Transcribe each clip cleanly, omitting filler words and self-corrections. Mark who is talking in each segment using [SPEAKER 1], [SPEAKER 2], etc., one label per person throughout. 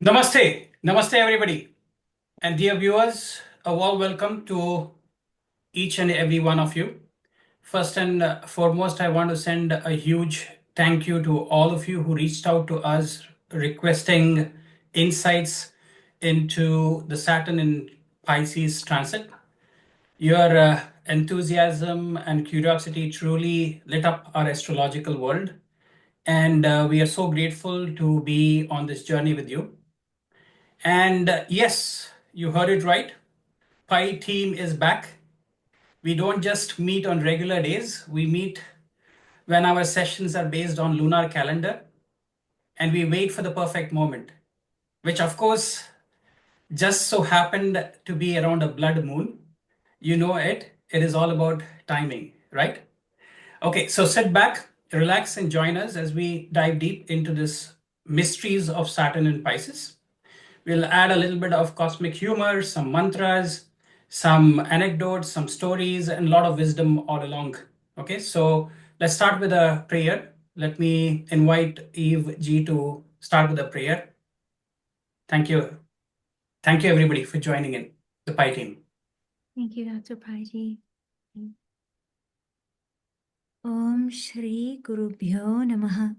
[SPEAKER 1] Namaste. Namaste, everybody. And dear viewers, a warm welcome to each and every one of you. First and foremost, I want to send a huge thank you to all of you who reached out to us requesting insights into the Saturn in Pisces transit. Your enthusiasm and curiosity truly lit up our astrological world. And we are so grateful to be on this journey with you. And yes, you heard it right. Pi team is back. We don't just meet on regular days. We meet when our sessions are based on lunar calendar and we wait for the perfect moment, which of course just so happened to be around a blood moon. You know it. It is all about timing, right? Okay, so sit back, relax, and join us as we dive deep into this mysteries of Saturn and Pisces. We'll add a little bit of cosmic humor, some mantras, some anecdotes, some stories, and a lot of wisdom all along. Okay, so let's start with a prayer. Let me invite Eve G to start with a prayer. Thank you. Thank you, everybody, for joining in the Pi team.
[SPEAKER 2] Thank you, Dr. Pai. Om Shri Gurubhyo Namaha.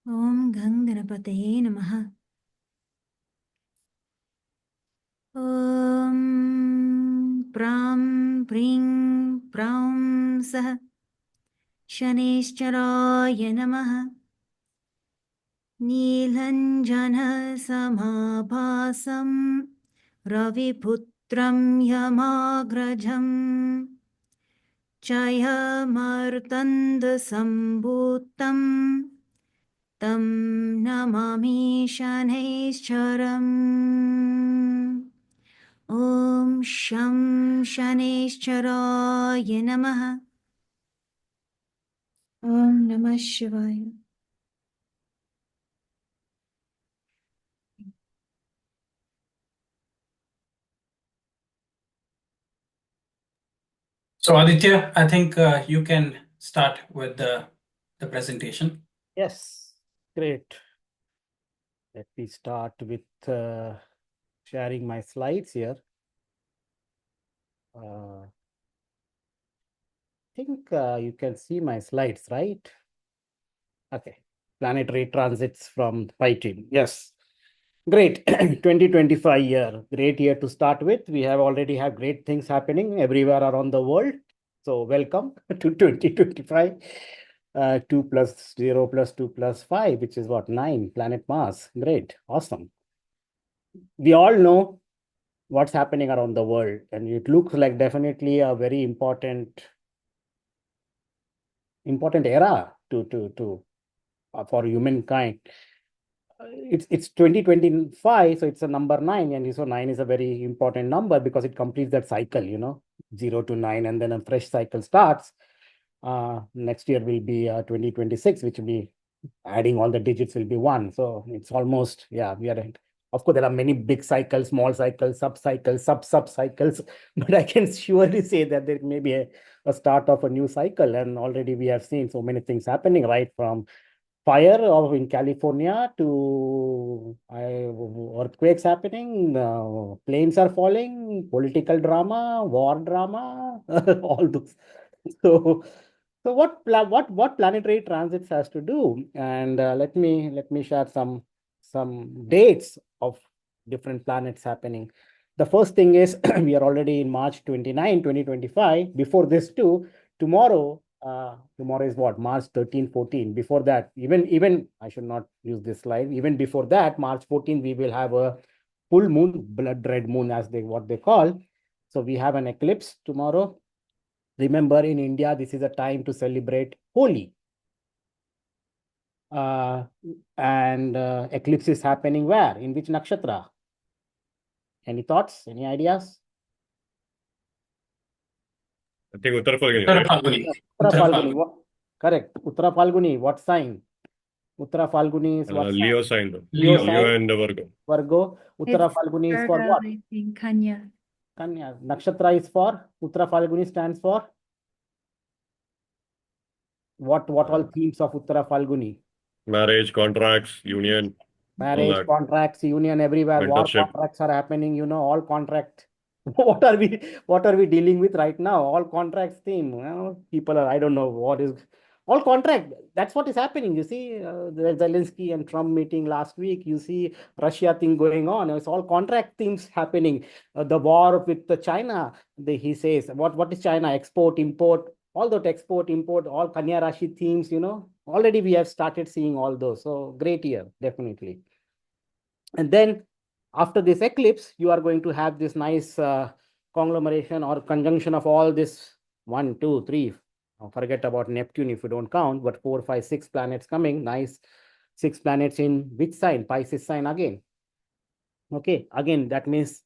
[SPEAKER 2] Om Gang Ganapataye Namaha. Om Pram Pring Pram Sah Shanishcharaya Namaha. Neelanjana Samabhasam Raviputram Yamagrajam Chayamartanda Sambhutam Tam Namami Shaneescharam. Om Sham Shaneescharaya Namaha. Om Namah Shivaya.
[SPEAKER 1] So, Aditya, I think you can start with the presentation.
[SPEAKER 3] Yes, great. Let me start with sharing my slides here. I think you can see my slides, right? Okay. Planetary transits from Pi team. Yes. Great. 2025 year. Great year to start with. We already have great things happening everywhere around the world. So welcome to 2025. 2 plus 0 plus 2 plus 5, which is what? 9, planet Mars. Great. Awesome. We all know what's happening around the world, and it looks like definitely a very important era for humankind. It's 2025, so it's a number 9, and so 9 is a very important number because it completes that cycle, 0 to 9, and then a fresh cycle starts. Next year will be 2026, which will be adding all the digits will be 1. So it's almost, we are at. Of course, there are many big cycles, small cycles, sub-cycles, sub-cycles, but I can surely say that there may be a start of a new cycle. And already we have seen so many things happening, right? From fire in California to earthquakes happening, planes are falling, political drama, war drama, all those. So what planetary transits has to do? And let me share some dates of different planets happening. The first thing is we are already in March 29, 2025. Before this too, tomorrow is what? March 13, 14. Before that, even I should not use this slide. Even before that, March 14, we will have a full moon, blood red moon, as what they call. So we have an eclipse tomorrow. Remember, in India, this is a time to celebrate Holi. And eclipse is happening where? In which nakshatra? Any thoughts? Any ideas?
[SPEAKER 4] I think Uttara Falguni.
[SPEAKER 1] Uttara
[SPEAKER 4] Right?
[SPEAKER 1] Falguni.
[SPEAKER 3] Uttara Falguni. Correct. Uttara Falguni. What sign? Uttara Falguni is what
[SPEAKER 4] Leo
[SPEAKER 3] sign?
[SPEAKER 4] sign.
[SPEAKER 3] Leo
[SPEAKER 4] Leo and Virgo.
[SPEAKER 3] Virgo. Uttara Falguni is for what?
[SPEAKER 2] I think Kanya.
[SPEAKER 3] Kanya. Nakshatra is for? Uttara Falguni stands for? What all themes of Uttara Falguni?
[SPEAKER 4] Marriage, contracts, union.
[SPEAKER 3] Marriage,
[SPEAKER 4] that.
[SPEAKER 3] contracts, union, everywhere. War
[SPEAKER 4] Mentorship.
[SPEAKER 3] contracts are happening, all contract. What are we dealing with right now? All contracts theme. People are, I don't know what is all contract. That's what is happening. You see, the Zelensky and Trump meeting last week. You see Russia thing going on. It's all contract themes happening. The war with the China. He says, what is China? Export, import, all that export, import, all Kanya Rashi themes, already we have started seeing all those. So great year, definitely. And then after this eclipse, you are going to have this nice conglomeration or conjunction of all this 1, 2, 3. Forget about Neptune if you don't count, but 4, 5, 6 planets coming. Nice 6 planets in which sign? Pisces sign again. Okay, again, that means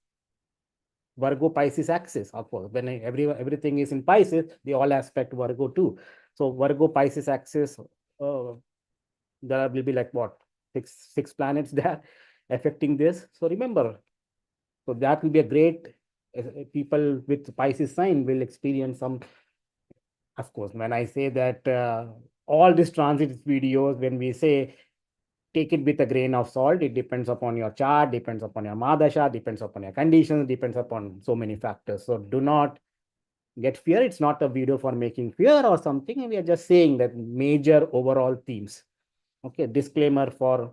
[SPEAKER 3] Virgo Pisces axis. Of course, when everything is in Pisces, they all aspect Virgo too. So Virgo Pisces axis, there will be like what, six planets there affecting this. So remember, so that will be a great, people with Pisces sign will experience some. Of course, when I say that all these transit videos, when we say take it with a grain of salt, it depends upon your chart, depends upon your Madasha, depends upon your conditions, depends upon so many factors. So do not get fear. It's not a video for making fear or something. We are just saying that major overall themes. Okay, disclaimer for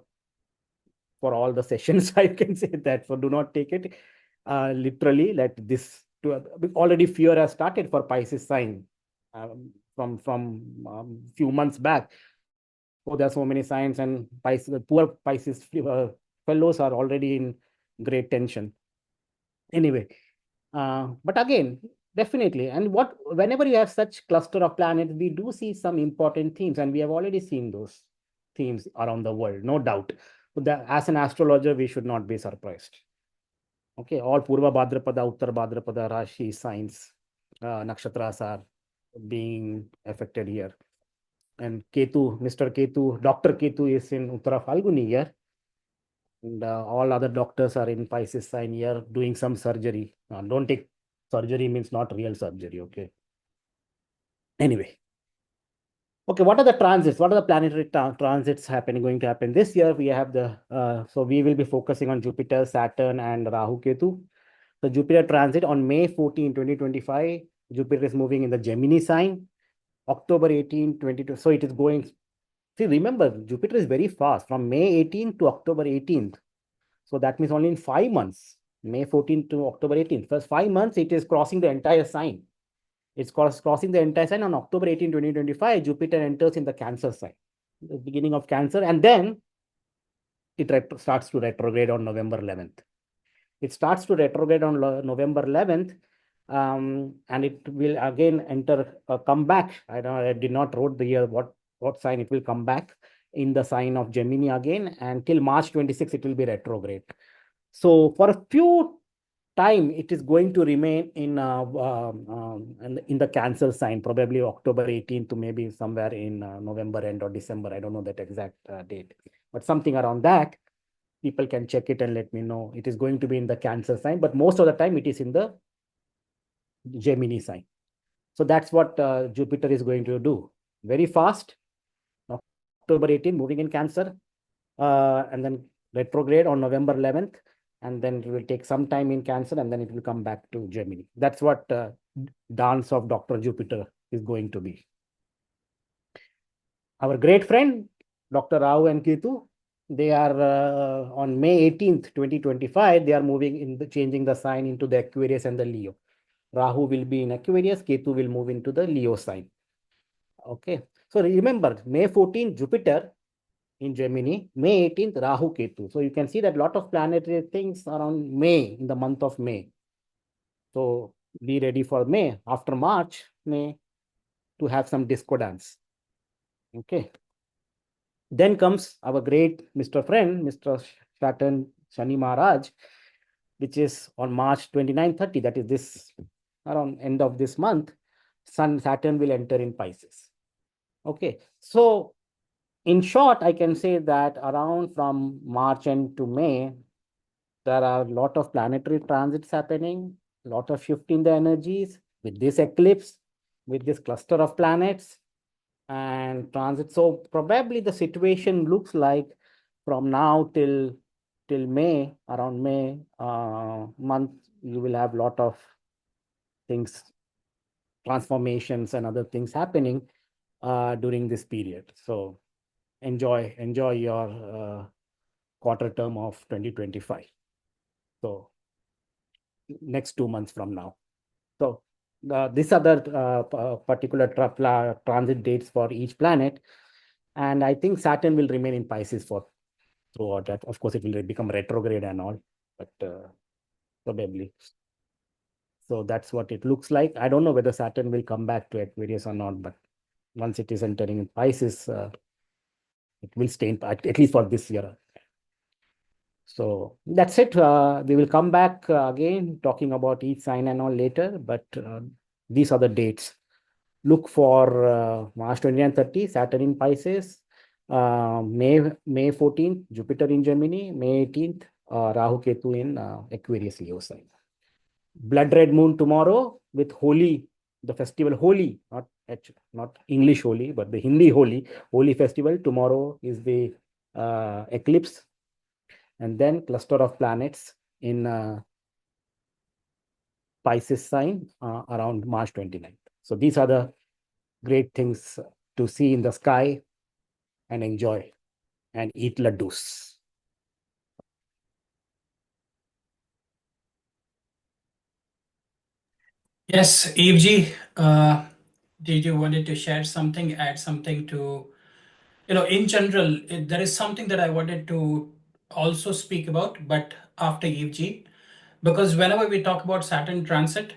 [SPEAKER 3] all the sessions. I can say that. So do not take it literally. Let this already fear has started for Pisces sign from few months back. Oh, there are so many signs, and Pisces, poor Pisces fellows are already in great tension. Anyway, but again, definitely, and whenever you have such cluster of planets, we do see some important themes, and we have already seen those themes around the world, no doubt. But as an astrologer, we should not be surprised. Okay, all Purva Bhadrapada, Uttara Bhadrapada, Rashi signs, Nakshatras are being affected here. And Ketu, Mr. Ketu, Dr. Ketu is in Uttara Falguni here. And all other doctors are in Pisces sign here doing some surgery. Don't take surgery means not real surgery, okay? Anyway. Okay, what are the transits? What are the planetary transits going to happen this year? We have so we will be focusing on Jupiter, Saturn, and Rahu Ketu. So Jupiter transit on May 14, 2025. Jupiter is moving in the Gemini sign. October 18, 22. So it is going. See, remember, Jupiter is very fast from May 18 to October 18th. So that means only in 5 months, May 14 to October 18th. First 5 months, it is crossing the entire sign. It's crossing the entire sign on October 18, 2025. Jupiter enters in the Cancer sign, the beginning of Cancer, and then it starts to retrograde on November 11th. It starts to retrograde on November 11th, and it will again come back. I did not wrote the year what sign it will come back in the sign of Gemini again, and till March 26 it will be retrograde. So for a few time it is going to remain in the Cancer sign, probably October 18th to maybe somewhere in November end or December. I don't know that exact date, but something around that. People can check it and let me know. It is going to be in the Cancer sign, but most of the time it is in the Gemini sign. So that's what Jupiter is going to do. Very fast. October 18, moving in Cancer, and then retrograde on November 11th. And then it will take some time in Cancer, and then it will come back to Gemini. That's what dance of Dr. Jupiter is going to be. Our great friend, Dr. Rao and Ketu, they are on May 18th, 2025, they are changing the sign into the Aquarius and the Leo. Rahu will be in Aquarius, Ketu will move into the Leo sign. Okay. So remember, May 14th, Jupiter in Gemini, May 18th, Rahu Ketu. So you can see that a lot of planetary things around May, in the month of May. So be ready for May, after March, May, to have some discordance. Okay. Then comes our great Mr. friend, Mr. Saturn Shani Maharaj, which is on March 29, 30. That is this around end of this month. Saturn will enter in Pisces. Okay. So in short, I can say that around from March end to May, there are a lot of planetary transits happening, a lot of shift in the energies with this eclipse, with this cluster of planets and transit. So probably the situation looks like from now till May, around May month, you will have a lot of things, transformations and other things happening during this period. So enjoy your quarter term of 2025. So next 2 months from now. So these are the particular transit dates for each planet. And I think Saturn will remain in Pisces for throughout that. Of course, it will become retrograde and all, but probably. So that's what it looks like. I don't know whether Saturn will come back to Aquarius or not, but once it is entering in Pisces, it will stay in, at least for this year. So that's it. We will come back again talking about each sign and all later, but these are the dates. Look for March 20 and 30, Saturn in Pisces, May 14th, Jupiter in Gemini, May 18th, Rahu Ketu in Aquarius Leo sign. Blood red moon tomorrow with Holi, the festival Holi, not English Holi, but the Hindi Holi festival. Tomorrow is the eclipse, and then cluster of planets in Pisces sign around March 29th. So these are the great things to see in the sky and enjoy and eat laddus.
[SPEAKER 1] Yes, Eve ji, did you wanted to share something, add something to, in general, there is something that I wanted to also speak about, but after Eve ji, because whenever we talk about Saturn transit,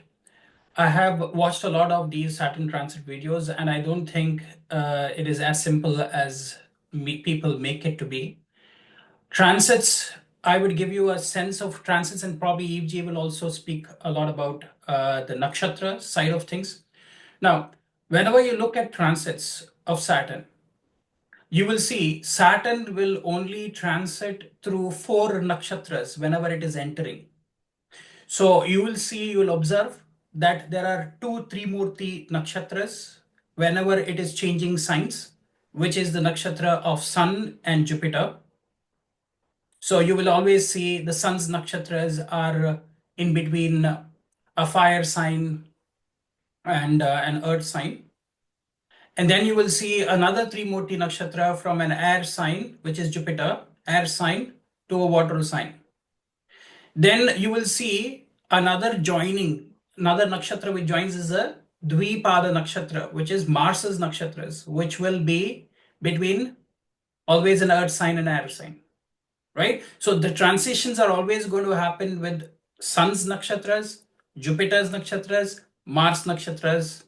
[SPEAKER 1] I have watched a lot of these Saturn transit videos, and I don't think it is as simple as people make it to be. Transits, I would give you a sense of transits, and probably Eve ji will also speak a lot about the nakshatra side of things. Now, whenever you look at transits of Saturn, you will see Saturn will only transit through 4 nakshatras whenever it is entering. So you will observe that there are 2 Trimurti nakshatras whenever it is changing signs, which is the nakshatra of Sun and Jupiter. So you will always see the Sun's nakshatras are in between a fire sign and an earth sign. And then you will see another Trimurti nakshatra from an air sign, which is Jupiter, air sign, to a water sign. Then you will see another nakshatra which joins is a Dvipada nakshatra, which is Mars's nakshatras, which will be between always an earth sign and air sign, right? So the transitions are always going to happen with Sun's nakshatras, Jupiter's nakshatras, Mars nakshatras.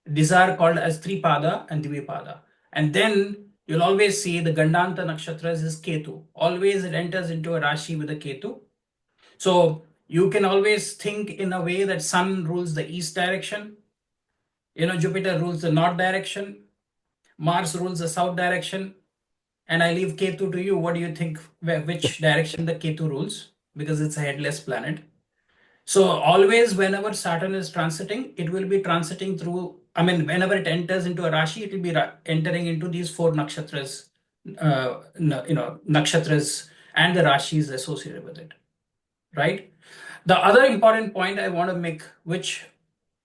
[SPEAKER 1] These are called as Tripada and Dvipada. And then you'll always see the Gandanta nakshatras is Ketu. Always it enters into a Rashi with a Ketu. So you can always think in a way that Sun rules the east direction, Jupiter rules the north direction, Mars rules the south direction, and I leave Ketu to you. What do you think, which direction the Ketu rules? Because it's a headless planet. So always whenever Saturn is transiting, it will be transiting through, whenever it enters into a Rashi, it will be entering into these 4 nakshatras, nakshatras and the Rashis associated with it, right? The other important point I want to make, which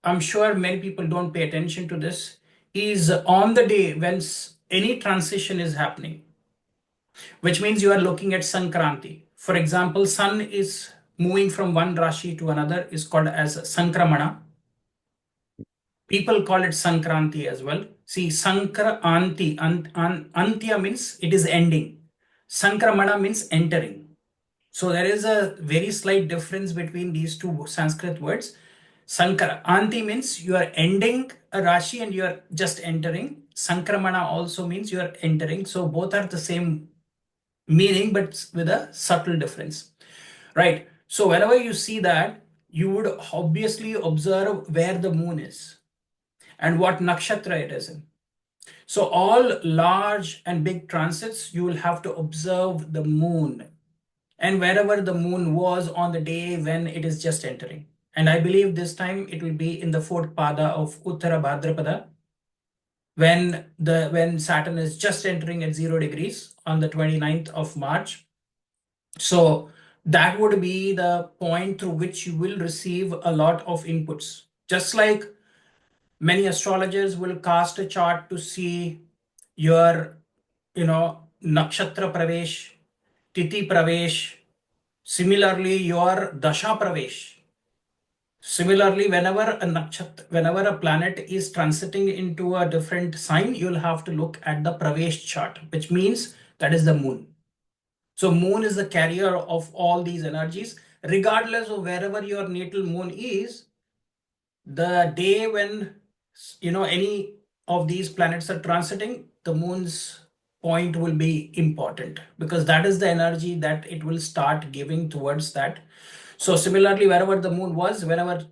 [SPEAKER 1] I'm sure many people don't pay attention to this, is on the day when any transition is happening, which means you are looking at Sankranti. For example, Sun is moving from one Rashi to another is called as Sankramana. People call it Sankranti as well. See, Sankranti, Antya means it is ending. Sankramana means entering. So there is a very slight difference between these two Sanskrit words. Anti means you are ending a Rashi and you are just entering. Sankramana also means you are entering. So both are the same meaning, but with a subtle difference, right? So whenever you see that, you would obviously observe where the moon is and what nakshatra it is in. So all large and big transits, you will have to observe the moon and wherever the moon was on the day when it is just entering. And I believe this time it will be in the 4th pada of Uttara Bhadrapada, when Saturn is just entering at 0 degrees on the 29th of March. So that would be the point through which you will receive a lot of inputs. Just like many astrologers will cast a chart to see your, Nakshatra Pravesh, Titi Pravesh, similarly your Dasha Pravesh. Similarly, whenever a planet is transiting into a different sign, you'll have to look at the Pravesh chart, which means that is the moon. So moon is the carrier of all these energies, regardless of wherever your natal moon is. The day when any of these planets are transiting, the moon's point will be important because that is the energy that it will start giving towards that. So similarly, wherever the moon was, whenever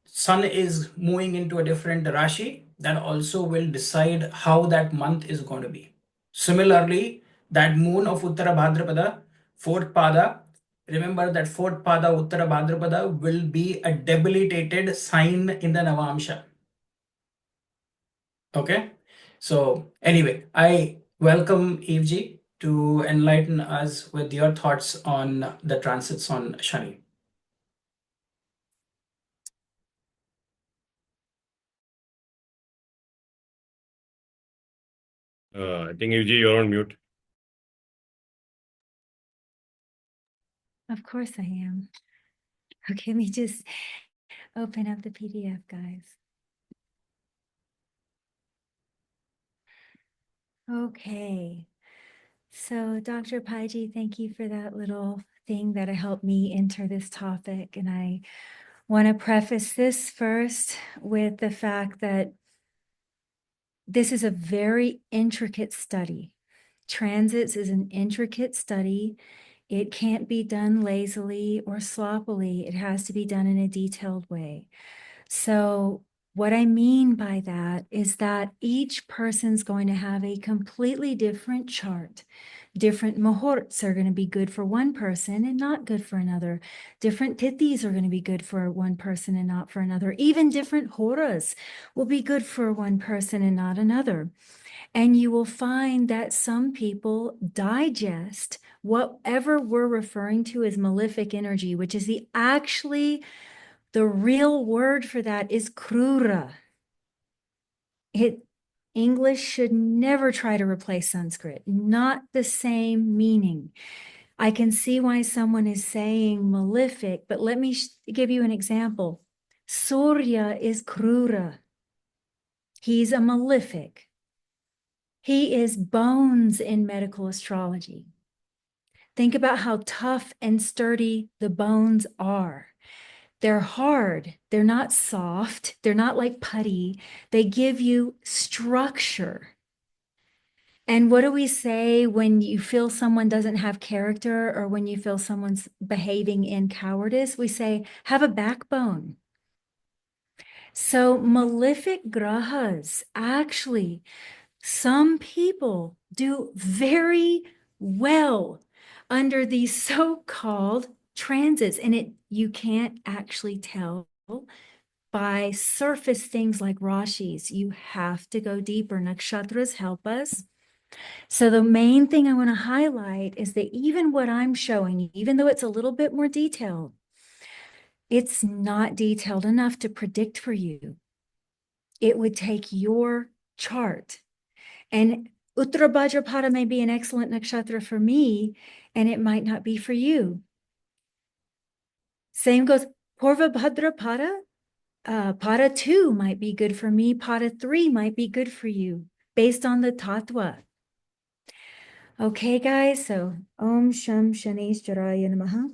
[SPEAKER 1] sun is moving into a different Rashi, that also will decide how that month is going to be. Similarly, that moon of Uttara Bhadrapada, fourth pada, remember that fourth pada Uttara Bhadrapada will be a debilitated sign in the Navamsha. Okay. So anyway, I welcome Eve ji to enlighten us with your thoughts on the transits on Shani.
[SPEAKER 4] I think UG, you're on mute.
[SPEAKER 2] Of course I am. Okay, let me just open up the PDF, guys. Okay. So Dr. Pai, thank you for that little thing that helped me enter this topic. And I want to preface this first with the fact that this is a very intricate study. Transits is an intricate study. It can't be done lazily or sloppily. It has to be done in a detailed way. So what I mean by that is that each person's going to have a completely different chart. Different muhurts are going to be good for one person and not good for another. Different tithis are going to be good for one person and not for another. Even different horas will be good for one person and not another. And you will find that some people digest whatever we're referring to as malefic energy, which is the real word for that is krura. English should never try to replace Sanskrit, not the same meaning. I can see why someone is saying malefic, but let me give you an example. Surya is krura. He's a malefic. He is bones in medical astrology. Think about how tough and sturdy the bones are. They're hard. They're not soft. They're not like putty. They give you structure. And what do we say when you feel someone doesn't have character or when you feel someone's behaving in cowardice? We say, have a backbone. So malefic grahas, actually, some people do very well under these so-called transits, and you can't actually tell by surface things like rashis. You have to go deeper. Nakshatras help us. So the main thing I want to highlight is that even what I'm showing, even though it's a little bit more detailed, it's not detailed enough to predict for you. It would take your chart. And Uttara Bhadrapada may be an excellent nakshatra for me, and it might not be for you. Same goes, Purva Bhadrapada, Pada 2 might be good for me, Pada 3 might be good for you, based on the tattva. Okay, guys, so Om Sham Shanesvaraya Namaha.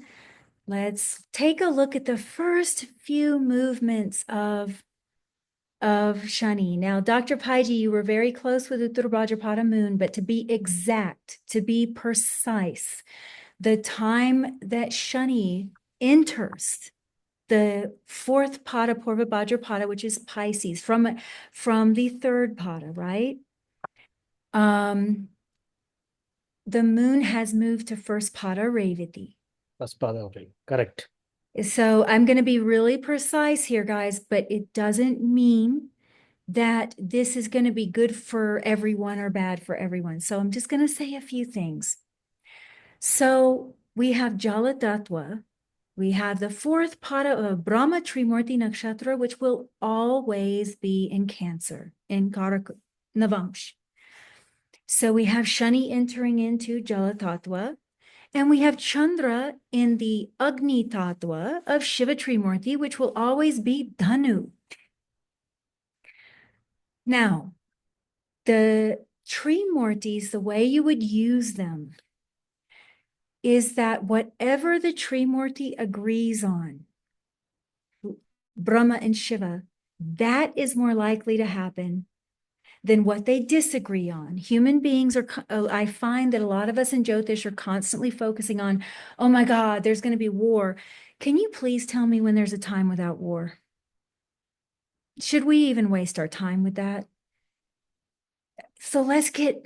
[SPEAKER 2] Let's take a look at the first few movements of Shani. Now, Dr. Paiji, you were very close with Uttara Bhadrapada moon, but to be exact, to be precise, the time that Shani enters the fourth pada Purva Bhadrapada, which is Pisces, from the third pada, right? The moon has moved to first pada Revati.
[SPEAKER 3] First pada, okay, correct.
[SPEAKER 2] So I'm going to be really precise here, guys, but it doesn't mean that this is going to be good for everyone or bad for everyone. So I'm just going to say a few things. So we have Jala Tattva. We have the fourth pada of Brahma Trimurti Nakshatra, which will always be in Cancer, in Karak Navamsh. So we have Shani entering into Jala Tattva, and we have Chandra in the Agni Tattva of Shiva Trimurti, which will always be Dhanu. Now, the Trimurtis, the way you would use them is that whatever the Trimurti agrees on, Brahma and Shiva, that is more likely to happen than what they disagree on. Human beings are, I find that a lot of us in Jyotish are constantly focusing on, oh my God, there's going to be war. Can you please tell me when there's a time without war? Should we even waste our time with that? So let's get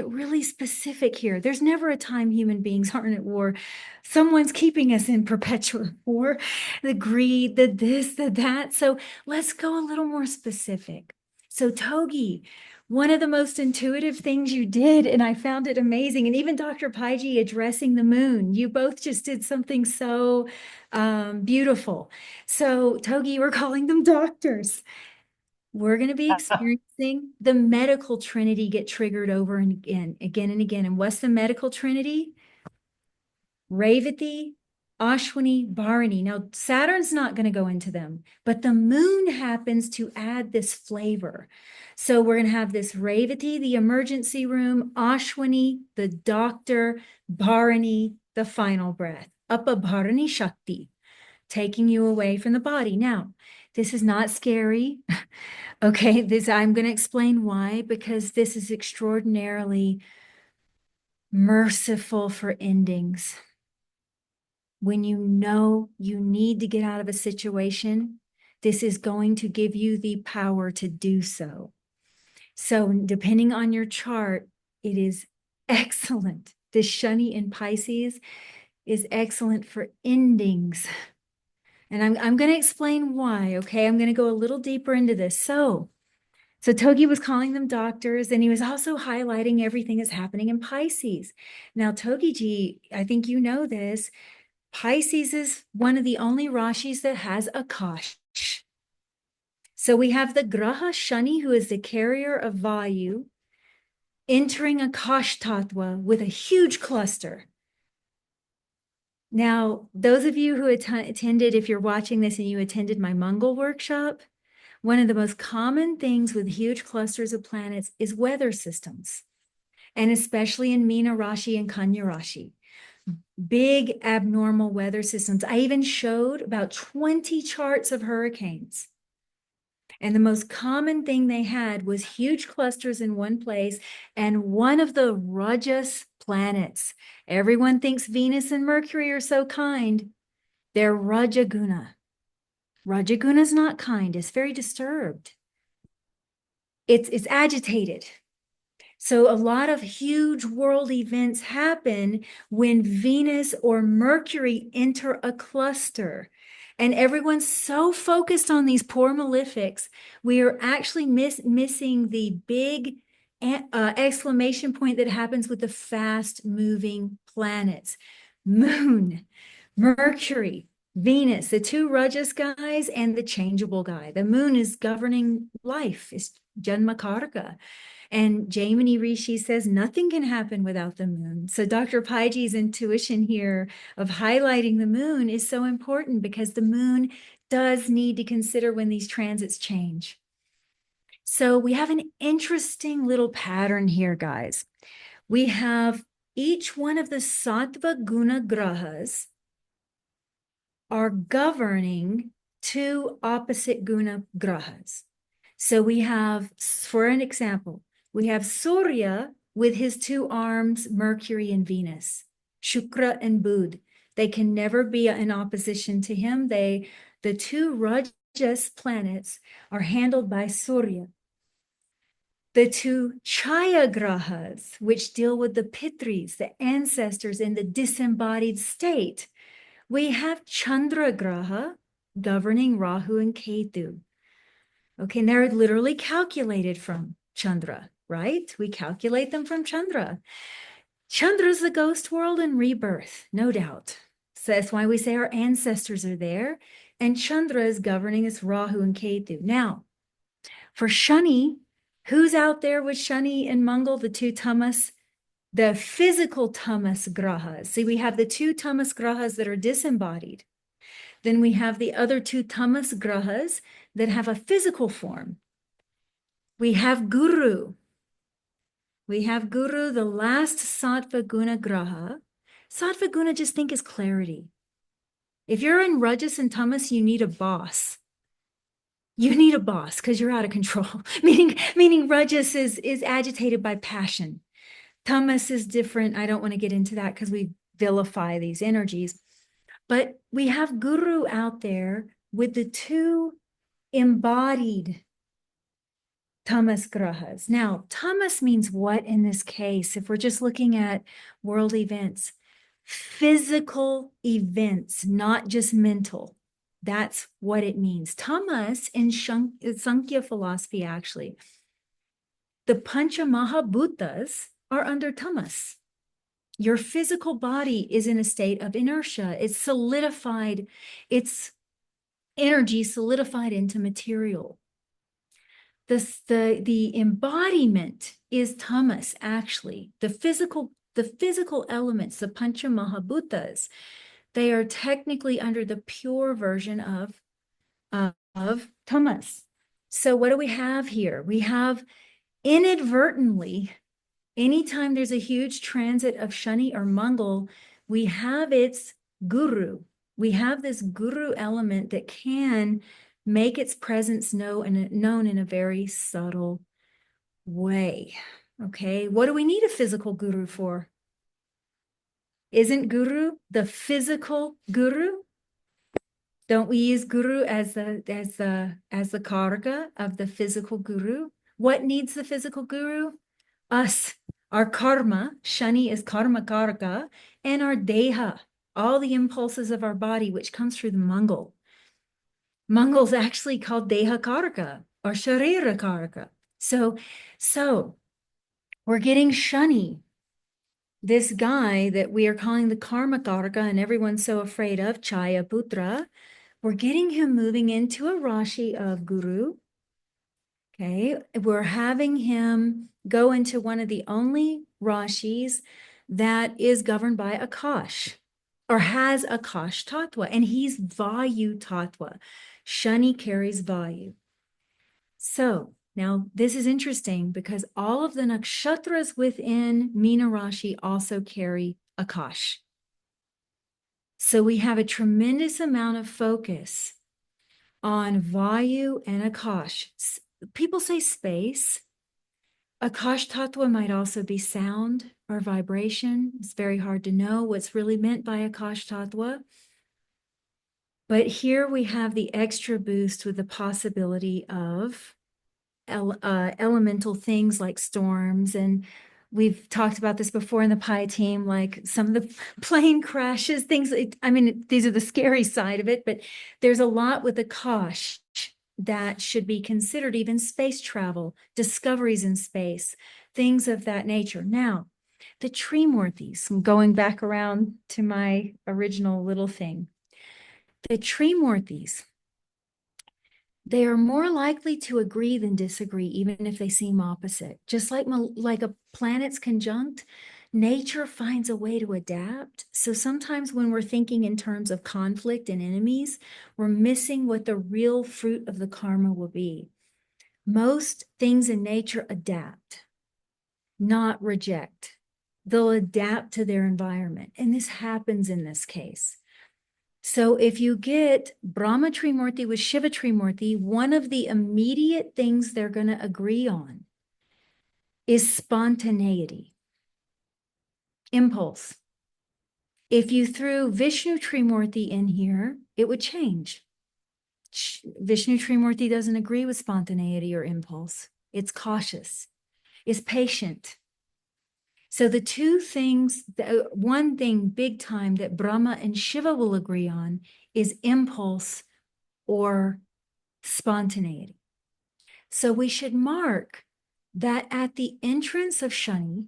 [SPEAKER 2] really specific here. There's never a time human beings aren't at war. Someone's keeping us in perpetual war, the greed, the this, the that. So let's go a little more specific. So Togi, one of the most intuitive things you did, and I found it amazing, and even Dr. Pai addressing the moon, you both just did something so beautiful. So Togi, we're calling them doctors. We're going to be experiencing the medical trinity get triggered over and again. And what's the medical trinity? Revati, Ashwini, Bharani. Now, Saturn's not going to go into them, but the moon happens to add this flavor. So we're going to have this Revati, the emergency room, Ashwini, the doctor, Bharani, the final breath. Apa Bharani Shakti, taking you away from the body. Now, this is not scary. Okay, I'm going to explain why, because this is extraordinarily merciful for endings. When you know you need to get out of a situation, this is going to give you the power to do so. So depending on your chart, it is excellent. The Shani in Pisces is excellent for endings. And I'm going to explain why, okay? I'm going to go a little deeper into this. So Togi was calling them doctors, and he was also highlighting everything that's happening in Pisces. Now, Togi-ji, I think you know this, Pisces is one of the only Rashis that has a Akash. So we have the Graha Shani, who is the carrier of Vayu, entering Akash Tattva with a huge cluster. Now, those of you who attended, if you're watching this and you attended my Mangal workshop, one of the most common things with huge clusters of planets is weather systems, and especially in Meena Rashi and Kanya Rashi. Big abnormal weather systems. I even showed about 20 charts of hurricanes. And the most common thing they had was huge clusters in one place and one of the Rajas planets. Everyone thinks Venus and Mercury are so kind. They're Rajaguna. Rajaguna is not kind. It's very disturbed. It's agitated. So a lot of huge world events happen when Venus or Mercury enter a cluster. And everyone's so focused on these poor malefics, we are actually missing the big exclamation point that happens with the fast-moving planets. Moon, Mercury, Venus, the two Rajas guys and the changeable guy. The moon is governing life, is Janmakaraka. And Jaimini Rishi says nothing can happen without the moon. So Dr. Paiji's intuition here of highlighting the moon is so important because the moon does need to consider when these transits change. So we have an interesting little pattern here, guys. We have each one of the Sattva Guna Grahas are governing two opposite Guna Grahas. So we have, for an example, we have Surya with his two arms, Mercury and Venus, Shukra and Budh. They can never be in opposition to him. The two Rajas planets are handled by Surya. The two Chaya Grahas, which deal with the Pitris, the ancestors in the disembodied state, we have Chandra Graha governing Rahu and Ketu. Okay, and they're literally calculated from Chandra, right? We calculate them from Chandra. Chandra's the ghost world and rebirth, no doubt. So that's why we say our ancestors are there. And Chandra is governing us Rahu and Ketu. Now, for Shani, who's out there with Shani and Mangal, the two tamas, the physical tamas grahas? See, we have the two tamas grahas that are disembodied. Then we have the other two tamas grahas that have a physical form. We have Guru. We have Guru, the last Sattva Guna Graha. Sattva Guna, just think, is clarity. If you're in Rajas and Tamas, you need a boss. You need a boss because you're out of control. meaning Rajas is agitated by passion. Tamas is different. I don't want to get into that because we vilify these energies. But we have Guru out there with the two embodied tamas grahas. Now, tamas means what in this case? If we're just looking at world events, physical events, not just mental. That's what it means. Tamas in Sankhya philosophy, actually, the Pancha Mahabhutas are under tamas. Your physical body is in a state of inertia. It's solidified, its energy solidified into material. The embodiment is tamas, actually. The physical elements, the Pancha Mahabhutas, they are technically under the pure version of tamas. So what do we have here? We have inadvertently, anytime there's a huge transit of Shani or Mangal, we have its guru. We have this guru element that can make its presence known in a very subtle way. Okay, what do we need a physical guru for? Isn't guru the physical guru? Don't we use guru as the karaka of the physical guru? What needs the physical guru? Us, our karma. Shani is karma karaka, and our deha, all the impulses of our body, which comes through the Mangal. Mangal's actually called deha karaka or sharira karaka. So we're getting Shani, this guy that we are calling the karma karaka, and everyone's so afraid of, Chaya Putra. We're getting him moving into a Rashi of Guru. Okay, we're having him go into one of the only Rashis that is governed by Akash or has Akash Tattva, and he's Vayu Tattva. Shani carries Vayu. So now this is interesting because all of the nakshatras within Meena Rashi also carry Akash. So we have a tremendous amount of focus on Vayu and Akash. People say space. Akash Tattva might also be sound or vibration. It's very hard to know what's really meant by Akash Tattva. But here we have the extra boost with the possibility of elemental things like storms, and we've talked about this before in the Pai team, like some of the plane crashes, things. These are the scary side of it, but there's a lot with Akash that should be considered, even space travel, discoveries in space, things of that nature. Now, the Trimurtis, I'm going back around to my original little thing. The Trimurtis, they are more likely to agree than disagree, even if they seem opposite. Just like a planet's conjunct, nature finds a way to adapt. So sometimes when we're thinking in terms of conflict and enemies, we're missing what the real fruit of the karma will be. Most things in nature adapt, not reject. They'll adapt to their environment. And this happens in this case. So if you get Brahma Trimurti with Shiva Trimurti, one of the immediate things they're going to agree on is spontaneity, impulse. If you threw Vishnu Trimurti in here, it would change. Vishnu Trimurti doesn't agree with spontaneity or impulse. It's cautious, it's patient. So the two things, one thing big time that Brahma and Shiva will agree on is impulse or spontaneity. So we should mark that at the entrance of Shani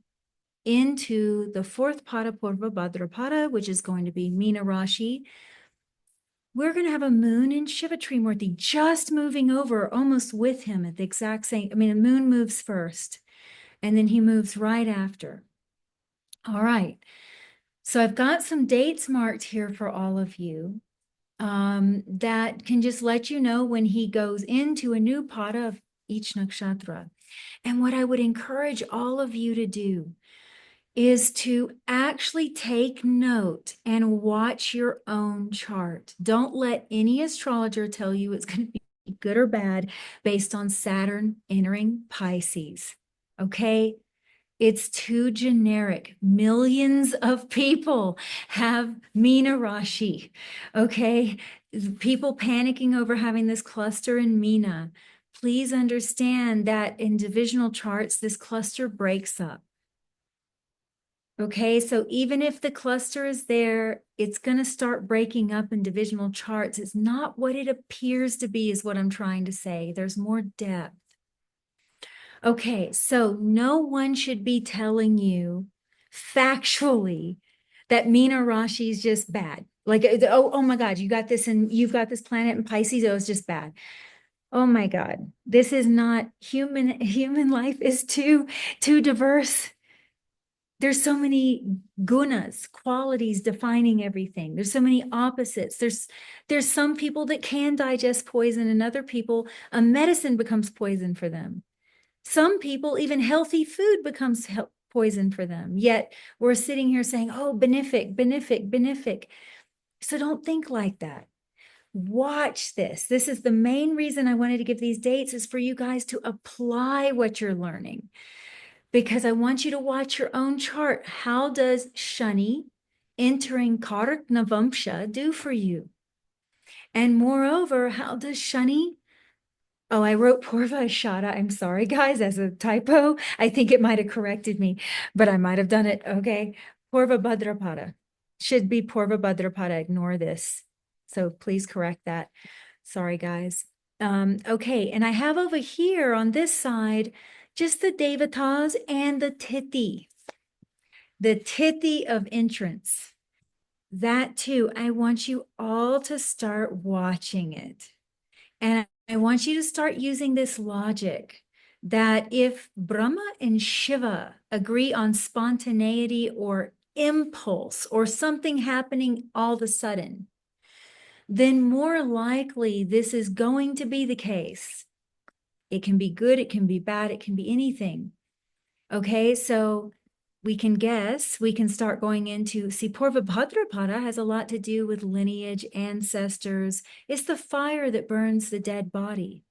[SPEAKER 2] into the fourth pada, Purva Bhadrapada, which is going to be Meena Rashi, we're going to have a moon in Shiva Trimurti just moving over almost with him at the exact same. I mean, the moon moves first and then he moves right after. All right. So I've got some dates marked here for all of you that can just let you know when he goes into a new pada of each nakshatra. And what I would encourage all of you to do is to actually take note and watch your own chart. Don't let any astrologer tell you it's going to be good or bad based on Saturn entering Pisces. Okay? It's too generic. Millions of people have Meena Rashi. Okay? People panicking over having this cluster in Meena. Please understand that in divisional charts, this cluster breaks up. Okay, so even if the cluster is there, it's going to start breaking up in divisional charts. It's not what it appears to be, is what I'm trying to say. There's more depth. Okay, so no one should be telling you factually that Meena Rashi is just bad. Like, oh my God, you got this and you've got this planet in Pisces, oh, it's just bad. Oh my God, this is not human life is too diverse. There's so many gunas, qualities defining everything. There's so many opposites. There's some people that can digest poison and other people, a medicine becomes poison for them. Some people, even healthy food becomes poison for them. Yet we're sitting here saying, oh, benefic, benefic, benefic. So don't think like that. Watch this. This is the main reason I wanted to give these dates, is for you guys to apply what you're learning. Because I want you to watch your own chart. How does Shani entering Karak Navamsha do for you? And moreover, how does Shani, oh, I wrote Purva Uttara. I'm sorry, guys, as a typo. I think it might have corrected me, but I might have done it. Okay. Purva Bhadrapada. Should be Purva Bhadrapada. Ignore this. So please correct that. Sorry, guys. Okay. And I have over here on this side just the Devatas and the Tithi of entrance. That too, I want you all to start watching it. And I want you to start using this logic that if Brahma and Shiva agree on spontaneity or impulse or something happening all of a sudden, then more likely this is going to be the case. It can be good, it can be bad, it can be anything. Okay, so we can guess, we can start going into, see, Purva Bhadrapada has a lot to do with lineage, ancestors. It's the fire that burns the dead body.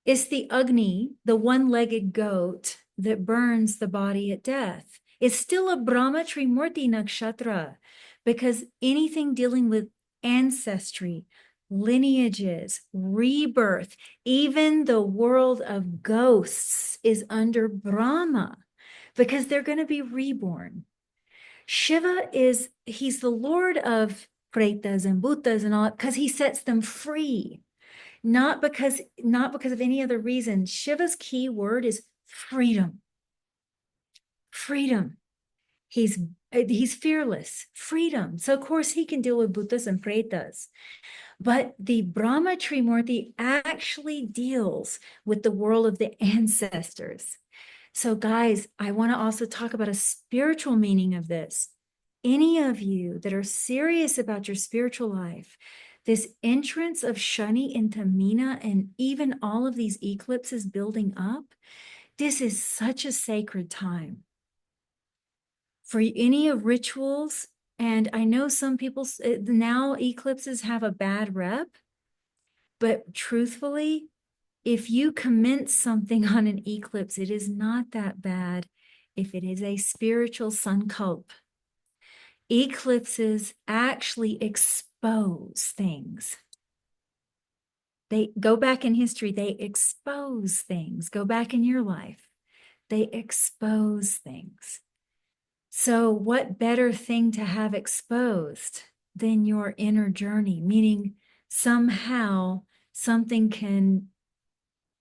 [SPEAKER 2] It's the Agni, the one-legged goat, that burns the body at death. It's still a Brahma Trimurti Nakshatra, because anything dealing with ancestry, lineages, rebirth, even the world of ghosts is under Brahma, because they're going to be reborn. Shiva he's the lord of pretas and bhutas and all, because he sets them free. Not because of any other reason. Shiva's key word is freedom. Freedom. He's fearless. Freedom. So of course he can deal with bhutas and pretas. But the Brahma Trimurti actually deals with the world of the ancestors. So guys, I want to also talk about a spiritual meaning of this. Any of you that are serious about your spiritual life, this entrance of Shani into Meena and even all of these eclipses building up, this is such a sacred time. For any of rituals, and I know some people, now eclipses have a bad rep, but truthfully, if you commence something on an eclipse, it is not that bad if it is a spiritual sankalp. Eclipses actually expose things. They go back in history, they expose things. Go back in your life, they expose things. So what better thing to have exposed than your inner journey, meaning somehow something can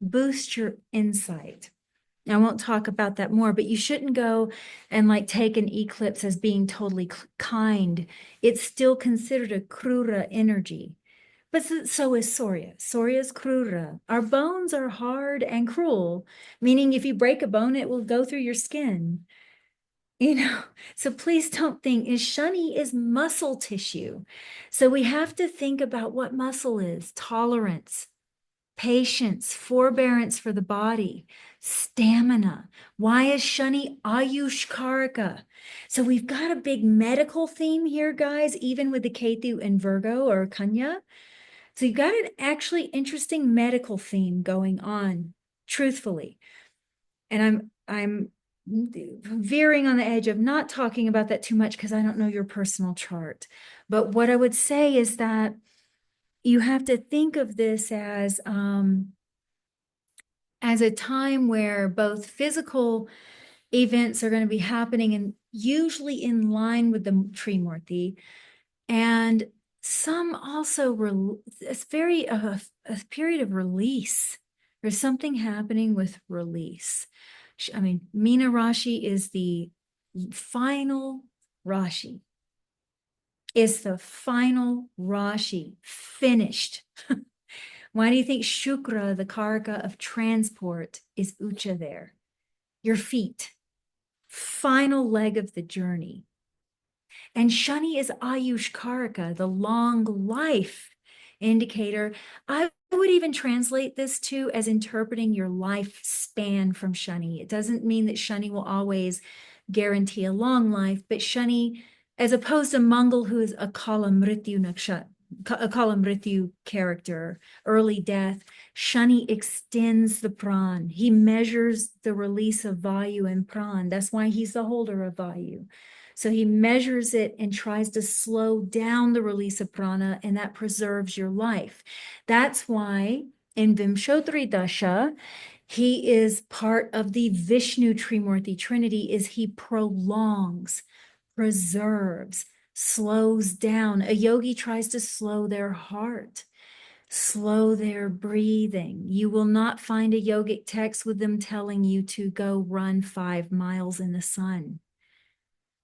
[SPEAKER 2] boost your insight. I won't talk about that more, but you shouldn't go and like take an eclipse as being totally kind. It's still considered a krura energy. But so is Surya. Surya is krura. Our bones are hard and cruel, meaning if you break a bone, it will go through your skin. So please don't think Shani is muscle tissue. So we have to think about what muscle is: tolerance, patience, forbearance for the body, stamina. Why is Shani Ayush Karaka? So we've got a big medical theme here, guys, even with the Ketu and Virgo or Kanya. So you've got an actually interesting medical theme going on, truthfully. And I'm veering on the edge of not talking about that too much because I don't know your personal chart. But what I would say is that you have to think of this as a time where both physical events are going to be happening and usually in line with the Trimurti, and some also it's very a period of release. There's something happening with release. I mean, Meena Rashi is the final Rashi. It's the final Rashi, finished. Why do you think Shukra, the Karaka of transport, is Ucha there? Your feet, final leg of the journey. And Shani is Ayush Karaka, the long life indicator. I would even translate this too as interpreting your lifespan from Shani. It doesn't mean that Shani will always guarantee a long life, but Shani, as opposed to Mangal, who is a Kala Mrityu Nakshatra, a Kala Mrityu character, early death, Shani extends the pran. He measures the release of Vayu and pran. That's why he's the holder of Vayu. So he measures it and tries to slow down the release of prana, and that preserves your life. That's why in Vimshotri Dasha, he is part of the Vishnu Trimurti Trinity, is he prolongs, preserves, slows down. A yogi tries to slow their heart, slow their breathing. You will not find a yogic text with them telling you to go run 5 miles in the sun.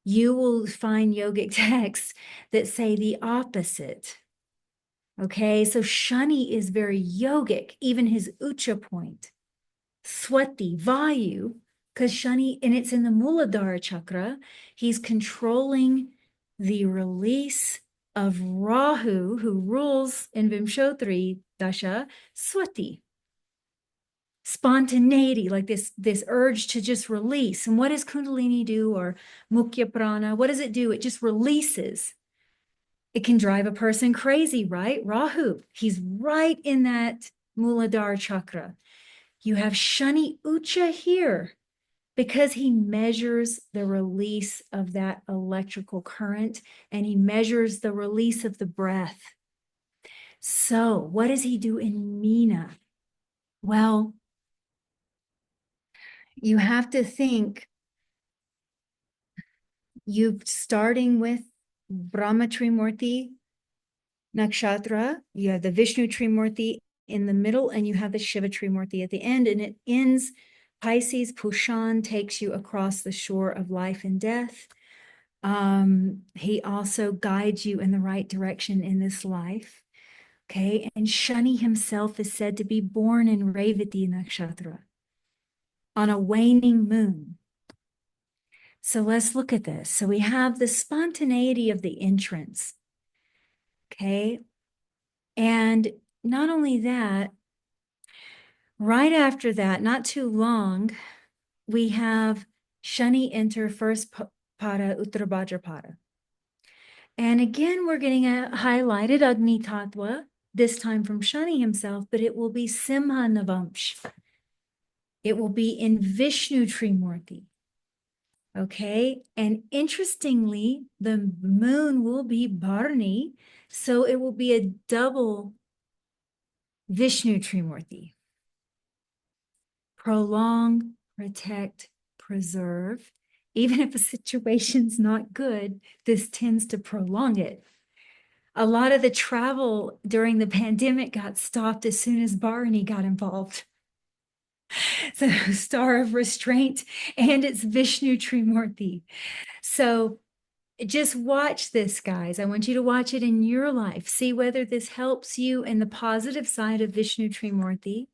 [SPEAKER 2] You will find yogic texts that say the opposite. Okay, so Shani is very yogic, even his Ucha point. Swati, Vayu, because Shani, and it's in the Muladhara chakra, he's controlling the release of Rahu, who rules in Vimshotri Dasha, Swati. Spontaneity, like this urge to just release. And what does Kundalini do, or Mukhya Prana? What does it do? It just releases. It can drive a person crazy, right? Rahu, he's right in that Muladhara chakra. You have Shani Ucha here because he measures the release of that electrical current, and he measures the release of the breath. So what does he do in Meena? Well, you have to think, you starting with Brahma Trimurti Nakshatra, you have the Vishnu Trimurti in the middle, and you have the Shiva Trimurti at the end, and it ends Pisces. Pushan takes you across the shore of life and death. He also guides you in the right direction in this life. Okay, and Shani himself is said to be born in Revati Nakshatra on a waning moon. So let's look at this. So we have the spontaneity of the entrance. Okay. And not only that, right after that, not too long, we have Shani enter first Pada Uttara Bhadrapada. And again, we're getting a highlighted Agni Tattva, this time from Shani himself, but it will be Simha Navamsh. It will be in Vishnu Trimurti. Okay, and interestingly, the moon will be Bharani, so it will be a double Vishnu Trimurti. Prolong, protect, preserve. Even if a situation's not good, this tends to prolong it. A lot of the travel during the pandemic got stopped as soon as Bharani got involved. So star of restraint, and it's Vishnu Trimurti. So just watch this, guys. I want you to watch it in your life. See whether this helps you in the positive side of Vishnu Trimurti,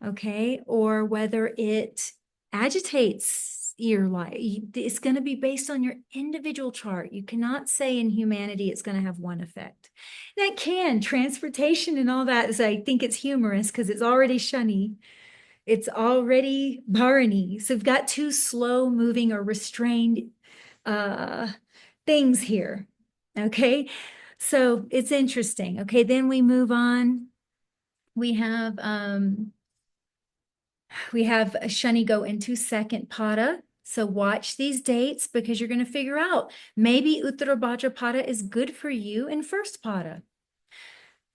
[SPEAKER 2] okay, or whether it agitates your life. It's going to be based on your individual chart. You cannot say in humanity it's going to have one effect. That can, transportation and all that. So I think it's humorous because it's already Shani. It's already Bharani. So we've got two slow moving or restrained things here. Okay. So it's interesting. Okay. Then we move on. We have Shani go into second pada. So watch these dates because you're going to figure out maybe Uttara Bhadrapada is good for you in first pada.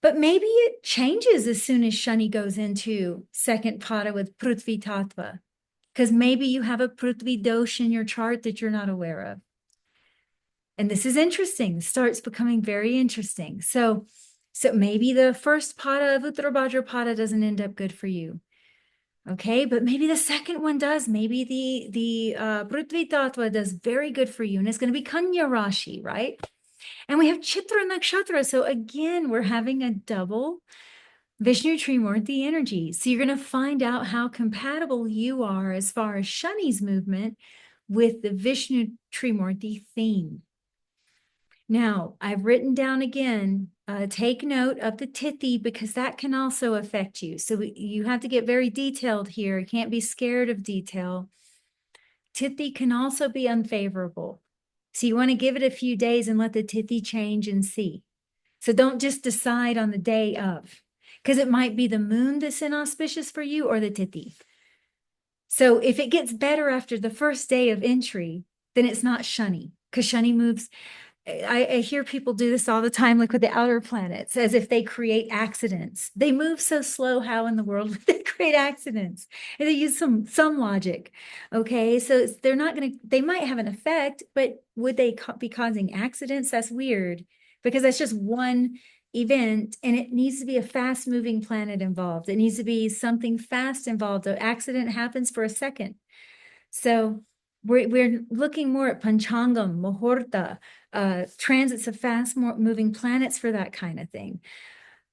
[SPEAKER 2] But maybe it changes as soon as Shani goes into second pada with Prithvi Tattva, because maybe you have a Prithvi dosh in your chart that you're not aware of. And this is interesting. It starts becoming very interesting. So maybe the first pada of Uttara Bhadrapada doesn't end up good for you. Okay, but maybe the second one does. Maybe the Prithvi Tattva does very good for you, and it's going to be Kanya Rashi, right? And we have Chitra Nakshatra. So again, we're having a double Vishnu Trimurti energy. So you're going to find out how compatible you are as far as Shani's movement with the Vishnu Trimurti theme. Now, I've written down again, take note of the Tithi because that can also affect you. So you have to get very detailed here. You can't be scared of detail. Tithi can also be unfavorable. So you want to give it a few days and let the Tithi change and see. So don't just decide on the day of, because it might be the moon that's inauspicious for you or the Tithi. So if it gets better after the first day of entry, then it's not Shani, because Shani moves. I hear people do this all the time, like with the outer planets, as if they create accidents. They move so slow. How in the world would they create accidents? And they use some logic. Okay, so they're not going to. They might have an effect, but would they be causing accidents? That's weird because that's just one event, and it needs to be a fast-moving planet involved. It needs to be something fast involved. The accident happens for a second, so. We're looking more at Panchangam, Muhurta, transits of fast moving planets for that kind of thing.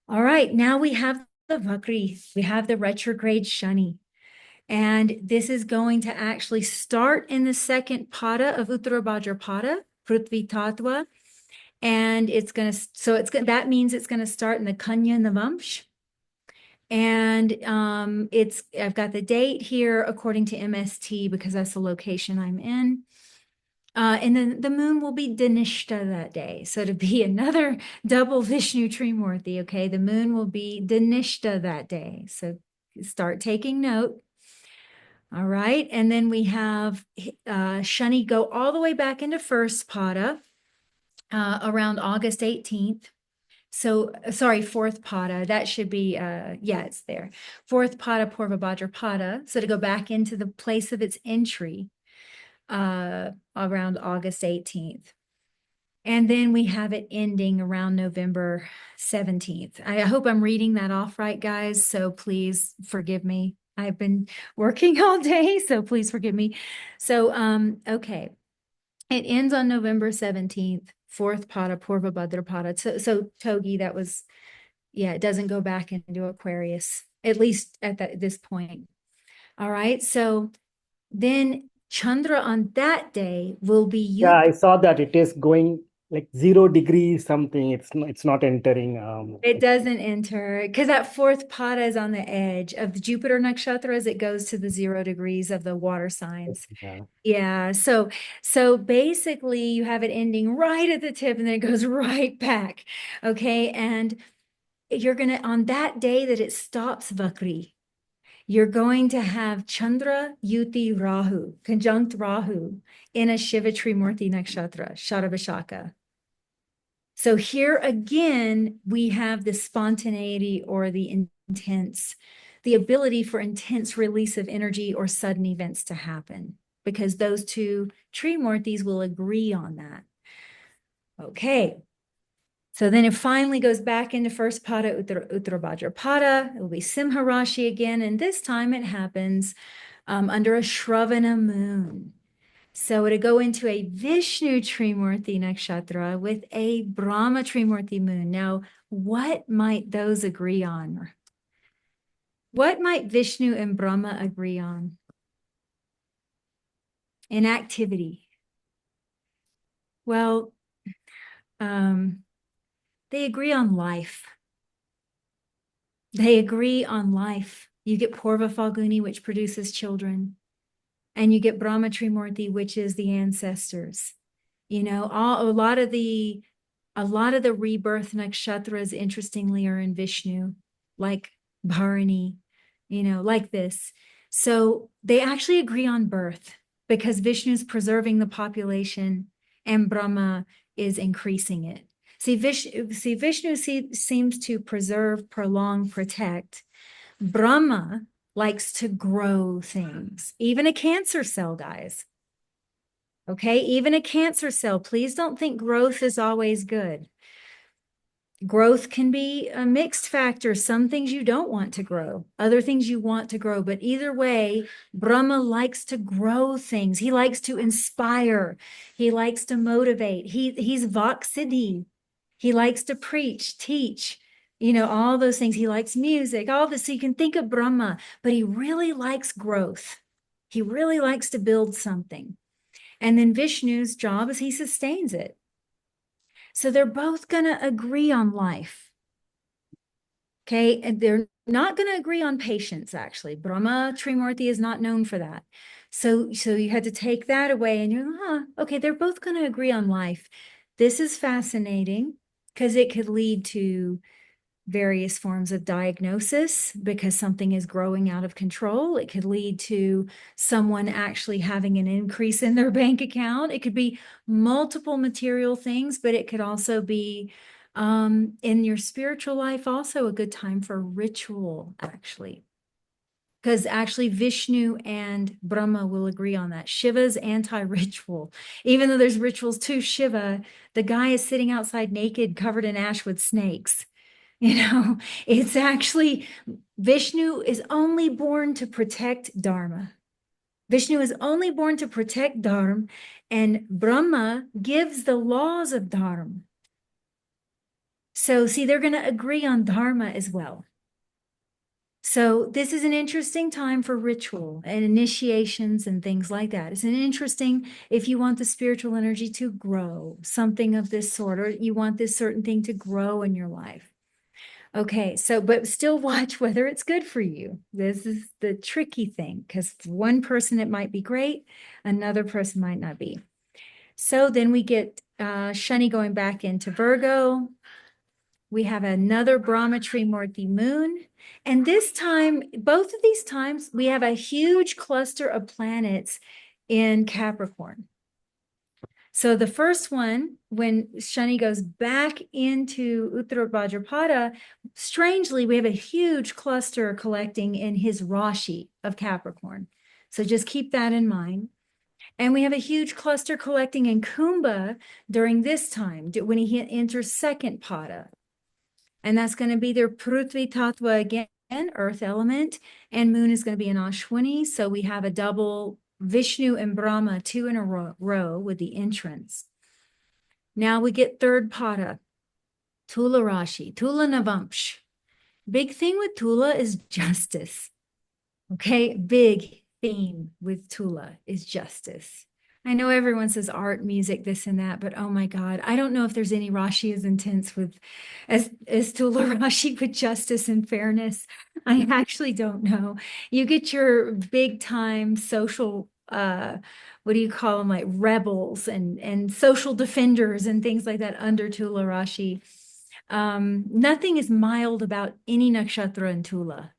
[SPEAKER 2] All right, now we have the Vakri, we have the retrograde Shani. And this is going to actually start in the second pada of Uttara Bhadrapada, Prithvi Tattva. And that means it's going to start in the Kanya Navamsh. And I've got the date here according to MST because that's the location I'm in. And then the moon will be Dhanishta that day. So to be another double Vishnu Trimurti, okay, the moon will be Dhanishta that day. So start taking note. All right. And then we have Shani go all the way back into first pada around August 18th. So, sorry, fourth pada, that should be, it's there. Fourth pada, Purva Bhadrapada. So to go back into the place of its entry around August 18th. And then we have it ending around November 17th. I hope I'm reading that off right, guys. So please forgive me. I've been working all day, so please forgive me. So, okay. It ends on November 17th. Fourth pada, Purva Bhadrapada. So Togi, that was, it doesn't go back into Aquarius, at least at this point. All right. So then Chandra on that day will be you.
[SPEAKER 3] Yeah, I saw that it is going like 0 degrees something. It's not entering.
[SPEAKER 2] It doesn't enter because that fourth pada is on the edge of the Jupiter nakshatra as it goes to the 0 degrees of the water signs. Yeah. So basically you have it ending right at the tip and then it goes right back. Okay. And you're going to, on that day that it stops Vakri, you're going to have Chandra Yuti Rahu, conjunct Rahu in a Shiva Trimurti nakshatra, Sharabhashaka. So here again, we have the spontaneity or the ability for intense release of energy or sudden events to happen, because those two Trimurtis will agree on that. Okay. So then it finally goes back into first pada, Uttara Bhadrapada. It will be Simha Rashi again. And this time it happens under a Shravana moon. So it'll go into a Vishnu Trimurti Nakshatra with a Brahma Trimurti moon. Now, what might those agree on? What might Vishnu and Brahma agree on? In activity. Well, they agree on life. They agree on life. You get Purva Falguni, which produces children, and you get Brahma Trimurti, which is the ancestors. You know, a lot of the rebirth nakshatras, interestingly, are in Vishnu, like Bharani, you know, like this. So they actually agree on birth because Vishnu's preserving the population and Brahma is increasing it. See, Vishnu seems to preserve, prolong, protect. Brahma likes to grow things, even a cancer cell, guys. Okay, even a cancer cell. Please don't think growth is always good. Growth can be a mixed factor. Some things you don't want to grow, other things you want to grow. But either way, Brahma likes to grow things. He likes to inspire. He likes to motivate. He's Vaksiddhi. He likes to preach, teach, you know, all those things. He likes music, all this. So you can think of Brahma, but he really likes growth. He really likes to build something. And then Vishnu's job is he sustains it. So they're both going to agree on life. Okay. And they're not going to agree on patience, actually. Brahma Trimurti is not known for that. So you had to take that away and you're, okay, they're both going to agree on life. This is fascinating because it could lead to various forms of diagnosis because something is growing out of control. It could lead to someone actually having an increase in their bank account. It could be multiple material things, but it could also be in your spiritual life, also a good time for ritual, actually. Because actually Vishnu and Brahma will agree on that. Shiva's anti-ritual. Even though there's rituals to Shiva, the guy is sitting outside naked, covered in ash with snakes. You know, it's actually, Vishnu is only born to protect Dharma. Vishnu is only born to protect Dharma, and Brahma gives the laws of Dharma. So, see, they're going to agree on Dharma as well. So this is an interesting time for ritual and initiations and things like that. It's an interesting, if you want the spiritual energy to grow, something of this sort, or you want this certain thing to grow in your life. Okay, so, but still watch whether it's good for you. This is the tricky thing, because for one person it might be great, another person might not be. So then we get Shani going back into Virgo. We have another Brahma Trimurti moon. And this time, both of these times, we have a huge cluster of planets in Capricorn. So the first one, when Shani goes back into Uttara Bhadrapada, strangely, we have a huge cluster collecting in his Rashi of Capricorn. So just keep that in mind. And we have a huge cluster collecting in Kumbha during this time, when he enters second pada. And that's going to be their Prithvi Tattva again, earth element, and moon is going to be in Ashwini. So we have a double Vishnu and Brahma, two in a row with the entrance. Now we get third pada, Tula Rashi, Tula Navamsh. Big thing with Tula is justice. Okay, big theme with Tula is justice. I know everyone says art, music, this and that, but oh my God, I don't know if there's any Rashi as intense with as Tula Rashi with justice and fairness. I actually don't know. You get your big time social, what do you call them, like rebels and social defenders and things like that under Tula Rashi. Nothing is mild about any nakshatra in Tula.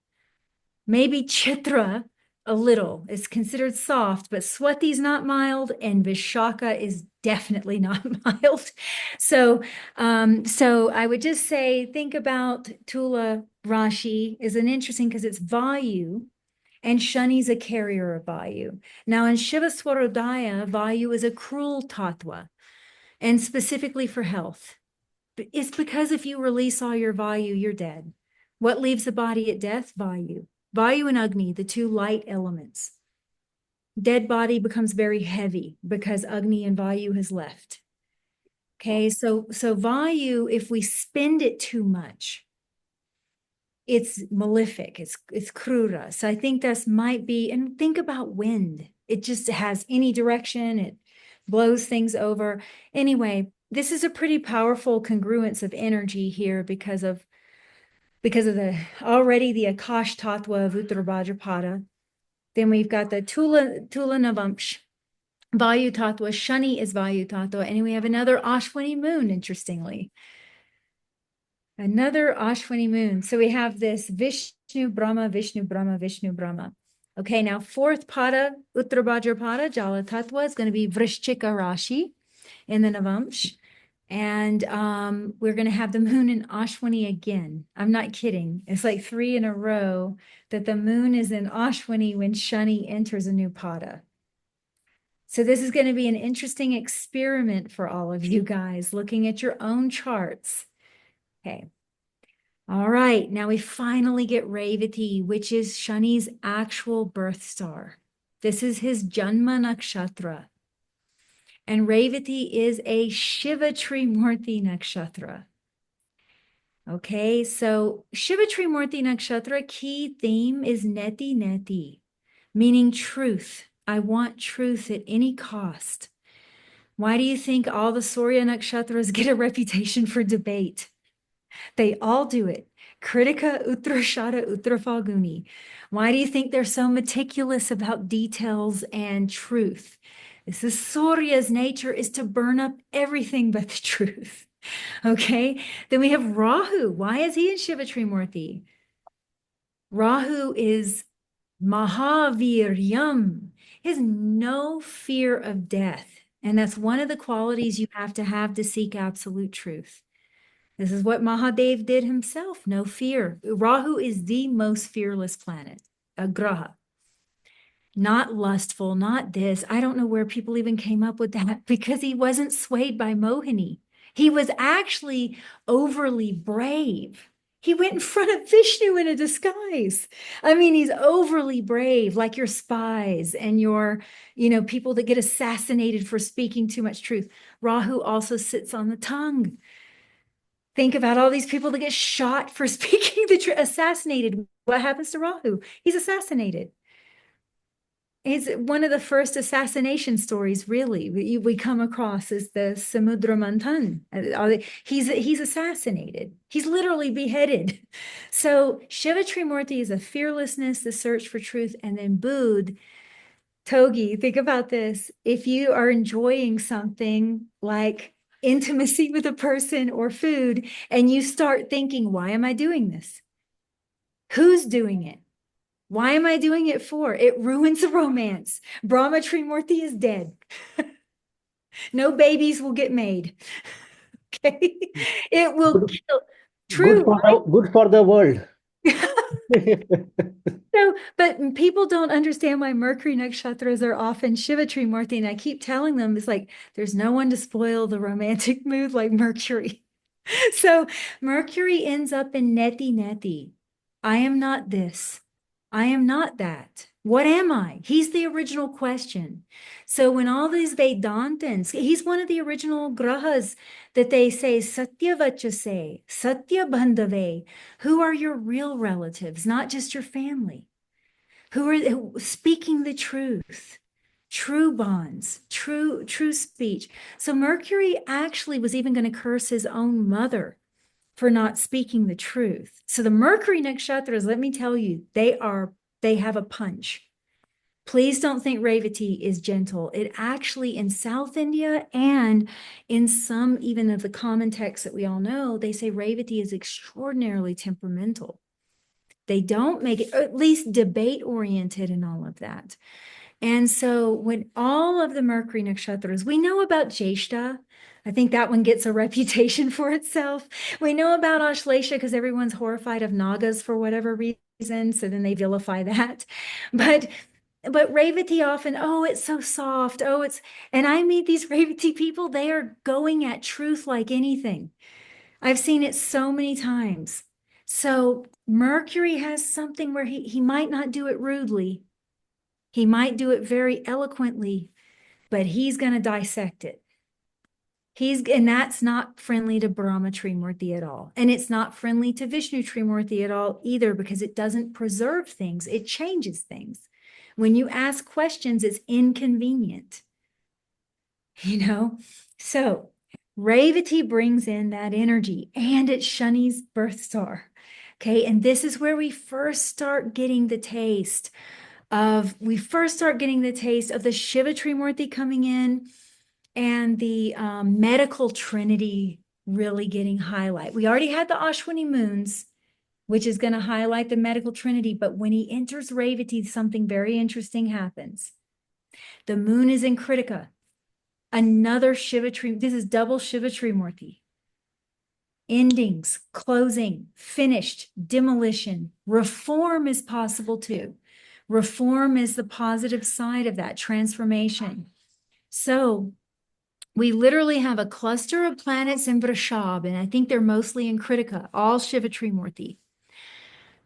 [SPEAKER 2] Maybe Chitra a little is considered soft, but Swati is not mild and Vishaka is definitely not mild. So I would just say, think about Tula Rashi is an interesting because it's Vayu and Shani's a carrier of Vayu. Now in Shiva Swarodaya, Vayu is a cruel tattva and specifically for health. It's because if you release all your Vayu, you're dead. What leaves the body at death? Vayu. Vayu and Agni, the two light elements. Dead body becomes very heavy because Agni and Vayu has left. Okay, so Vayu, if we spend it too much, it's malefic, it's krura. So I think this might be, and think about wind. It just has any direction, it blows things over. Anyway, this is a pretty powerful congruence of energy here because of the already the Akash Tattva of Uttara Bhadrapada. Then we've got the Tula Navamsh, Vayu Tattva. Shani is Vayu Tattva. And we have another Ashwini moon, interestingly. Another Ashwini moon. So we have this Vishnu, Brahma, Vishnu, Brahma, Vishnu, Brahma. Okay, now fourth pada, Uttara Bhadrapada, Jala Tattva is going to be Vrishchika Rashi in the Navamsh. And we're going to have the moon in Ashwini again. I'm not kidding. It's like 3 in a row that the moon is in Ashwini when Shani enters a new pada. So this is going to be an interesting experiment for all of you guys, looking at your own charts. Okay. All right. Now we finally get Revati, which is Shani's actual birth star. This is his Janma Nakshatra. And Revati is a Shiva Trimurti Nakshatra. Okay, so Shiva Trimurti Nakshatra key theme is Neti Neti, meaning truth. I want truth at any cost. Why do you think all the Surya Nakshatras get a reputation for debate? They all do it. Kritika, Uttarashada, Uttarafalguni. Why do you think they're so meticulous about details and truth? This is Surya's nature, is to burn up everything but the truth. Okay, then we have Rahu. Why is he in Shiva Trimurti? Rahu is Mahaviryam. He has no fear of death. And that's one of the qualities you have to seek absolute truth. This is what Mahadev did himself, no fear. Rahu is the most fearless planet, a graha. Not lustful, not this. I don't know where people even came up with that because he wasn't swayed by Mohini. He was actually overly brave. He went in front of Vishnu in a disguise. I mean, he's overly brave, like your spies and your, people that get assassinated for speaking too much truth. Rahu also sits on the tongue. Think about all these people that get shot for speaking the truth, assassinated. What happens to Rahu? He's assassinated. It's one of the first assassination stories, really, we come across is the Samudra Manthan. He's assassinated. He's literally beheaded. So Shiva Trimurti is a fearlessness, the search for truth, and then Budh, Togi, think about this. If you are enjoying something like intimacy with a person or food, and you start thinking, why am I doing this? Who's doing it? Why am I doing it for? It ruins the romance. Brahma Trimurti is dead. No babies will get made. Okay. It will kill. True.
[SPEAKER 3] Good for the world.
[SPEAKER 2] So, but people don't understand why Mercury nakshatras are often Shiva Trimurti. And I keep telling them, it's like, there's no one to spoil the romantic mood like Mercury. So Mercury ends up in Neti Neti. I am not this. I am not that. What am I? He's the original question. So when all these Vedantins, he's one of the original grahas that they say, Satya Vachase, Satya Bandhave. Who are your real relatives, not just your family? Who are speaking the truth? True bonds, true speech. So Mercury actually was even going to curse his own mother for not speaking the truth. So the Mercury nakshatras, let me tell you, they have a punch. Please don't think Revati is gentle. It actually, in South India and in some even of the common texts that we all know, they say Revati is extraordinarily temperamental. They don't make it, or at least debate oriented and all of that. And so when all of the Mercury nakshatras, we know about Jeshta. I think that one gets a reputation for itself. We know about Ashlesha because everyone's horrified of Nagas for whatever reason. So then they vilify that. But Revati often, oh, it's so soft. Oh, and I meet these Revati people, they are going at truth like anything. I've seen it so many times. So Mercury has something where he might not do it rudely. He might do it very eloquently, but he's going to dissect it. And that's not friendly to Brahma Trimurti at all. And it's not friendly to Vishnu Trimurti at all either, because it doesn't preserve things. It changes things. When you ask questions, it's inconvenient, you know? So Revati brings in that energy, and it's Shani's birth star. Okay. And this is where we first start getting the taste of the Shiva Trimurti coming in, and the medical trinity really getting highlight. We already had the Ashwini moons, which is going to highlight the medical trinity. But when he enters Revati, something very interesting happens. The moon is in Kritika. Another Shiva Trimurti. This is double Shiva Trimurti. Endings, closing, finished, demolition. Reform is possible too. Reform is the positive side of that transformation. So we literally have a cluster of planets in Vrishab, and I think they're mostly in Kritika, all Shiva Trimurti.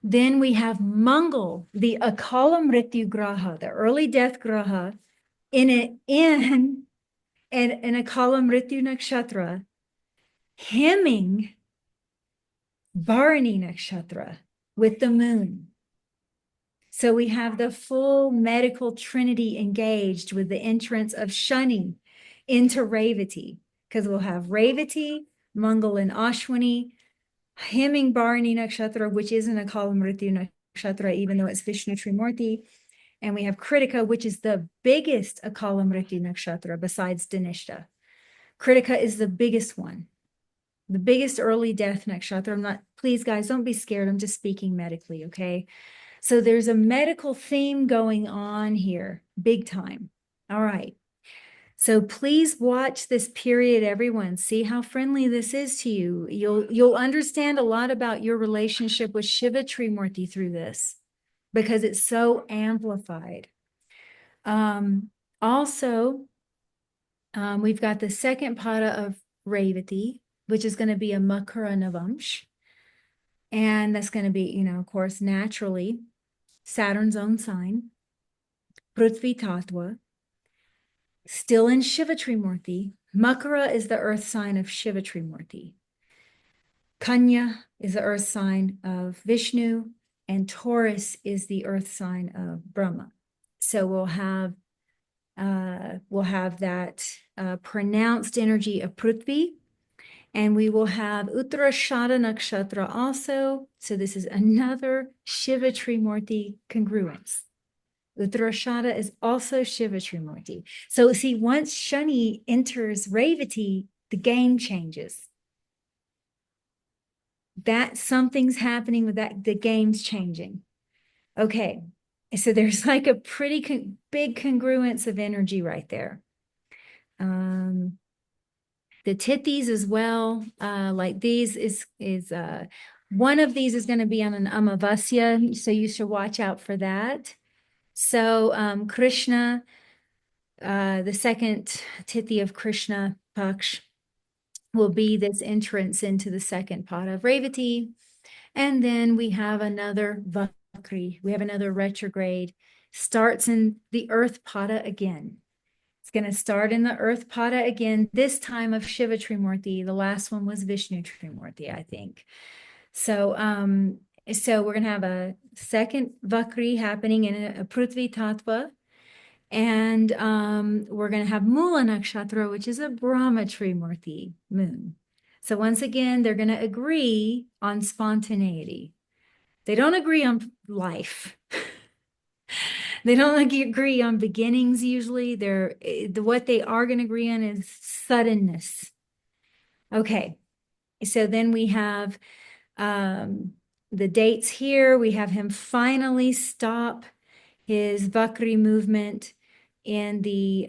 [SPEAKER 2] Then we have Mangal, the Akala Mrityu Graha, the early death Graha, in an Akala Mrityu Nakshatra, hemming Bharani Nakshatra with the moon. So we have the full medical trinity engaged with the entrance of Shani into Revati, because we'll have Revati, Mangal, and Ashwini, hemming Bharani Nakshatra, which isn't a Akala Mrityu Nakshatra, even though it's Vishnu Trimurti. And we have Kritika, which is the biggest Akala Mrityu Nakshatra besides Dhanishta. Kritika is the biggest one, the biggest early death nakshatra. Please guys, don't be scared. I'm just speaking medically, okay? So there's a medical theme going on here, big time. All right. So please watch this period, everyone. See how friendly this is to you. You'll understand a lot about your relationship with Shiva Trimurti through this, because it's so amplified. Also, we've got the second pada of Revati, which is going to be a Makara Navamsh. And that's going to be, of course, naturally Saturn's own sign, Prithvi Tattva, still in Shiva Trimurti. Makara is the earth sign of Shiva Trimurti. Kanya is the earth sign of Vishnu, and Taurus is the earth sign of Brahma. So we'll have that pronounced energy of Prithvi, and we will have Uttarashada Nakshatra also. So this is another Shiva Trimurti congruence. Uttarashada is also Shiva Trimurti. So see, once Shani enters Revati, the game changes. That something's happening with that, the game's changing. Okay, so there's like a pretty big congruence of energy right there. The tithis as well, like these is one of these is going to be on an Amavasya, so you should watch out for that. So Krishna, the second tithi of Krishna Paksh, will be this entrance into the second pada of Revati. And then we have another Vakri, we have another retrograde, starts in the earth pada again. It's going to start in the earth pada again, this time of Shiva Trimurti. The last one was Vishnu Trimurti, I think. So we're going to have a second Vakri happening in a Prithvi Tattva. And we're going to have Mula Nakshatra, which is a Brahma Trimurti moon. So once again, they're going to agree on spontaneity. They don't agree on life. They don't agree on beginnings usually. What they are going to agree on is suddenness. Okay, so then we have the dates here. We have him finally stop his Vakri movement in the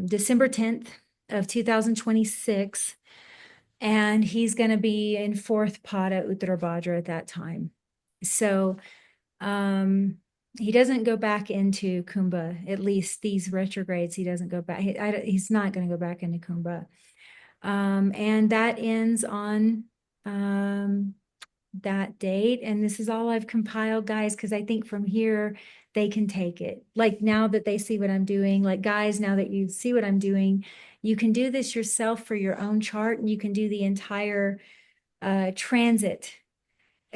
[SPEAKER 2] December 10th of 2026. And he's going to be in fourth pada Uttara Bhadra at that time. So he doesn't go back into Kumbha, at least these retrogrades, he doesn't go back. He's not going to go back into Kumbha. And that ends on that date. And this is all I've compiled, guys, because I think from here they can take it. Like now that they see what I'm doing, like guys, now that you see what I'm doing, you can do this yourself for your own chart, and you can do the entire transit.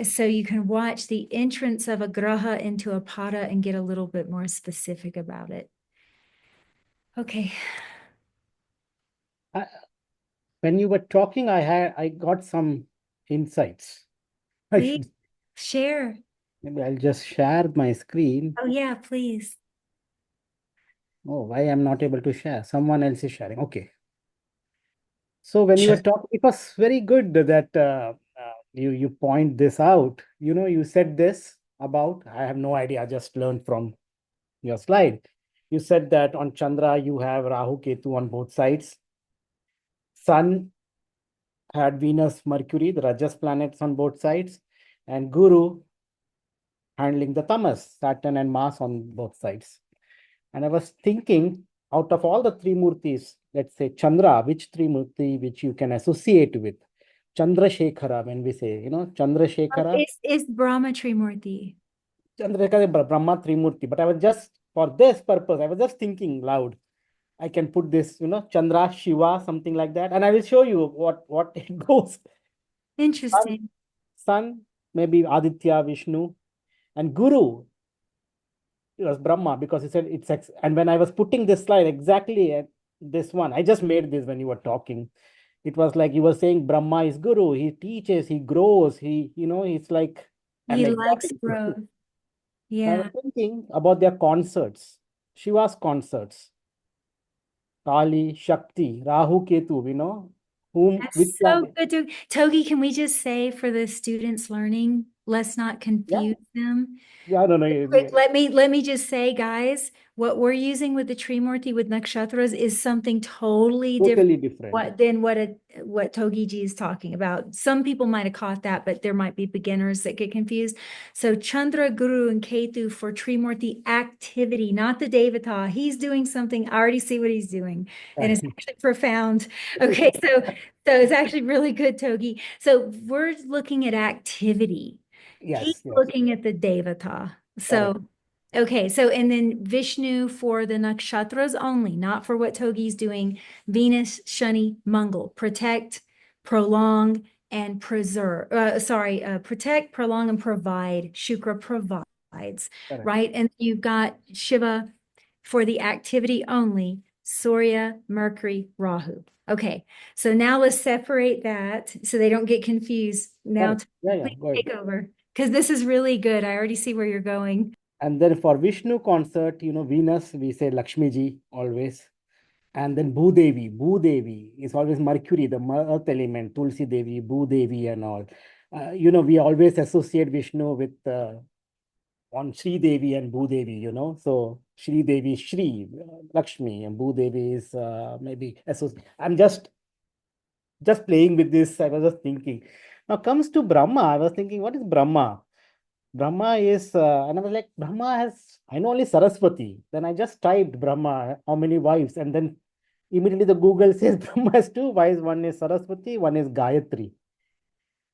[SPEAKER 2] So you can watch the entrance of a graha into a pada and get a little bit more specific about it. Okay.
[SPEAKER 3] When you were talking, I got some insights. I
[SPEAKER 2] Please
[SPEAKER 3] should
[SPEAKER 2] share.
[SPEAKER 3] maybe I'll just share my screen.
[SPEAKER 2] Oh yeah, please.
[SPEAKER 3] Oh, why I'm not able to share? Someone else is sharing. Okay. So when you were
[SPEAKER 1] Sure.
[SPEAKER 3] talking, it was very good that you point this out. You know, you said this about, I have no idea, I just learned from your slide. You said that on Chandra, you have Rahu Ketu on both sides. Sun had Venus, Mercury, the Rajas planets on both sides, and Guru handling the Tamas, Saturn and Mars on both sides. And I was thinking, out of all the three murtis, let's say Chandra, which three murti which you can associate with? Chandra Shekhara, when we say, Chandra Shekhara,
[SPEAKER 2] It's Brahma Trimurti.
[SPEAKER 3] Chandra Shekhara, Brahma Trimurti. But I was just, for this purpose, I was just thinking loud. I can put this, Chandra, Shiva, something like that. And I will show you what it goes.
[SPEAKER 2] Interesting.
[SPEAKER 3] Sun, maybe Aditya, Vishnu, and Guru, it was Brahma, because he said and when I was putting this slide exactly at this one, I just made this when you were talking. It was like you were saying Brahma is Guru. He teaches, he grows, he's like,
[SPEAKER 2] He
[SPEAKER 3] and
[SPEAKER 2] likes
[SPEAKER 3] exactly.
[SPEAKER 2] growth.
[SPEAKER 3] I was
[SPEAKER 2] Yeah.
[SPEAKER 3] thinking about their concerts, Shiva's concerts, Kali, Shakti, Rahu, Ketu, which
[SPEAKER 2] That's so
[SPEAKER 3] planet?
[SPEAKER 2] good to Togi, can we just say for the students learning, let's not
[SPEAKER 3] Yeah,
[SPEAKER 2] confuse them.
[SPEAKER 3] yeah, no, no,
[SPEAKER 2] Quick, let me just say, guys, what we're using with the Trimurti with nakshatras is something totally different
[SPEAKER 3] totally different.
[SPEAKER 2] than what Togi Ji is talking about. Some people might have caught that, but there might be beginners that get confused. So Chandra, Guru, and Ketu for Trimurti activity, not the Devata. He's doing something. I already see what he's doing, and it's actually profound. Okay, so it's actually really good, Togi. So we're looking at activity. He's
[SPEAKER 3] Yes, yes,
[SPEAKER 2] looking at the Devata.
[SPEAKER 3] correct,
[SPEAKER 2] So, okay. So, and then Vishnu for the nakshatras only, not for what Togi's doing. Venus, Shani, Mangal, protect, prolong, and preserve. Protect, prolong, and provide. Shukra provides,
[SPEAKER 3] correct.
[SPEAKER 2] right? And you've got Shiva for the activity only, Surya, Mercury, Rahu. Okay, so now let's separate that so they don't get confused. Now,
[SPEAKER 3] Correct. Yeah,
[SPEAKER 2] please
[SPEAKER 3] go ahead.
[SPEAKER 2] take over because this is really good. I already see where you're going.
[SPEAKER 3] And then for Vishnu concert, Venus, we say Lakshmi ji always. And then Bhudevi is always Mercury, the earth element, Tulsi Devi, Bhudevi and all. We always associate Vishnu with on Sri Devi and Bhudevi. So Sri Devi, Sri, Lakshmi, and Bhudevi is maybe associated. I'm just playing with this. I was just thinking. Now comes to Brahma. I was thinking, what is Brahma? Brahma is, and I was like, Brahma has, I know only Saraswati. Then I just typed Brahma, how many wives? And then immediately the Google says Brahma has two wives. One is Saraswati, one is Gayatri.
[SPEAKER 4] Yeah,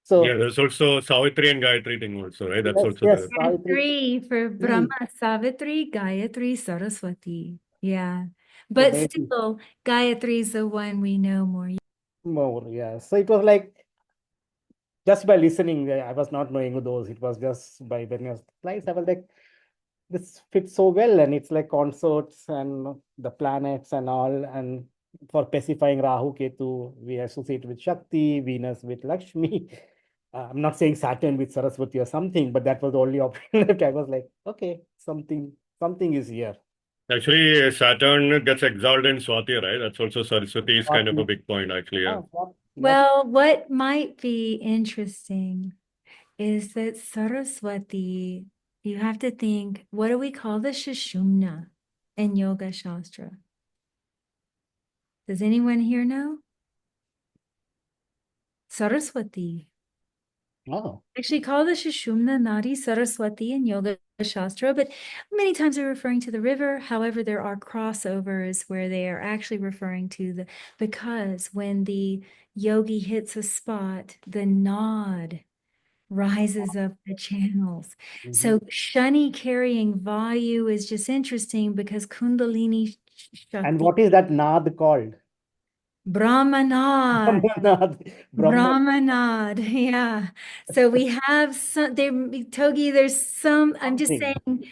[SPEAKER 3] So,
[SPEAKER 4] there's also Savitri and Gayatri thing also, right? That's
[SPEAKER 3] yes,
[SPEAKER 4] also
[SPEAKER 3] yes,
[SPEAKER 4] there.
[SPEAKER 3] Savitri.
[SPEAKER 2] Three for Brahma,
[SPEAKER 3] Three.
[SPEAKER 2] Savitri, Gayatri, Saraswati. Yeah.
[SPEAKER 3] So
[SPEAKER 2] But
[SPEAKER 3] maybe
[SPEAKER 2] still, Gayatri is the one we know more.
[SPEAKER 3] more, yeah. So it was like, just by listening, I was not knowing those. It was just by when I was slides, I was like, this fits so well, and it's like consorts and the planets and all. And for specifying Rahu Ketu, we associate with Shakti, Venus with Lakshmi. I'm not saying Saturn with Saraswati or something, but that was the only option left. I was like, okay, something is here.
[SPEAKER 4] Actually, Saturn gets exalted in Swati, right? That's also Saraswati is kind of a
[SPEAKER 3] Swati.
[SPEAKER 4] big point, actually. Yeah.
[SPEAKER 3] Yep.
[SPEAKER 2] Well, what might be interesting is that Saraswati, you have to think, what do we call the Shishumna in Yoga Shastra? Does anyone here know? Saraswati.
[SPEAKER 3] Oh,
[SPEAKER 2] Actually called the Sushumna Nadi Saraswati in Yoga Shastra, but many times they're referring to the river. However, there are crossovers where they are actually referring to because when the yogi hits a spot, the nod rises up the channels. So Shani carrying Vayu is just interesting because Kundalini
[SPEAKER 3] and
[SPEAKER 2] Shakti,
[SPEAKER 3] what is that Nad called?
[SPEAKER 2] Brahmanad.
[SPEAKER 3] Brahmanad. Brahman.
[SPEAKER 2] Brahmanad, yeah. So we have some there, Togi, there's some, I'm just
[SPEAKER 3] Something.
[SPEAKER 2] saying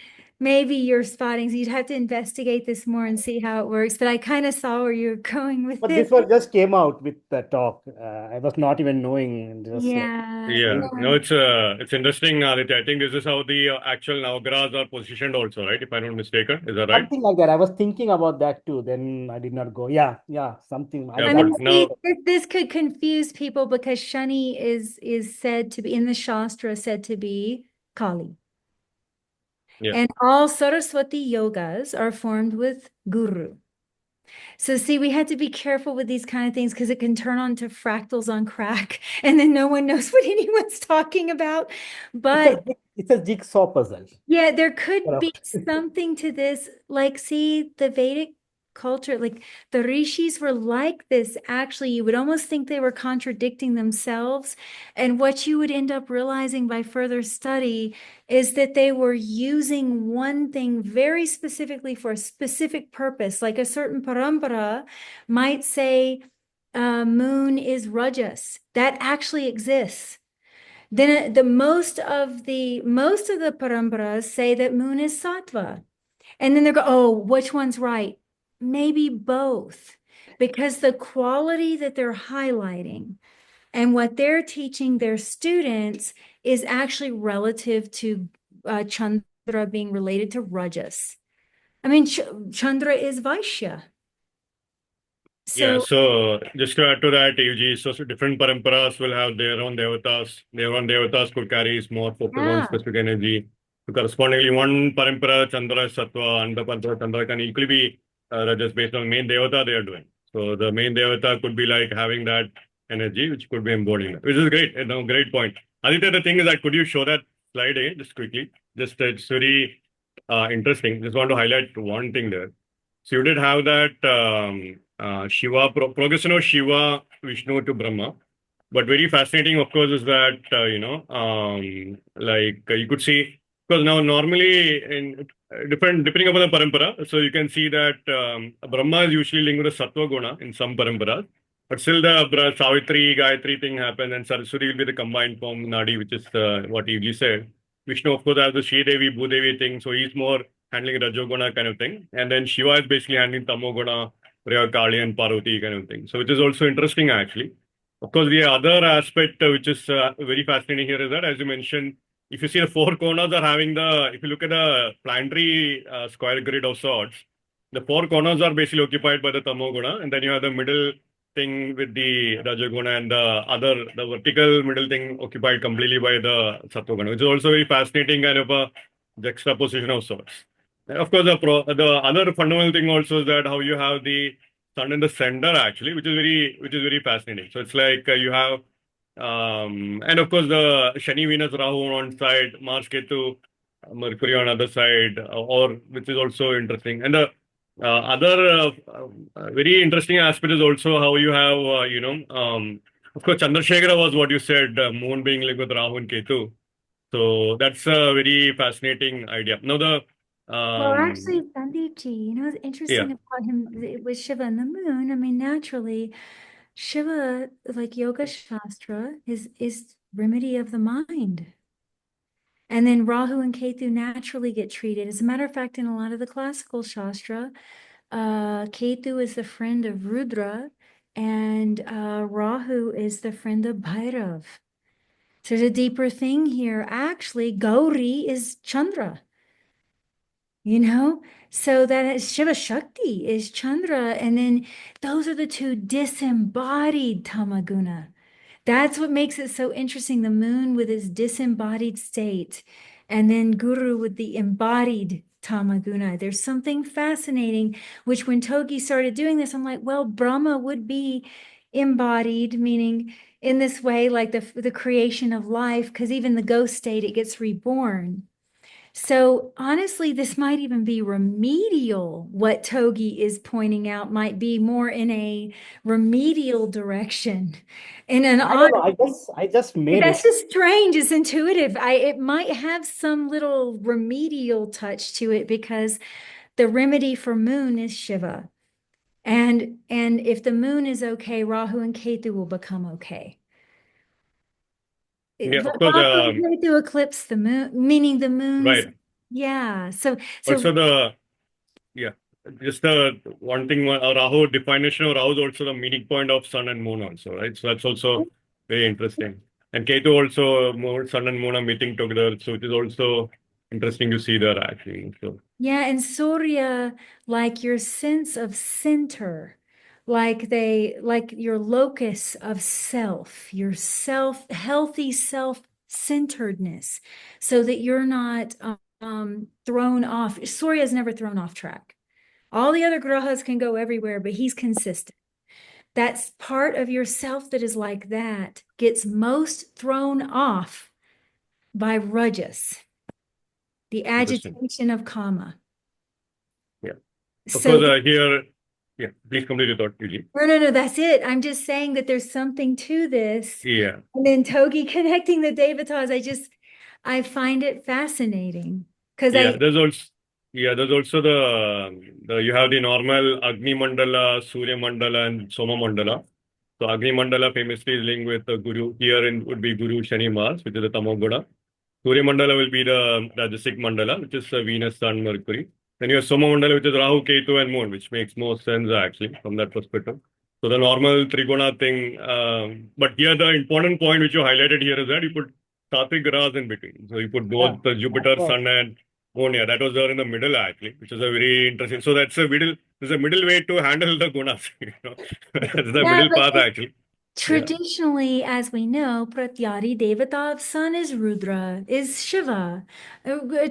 [SPEAKER 2] maybe you're spotting, so you'd have to investigate this more and see how it works. But I kind of saw where you're going with
[SPEAKER 3] But
[SPEAKER 2] it.
[SPEAKER 3] this one just came out with the talk. I was not even knowing. Just
[SPEAKER 2] Yeah,
[SPEAKER 4] Yeah, no,
[SPEAKER 2] yeah.
[SPEAKER 4] it's interesting, Aditya. I think this is how the actual navgras are positioned also, right? If I'm not mistaken, is that right?
[SPEAKER 3] something like that. I was thinking about that too. Then I did not go. Yeah, yeah, something.
[SPEAKER 4] Yeah,
[SPEAKER 2] I
[SPEAKER 3] I
[SPEAKER 2] mean,
[SPEAKER 4] but
[SPEAKER 2] see,
[SPEAKER 4] now,
[SPEAKER 2] this could confuse people because Shani is said to be in the Shastra said to be Kali.
[SPEAKER 4] yeah.
[SPEAKER 2] And all Saraswati yogas are formed with Guru. So see, we had to be careful with these kind of things because it can turn on to fractals on crack, and then no one knows what anyone's talking about. But
[SPEAKER 3] it's a jigsaw puzzle.
[SPEAKER 2] yeah, there could be
[SPEAKER 3] Correct.
[SPEAKER 2] something to this. Like, see, the Vedic culture, like the rishis were like this. Actually, you would almost think they were contradicting themselves. And what you would end up realizing by further study is that they were using one thing very specifically for a specific purpose. Like a certain parampara might say, moon is rajas. That actually exists. Then the most of the paramparas say that moon is sattva. And then they go, oh, which one's right? Maybe both. Because the quality that they're highlighting and what they're teaching their students is actually relative to Chandra being related to Rajas. I mean, Chandra is Vaishya.
[SPEAKER 4] Yeah,
[SPEAKER 2] So,
[SPEAKER 4] so just to add to that, UG, so different paramparas will have their own devatas. Their own devatas could carry more focus on
[SPEAKER 2] yeah.
[SPEAKER 4] specific energy. So correspondingly, one parampara, Chandra is Sattva, and the parampara Chandra can equally be Rajas based on main devata they are doing. So the main devata could be like having that energy, which could be embodying that, which is great. Great point. Aditya, the thing is that could you show that slide just quickly? Just it's very interesting. Just want to highlight one thing there. So you did have that Shiva, progression of Shiva, Vishnu to Brahma. But very fascinating, of course, is that, you could see, because now normally in different, depending upon the parampara, so you can see that Brahma is usually linked with the Sattva Guna in some paramparas. But still the Savitri, Gayatri thing happens and Saraswati will be the combined form Nadi, which is what Eve said. Vishnu, of course, has the Shri Devi, Bhudevi thing, so he's more handling Rajoguna kind of thing. And then Shiva is basically handling Tamoguna, Raya Kali and Parvati kind of thing. So which is also interesting actually. Of course, the other aspect which is very fascinating here is that, as you mentioned, if you see the four corners are having if you look at the planetary square grid of sorts, the four corners are basically occupied by the Tamoguna, and then you have the middle thing with the Rajaguna and the vertical middle thing occupied completely by the Sattva-guna, which is also very fascinating kind of a juxtaposition of sorts. And of course, the other fundamental thing also is that how you have the sun in the center actually, which is very fascinating. So it's like you have, and of course the Shani, Venus, Rahu on one side, Mars, Ketu, Mercury on other side, or which is also interesting. And the other very interesting aspect is also how you have, of course, Chandrasekhara was what you said, moon being linked with Rahu and Ketu. So that's a very fascinating idea. Now
[SPEAKER 2] Well, actually, Sandeepji, what's
[SPEAKER 4] yeah,
[SPEAKER 2] interesting about him with Shiva and the moon? I mean, naturally, Shiva, like Yoga Shastra, is remedy of the mind. And then Rahu and Ketu naturally get treated. As a matter of fact, in a lot of the classical Shastra, Ketu is the friend of Rudra, and Rahu is the friend of Bhairav. So there's a deeper thing here. Actually, Gauri is Chandra. So that is Shiva Shakti is Chandra, and then those are the two disembodied Tamaguna. That's what makes it so interesting. The moon with its disembodied state, and then Guru with the embodied Tamaguna. There's something fascinating, which when Togi started doing this, I'm like, well, Brahma would be embodied, meaning in this way, like the creation of life, because even the ghost state, it gets reborn. So honestly, this might even be remedial. What Togi is pointing out might be more in a remedial direction. In an
[SPEAKER 3] I don't know. I just made
[SPEAKER 2] that's
[SPEAKER 3] it.
[SPEAKER 2] just strange. It's intuitive. It might have some little remedial touch to it because the remedy for moon is Shiva. And if the moon is okay, Rahu and Ketu will become okay.
[SPEAKER 4] Yeah, of
[SPEAKER 2] But
[SPEAKER 4] course.
[SPEAKER 2] Rahu and Ketu eclipse the moon, meaning the moon's,
[SPEAKER 4] Right.
[SPEAKER 2] yeah. So
[SPEAKER 4] Also just the one thing, Rahu definition of Rahu is also the meeting point of Sun and Moon also, right? So that's also very interesting. And Ketu also, Sun and Moon are meeting together, so it is also interesting to see there actually. So
[SPEAKER 2] yeah, and Surya, like your sense of center, like your locus of self, your healthy self-centeredness, so that you're not thrown off. Surya is never thrown off track. All the other grahas can go everywhere, but he's consistent. That's part of yourself that is like that, gets most thrown off by Rajas, the
[SPEAKER 4] interesting.
[SPEAKER 2] agitation of kama.
[SPEAKER 4] Yeah. Of
[SPEAKER 2] So
[SPEAKER 4] course, here, please complete your thought, Eugene.
[SPEAKER 2] no, that's it. I'm just saying that there's something to this.
[SPEAKER 4] Yeah.
[SPEAKER 2] And then Togi connecting the Devatas, I find it fascinating because
[SPEAKER 4] There's also the you have the normal Agni Mandala, Surya Mandala, and Soma Mandala. So Agni Mandala famously is linked with the Guru. Here would be Guru Shani Mars, which is the Tamoguna. Surya Mandala will be the Rajasic Mandala, which is Venus, Sun, Mercury. Then you have Soma Mandala, which is Rahu, Ketu, and Moon, which makes more sense actually from that perspective. So the normal Trigona thing, but here the important point which you highlighted here is that you put Sattvic Grahas in between. So you put both the Jupiter, Sun, and Moon. Yeah, that was there in the middle actually, which is a very interesting. So that's there's a middle way to handle the gunas. That's the middle path actually.
[SPEAKER 2] traditionally, as we know, Pratyadi Devata of sun is Rudra, is Shiva.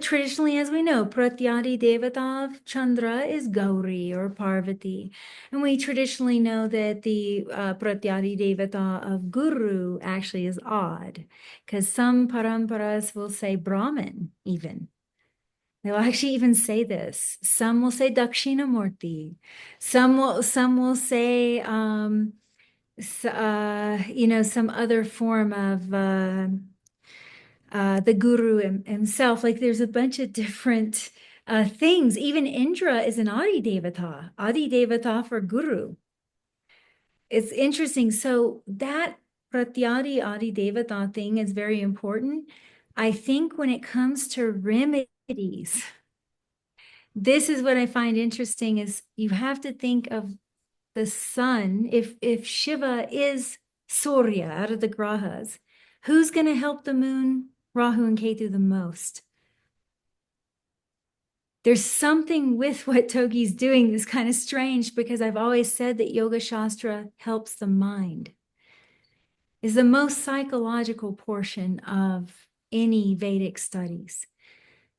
[SPEAKER 2] Traditionally, as we know, Pratyadi Devata of Chandra is Gauri or Parvati. And we traditionally know that the Pratyadi Devata of Guru actually is odd, because some paramparas will say Brahman even. They'll actually even say this. Some will say Dakshinamurti. Some will say some other form of the guru himself. Like there's a bunch of different things. Even Indra is an Adi Devata for guru. It's interesting. So that Pratyadi Adi Devata thing is very important. I think when it comes to remedies, this is what I find interesting is you have to think of the sun. If Shiva is Surya out of the grahas, who's going to help the moon, Rahu and Ketu the most? There's something with what Togi's doing that's kind of strange because I've always said that Yoga Shastra helps the mind. Is the most psychological portion of any Vedic studies.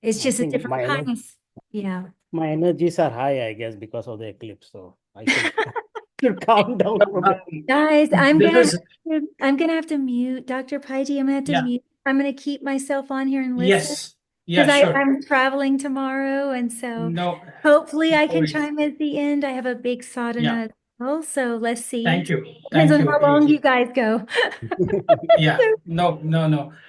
[SPEAKER 2] It's just a different kind of, yeah.
[SPEAKER 3] My energies are high, I guess, because of the eclipse. So I should calm down.
[SPEAKER 2] Guys, I'm gonna have to mute Dr. Paiji. I'm gonna have to mute. I'm gonna keep myself on here and listen.
[SPEAKER 1] Yes. Yeah,
[SPEAKER 2] because
[SPEAKER 1] sure.
[SPEAKER 2] I'm traveling tomorrow, and so
[SPEAKER 1] No,
[SPEAKER 2] hopefully I can
[SPEAKER 1] worries.
[SPEAKER 2] chime in at the end. I have a big sadhana as well, so let's see.
[SPEAKER 1] Thank you.
[SPEAKER 2] Depends
[SPEAKER 1] Thank
[SPEAKER 2] on
[SPEAKER 1] you.
[SPEAKER 2] how long you guys go.
[SPEAKER 1] Yeah. No.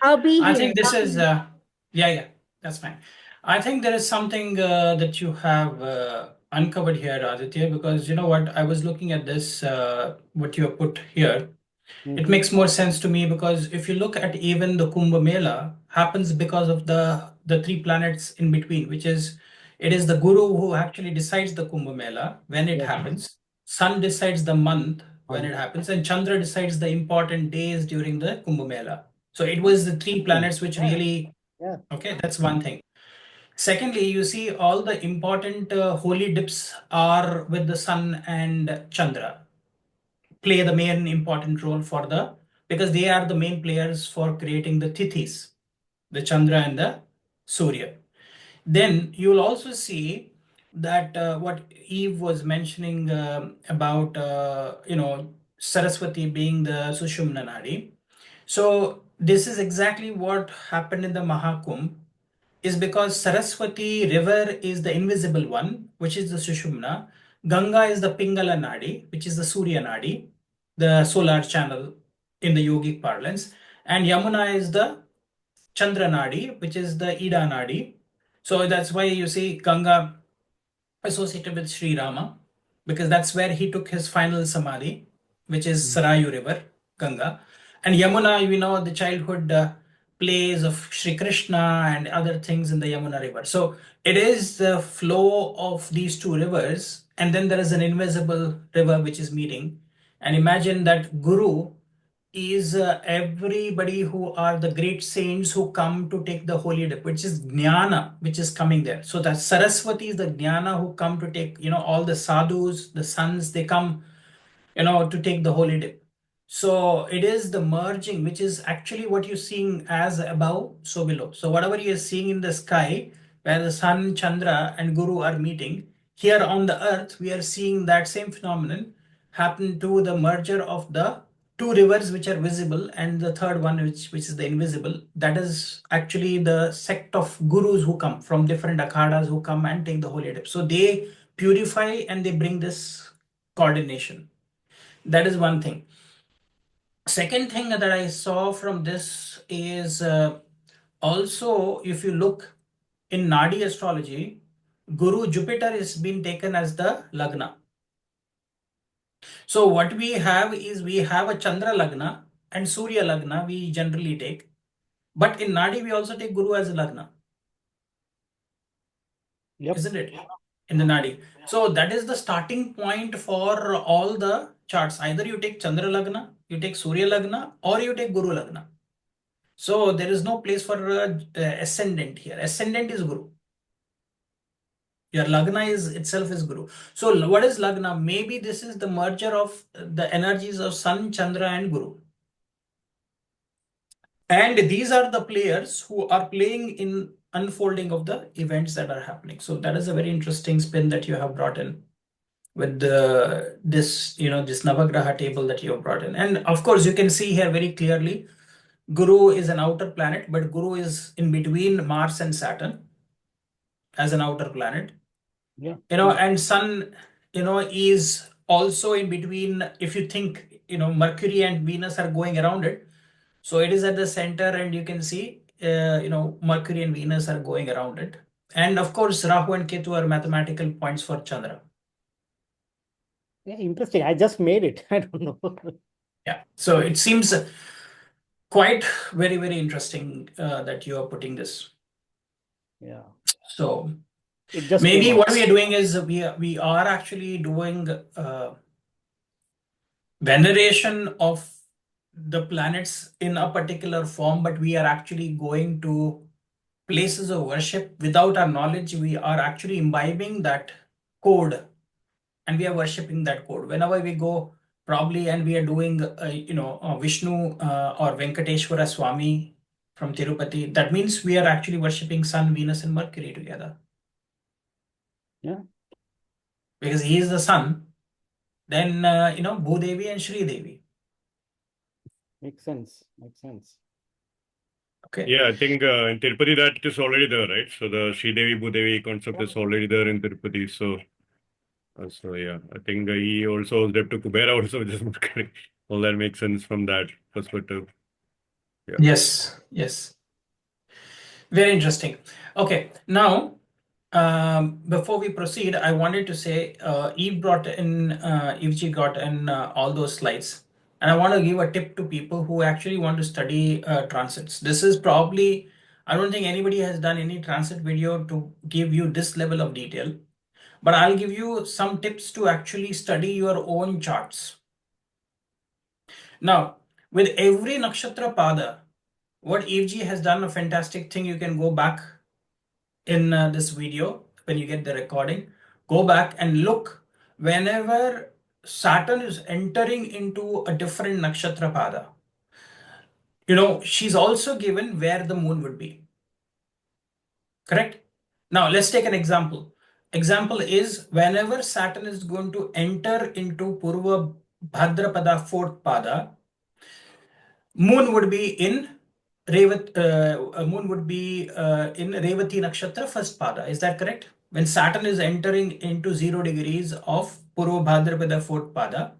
[SPEAKER 2] I'll be here.
[SPEAKER 1] I think this is that's fine. I think there is something that you have uncovered here, Aditya, because you know what, I was looking at this what you have put here. It makes more sense to me because if you look at even the Kumbh Mela happens because of the three planets in between, which is it is the Guru who actually decides the Kumbh Mela when it happens. Sun decides the month when it happens, and Chandra decides the important days during the Kumbh Mela. So it was the three planets which really okay. That's one thing. Secondly, you see all the important holy dips are with the Sun and Chandra play the main important role for because they are the main players for creating the tithis, the Chandra and the Surya. Then you will also see that what Eve was mentioning about Saraswati being the Sushumna Nadi. So this is exactly what happened in the Mahakumbh, is because Saraswati river is the invisible one, which is the Sushumna. Ganga is the Pingala Nadi, which is the Surya Nadi, the solar channel in the yogic parlance. And Yamuna is the Chandra Nadi, which is the Ida Nadi. So that's why you see Ganga associated with Sri Rama, because that's where he took his final samadhi, which is Sarayu River, Ganga. And Yamuna, we know the childhood plays of Sri Krishna and other things in the Yamuna River. So it is the flow of these two rivers, and then there is an invisible river which is meeting. And imagine that Guru is everybody who are the great saints who come to take the holy dip, which is jnana, which is coming there. So that Saraswati is the jnana who come to take, all the sadhus, the sons, they come, to take the holy dip. So it is the merging, which is actually what you're seeing as above, so below. So whatever you're seeing in the sky, where the sun, Chandra, and Guru are meeting, here on the earth, we are seeing that same phenomenon happen to the merger of the two rivers which are visible, and the third one, which is the invisible. That is actually the sect of gurus who come from different akhadas who come and take the holy dip. So they purify and they bring this coordination. That is one thing. Second thing that I saw from this is also, if you look in Nadi astrology, Guru Jupiter is being taken as the Lagna. So what we have is we have a Chandra Lagna and Surya Lagna we generally take. But in Nadi, we also take Guru as a Lagna.
[SPEAKER 3] Yep.
[SPEAKER 1] Isn't it? In the Nadi. So that is the starting point for all the charts. Either you take Chandra Lagna, you take Surya Lagna, or you take Guru Lagna. So there is no place for ascendant here. Ascendant is Guru. Your Lagna itself is Guru. So what is Lagna? Maybe this is the merger of the energies of Sun, Chandra, and Guru. And these are the players who are playing in unfolding of the events that are happening. So that is a very interesting spin that you have brought in with this Navagraha table that you have brought in. And of course, you can see here very clearly, Guru is an outer planet, but Guru is in between Mars and Saturn as an outer planet.
[SPEAKER 3] Yeah.
[SPEAKER 1] And Sun, is also in between. If you think, Mercury and Venus are going around it. So it is at the center, and you can see, Mercury and Venus are going around it. And of course, Rahu and Ketu are mathematical points for Chandra.
[SPEAKER 3] Yeah, interesting. I just made it. I don't know.
[SPEAKER 1] Yeah. So it seems quite very, very interesting that you are putting this.
[SPEAKER 3] Yeah.
[SPEAKER 1] So
[SPEAKER 3] It just
[SPEAKER 1] maybe
[SPEAKER 3] came
[SPEAKER 1] what
[SPEAKER 3] out.
[SPEAKER 1] we are doing is we are actually doing veneration of the planets in a particular form, but we are actually going to places of worship without our knowledge. We are actually imbibing that code, and we are worshipping that code whenever we go, probably, and we are doing Vishnu or Venkateshwara Swami from Tirupati. That means we are actually worshipping Sun, Venus, and Mercury together.
[SPEAKER 3] Yeah.
[SPEAKER 1] Because he is the sun, then Bhudevi and Sri Devi.
[SPEAKER 3] Makes sense. Makes sense.
[SPEAKER 1] Okay.
[SPEAKER 4] Yeah, I think in Tirupati that is already there, right? So the Sridevi Bhudevi concept is already there in Tirupati. So yeah, I think he also owes debt to Kubera also, which is Mercury. All that makes sense from that perspective. Yeah.
[SPEAKER 1] Yes. Yes. Very interesting. Okay. Now, before we proceed, I wanted to say Eve G got in all those slides. And I want to give a tip to people who actually want to study transits. This is probably, I don't think anybody has done any transit video to give you this level of detail. But I'll give you some tips to actually study your own charts. Now, with every Nakshatra Pada, what Eve G has done a fantastic thing. You can go back in this video when you get the recording. Go back and look whenever Saturn is entering into a different Nakshatra Pada. She's also given where the moon would be. Correct? Now, let's take an example. Example is whenever Saturn is going to enter into Purva Bhadrapada fourth pada, moon would be in Revati Nakshatra first pada. Is that correct? When Saturn is entering into 0 degrees of Purva Bhadrapada fourth pada,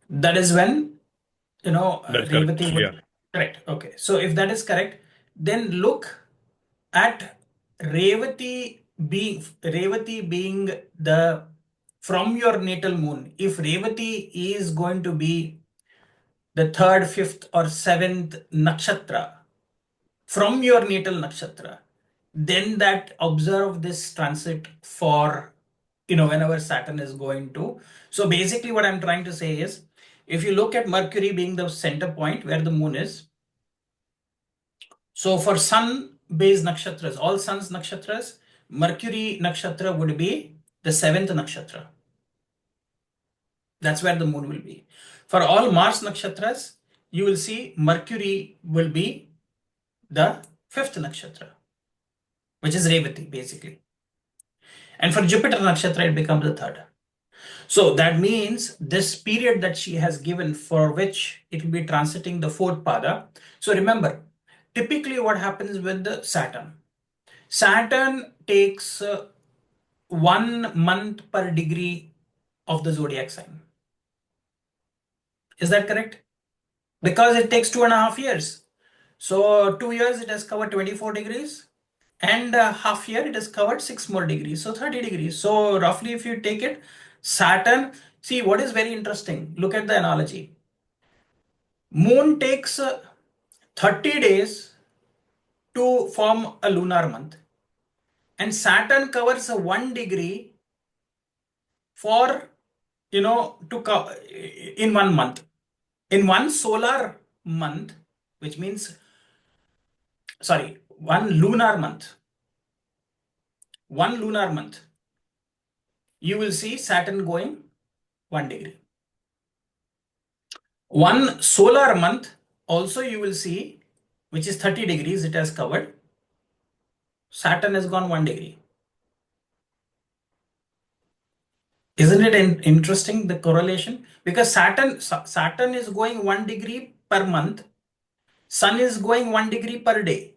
[SPEAKER 1] that is when
[SPEAKER 4] That's correct.
[SPEAKER 1] Revati
[SPEAKER 4] Yeah.
[SPEAKER 1] would. Correct. Okay. So if that is correct, then look at Revati being the from your natal moon. If Revati is going to be the third, fifth, or seventh nakshatra from your natal nakshatra, then that observe this transit for whenever Saturn is going to. So basically, what I'm trying to say is, if you look at Mercury being the center point where the moon is, so for sun-based nakshatras, all sun's nakshatras, Mercury nakshatra would be the seventh nakshatra. That's where the moon will be. For all Mars nakshatras, you will see Mercury will be the fifth nakshatra, which is Revati basically. And for Jupiter nakshatra, it becomes the third. So that means this period that she has given for which it will be transiting the fourth pada. So remember, typically what happens with the Saturn? Saturn takes 1 month per degree of the zodiac sign. Is that correct? Because it takes 2.5 years. So 2 years it has covered 24 degrees, and half year it has covered 6 more degrees, so 30 degrees. So roughly if you take it, Saturn, see what is very interesting, look at the analogy. Moon takes 30 days to form a lunar month, and Saturn covers 1 degree for in 1 month. In one solar month, which means, sorry, one lunar month, you will see Saturn going 1 degree. One solar month also you will see, which is 30 degrees it has covered, Saturn has gone 1 degree. Isn't it interesting, the correlation? Because Saturn is going 1 degree per month, Sun is going 1 degree per day.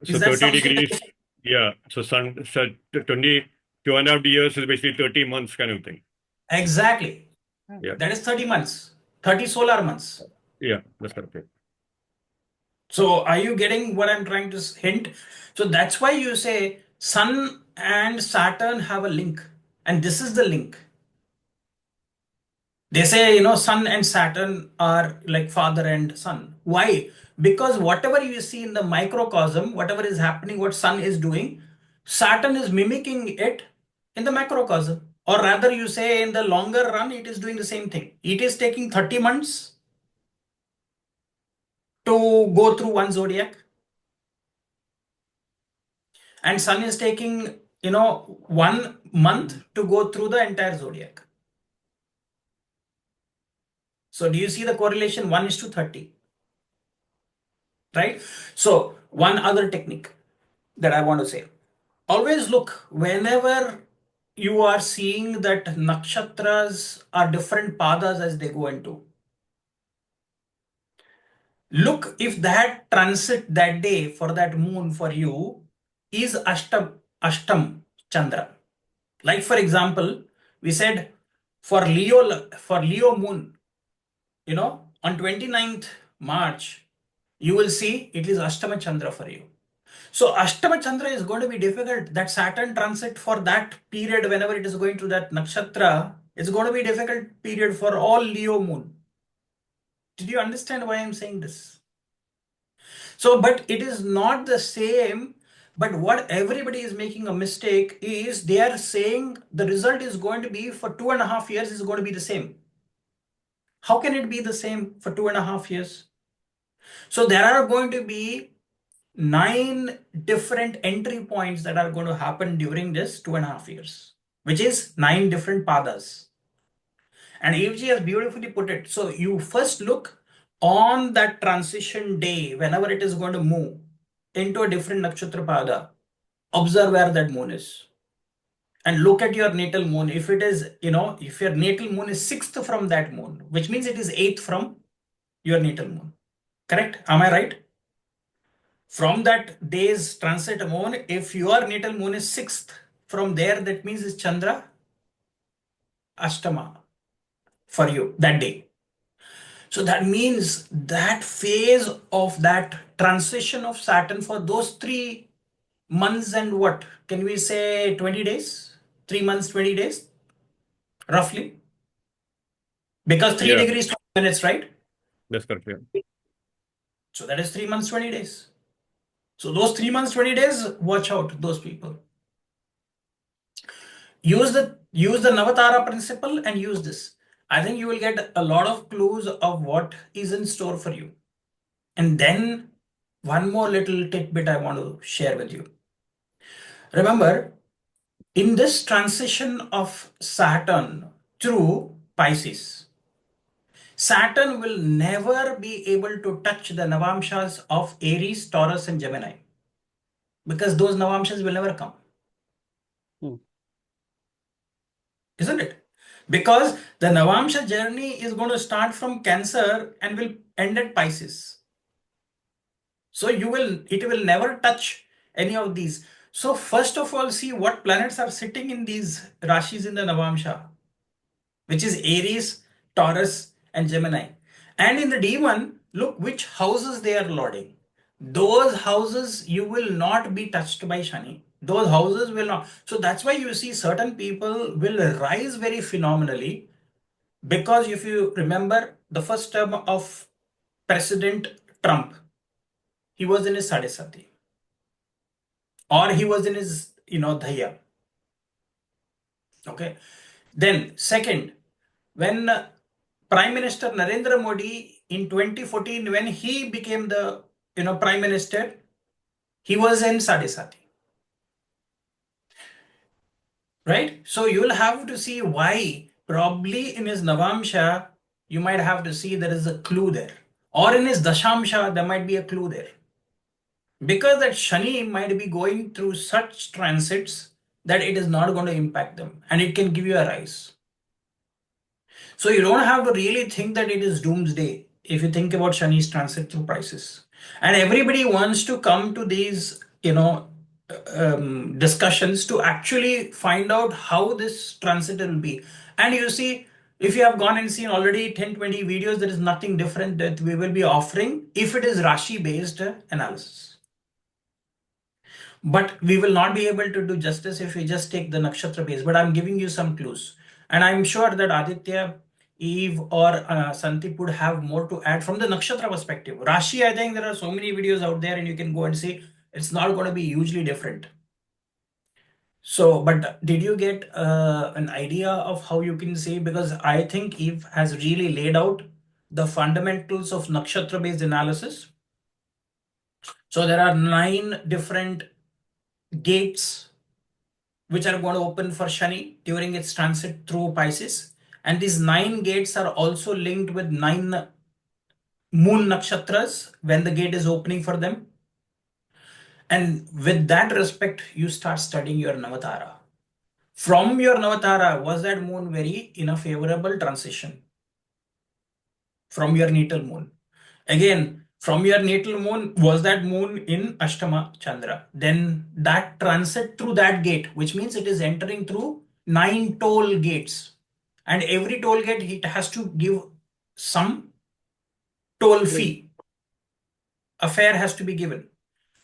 [SPEAKER 4] So
[SPEAKER 1] Is that
[SPEAKER 4] 30
[SPEAKER 1] something?
[SPEAKER 4] degrees. Yeah. So 22.5 years is basically 30 months kind of thing.
[SPEAKER 1] Exactly.
[SPEAKER 4] Yeah.
[SPEAKER 1] That is 30 months, 30 solar months.
[SPEAKER 4] Yeah, that's correct.
[SPEAKER 1] So are you getting what I'm trying to hint? So that's why you say Sun and Saturn have a link, and this is the link. They say, Sun and Saturn are like father and son. Why? Because whatever you see in the microcosm, whatever is happening, what Sun is doing, Saturn is mimicking it in the macrocosm. Or rather, you say in the longer run, it is doing the same thing. It is taking 30 months to go through one zodiac, and Sun is taking 1 month to go through the entire zodiac. So do you see the correlation? 1:30, right? So one other technique that I want to say, always look whenever you are seeing that nakshatras are different padas as they go into. Look if that transit that day for that moon for you is Ashtam Chandra. Like for example, we said for Leo moon, on 29th March, you will see it is Ashtama Chandra for you. So Ashtama Chandra is going to be difficult. That Saturn transit for that period, whenever it is going to that nakshatra, it's going to be difficult period for all Leo moon. Did you understand why I'm saying this? So, but it is not the same. But what everybody is making a mistake is they are saying the result is going to be for 2.5 years is going to be the same. How can it be the same for 2.5 years? So there are going to be 9 different entry points that are going to happen during this 2.5 years, which is 9 different padas. And Eve has beautifully put it. So you first look on that transition day, whenever it is going to move into a different nakshatra pada, observe where that moon is. and look at your natal moon. If it is, if your natal moon is 6th from that moon, which means it is 8th from your natal moon. Correct? Am I right? From that day's transit moon, if your natal moon is 6th from there, that means it's Chandra Ashtama for you that day. So that means that phase of that transition of Saturn for those 3 months and what? Can we say 20 days? 3 months, 20 days, roughly? Because 3
[SPEAKER 4] Yeah,
[SPEAKER 1] degrees, 20 minutes, right?
[SPEAKER 4] that's correct. Yeah.
[SPEAKER 1] So that is 3 months, 20 days. So those 3 months, 20 days, watch out, those people. Use the Navatara principle and use this. I think you will get a lot of clues of what is in store for you. And then one more little tidbit I want to share with you. Remember, in this transition of Saturn through Pisces, Saturn will never be able to touch the Navamshas of Aries, Taurus, and Gemini because those Navamshas will never come. Isn't it? Because the Navamsha journey is going to start from Cancer and will end at Pisces. So it will never touch any of these. So first of all, see what planets are sitting in these Rashis in the Navamsha, which is Aries, Taurus, and Gemini. And in the D1, look which houses they are lording. Those houses you will not be touched by Shani. Those houses will not. So that's why you see certain people will rise very phenomenally, because if you remember the first term of President Trump, he was in his Sadesati, or he was in his, Dhaya. Okay. Then second, when Prime Minister Narendra Modi in 2014, when he became the, Prime Minister, he was in Sadesati. Right? So you will have to see why. Probably in his Navamsha, you might have to see there is a clue there. Or in his Dashamsha, there might be a clue there. Because that Shani might be going through such transits that it is not going to impact them and it can give you a rise. So you don't have to really think that it is doomsday if you think about Shani's transit through Pisces. And everybody wants to come to these, discussions to actually find out how this transit will be. And you see, if you have gone and seen already 10-20 videos, there is nothing different that we will be offering if it is Rashi based analysis. But we will not be able to do justice if we just take the nakshatra base. But I'm giving you some clues. And I'm sure that Aditya, Eve, or Santip would have more to add from the nakshatra perspective. Rashi, I think there are so many videos out there and you can go and see. It's not going to be hugely different. So, but did you get an idea of how you can see? Because I think Eve has really laid out the fundamentals of nakshatra based analysis. So there are 9 different gates which are going to open for Shani during its transit through Pisces. And these 9 gates are also linked with 9 moon nakshatras when the gate is opening for them. And with that respect, you start studying your Navatara. From your Navatara, was that moon very in a favorable transition? From your natal moon. Again, from your natal moon, was that moon in Ashtama Chandra? Then that transit through that gate, which means it is entering through 9 toll gates. And every toll gate, it has to give some toll fee. A fare has to be given.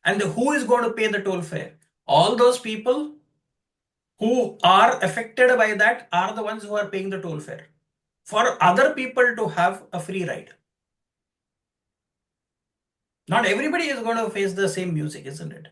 [SPEAKER 1] And who is going to pay the toll fare? All those people who are affected by that are the ones who are paying the toll fare for other people to have a free ride. Not everybody is going to face the same music, isn't it?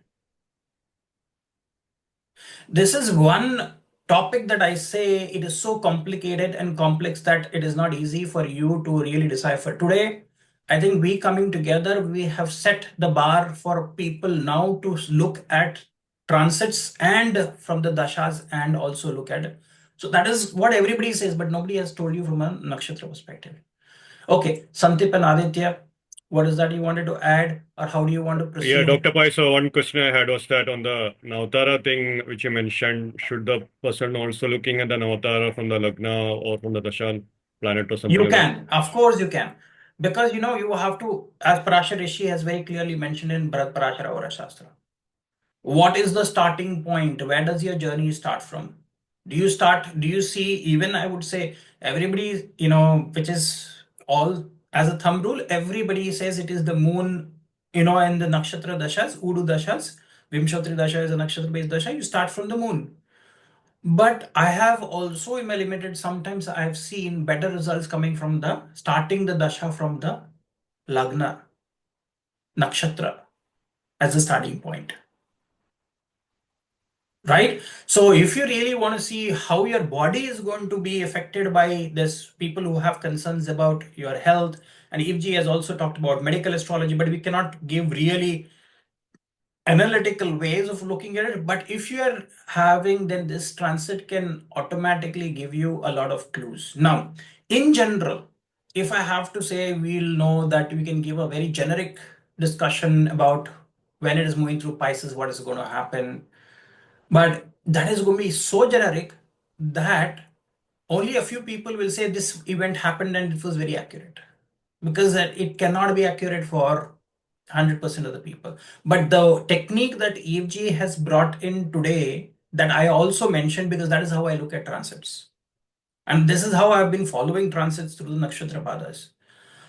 [SPEAKER 1] This is one topic that I say it is so complicated and complex that it is not easy for you to really decipher. Today, I think we coming together, we have set the bar for people now to look at transits and from the dashas and also look at it. So that is what everybody says, but nobody has told you from a nakshatra perspective. Okay, Santip and Aditya, What is that you wanted to add, or how do you want to
[SPEAKER 4] Yeah,
[SPEAKER 1] proceed?
[SPEAKER 4] Dr. Pai, so one question I had was that on the Navtara thing which you mentioned, should the person also looking at the Navtara from the Lagna or from the Dashan planet or something
[SPEAKER 1] You
[SPEAKER 4] like that?
[SPEAKER 1] can, of course you can. Because you have to, as Parashar Rishi has very clearly mentioned in Bharat Parashara Aura Shastra. What is the starting point? Where does your journey start from? Do you see, even I would say, everybody, which is all as a thumb rule, everybody says it is the moon, and the nakshatra dashas, Udu dashas, Vimshatri dasha is a nakshatra based dasha, you start from the moon. But I have also, in my limited, sometimes I have seen better results coming from the starting the dasha from the Lagna nakshatra as a starting point. Right? So if you really want to see how your body is going to be affected by this, people who have concerns about your health, and Eve has also talked about medical astrology, but we cannot give really analytical ways of looking at it. But if you are having, then this transit can automatically give you a lot of clues. Now, in general, if I have to say, we'll know that we can give a very generic discussion about when it is moving through Pisces, what is going to happen. But that is going to be so generic that only a few people will say this event happened and it was very accurate, because that it cannot be accurate for 100% of the people. But the technique that EFG has brought in today, that I also mentioned, because that is how I look at transits. And this is how I've been following transits through the Nakshatra Padas.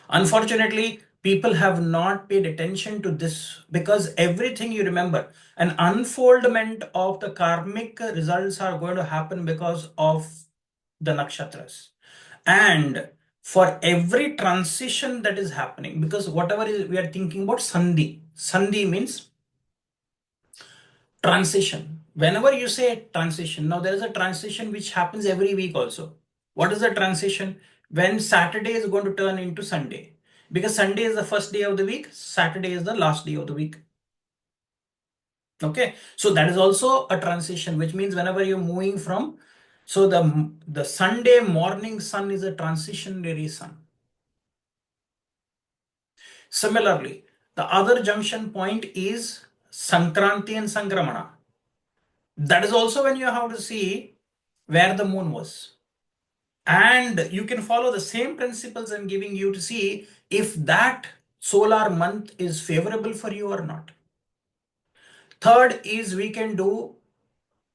[SPEAKER 1] Unfortunately, people have not paid attention to this, because everything you remember, an unfoldment of the karmic results are going to happen because of the nakshatras. And for every transition that is happening, because whatever is, we are thinking about Sandhi means transition. Whenever you say transition, now there is a transition which happens every week also. What is the transition? When Saturday is going to turn into Sunday, because Sunday is the first day of the week, Saturday is the last day of the week. Okay, so that is also a transition, which means whenever you're moving from, so the Sunday morning sun is a transitionary sun. Similarly, the other junction point is Sankranti and Sangramana. That is also when you have to see where the moon was. And you can follow the same principles in giving you to see if that solar month is favorable for you or not. Third is we can do,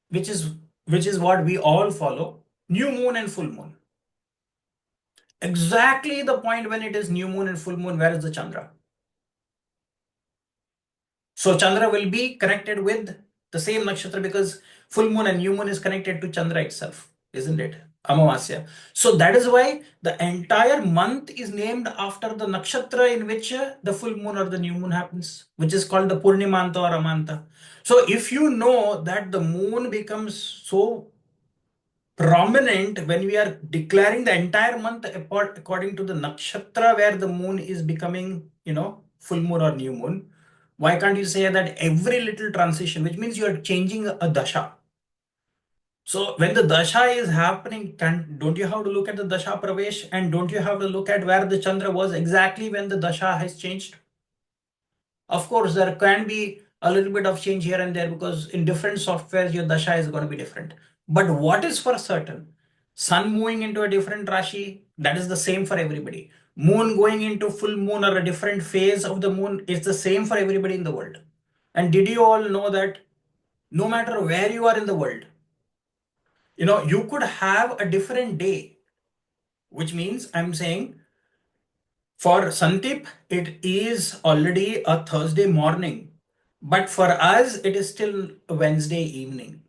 [SPEAKER 1] which is what we all follow, new moon and full moon. Exactly the point when it is new moon and full moon, where is the Chandra? So Chandra will be connected with the same nakshatra, because full moon and new moon is connected to Chandra itself, isn't it? Amavasya. So that is why the entire month is named after the nakshatra in which the full moon or the new moon happens, which is called the Purnimanta or Amanta. So if you know that the moon becomes so prominent when we are declaring the entire month according to the nakshatra where the moon is becoming, full moon or new moon, why can't you say that every little transition, which means you are changing a dasha? So when the dasha is happening, don't you have to look at the dasha pravesh, and don't you have to look at where the Chandra was exactly when the dasha has changed? Of course, there can be a little bit of change here and there, because in different softwares, your dasha is going to be different. But what is for certain? Sun moving into a different Rashi, that is the same for everybody. Moon going into full moon or a different phase of the moon is the same for everybody in the world. And did you all know that no matter where you are in the world, you could have a different day, which means I'm saying for Santip, it is already a Thursday morning, but for us, it is still a Wednesday evening.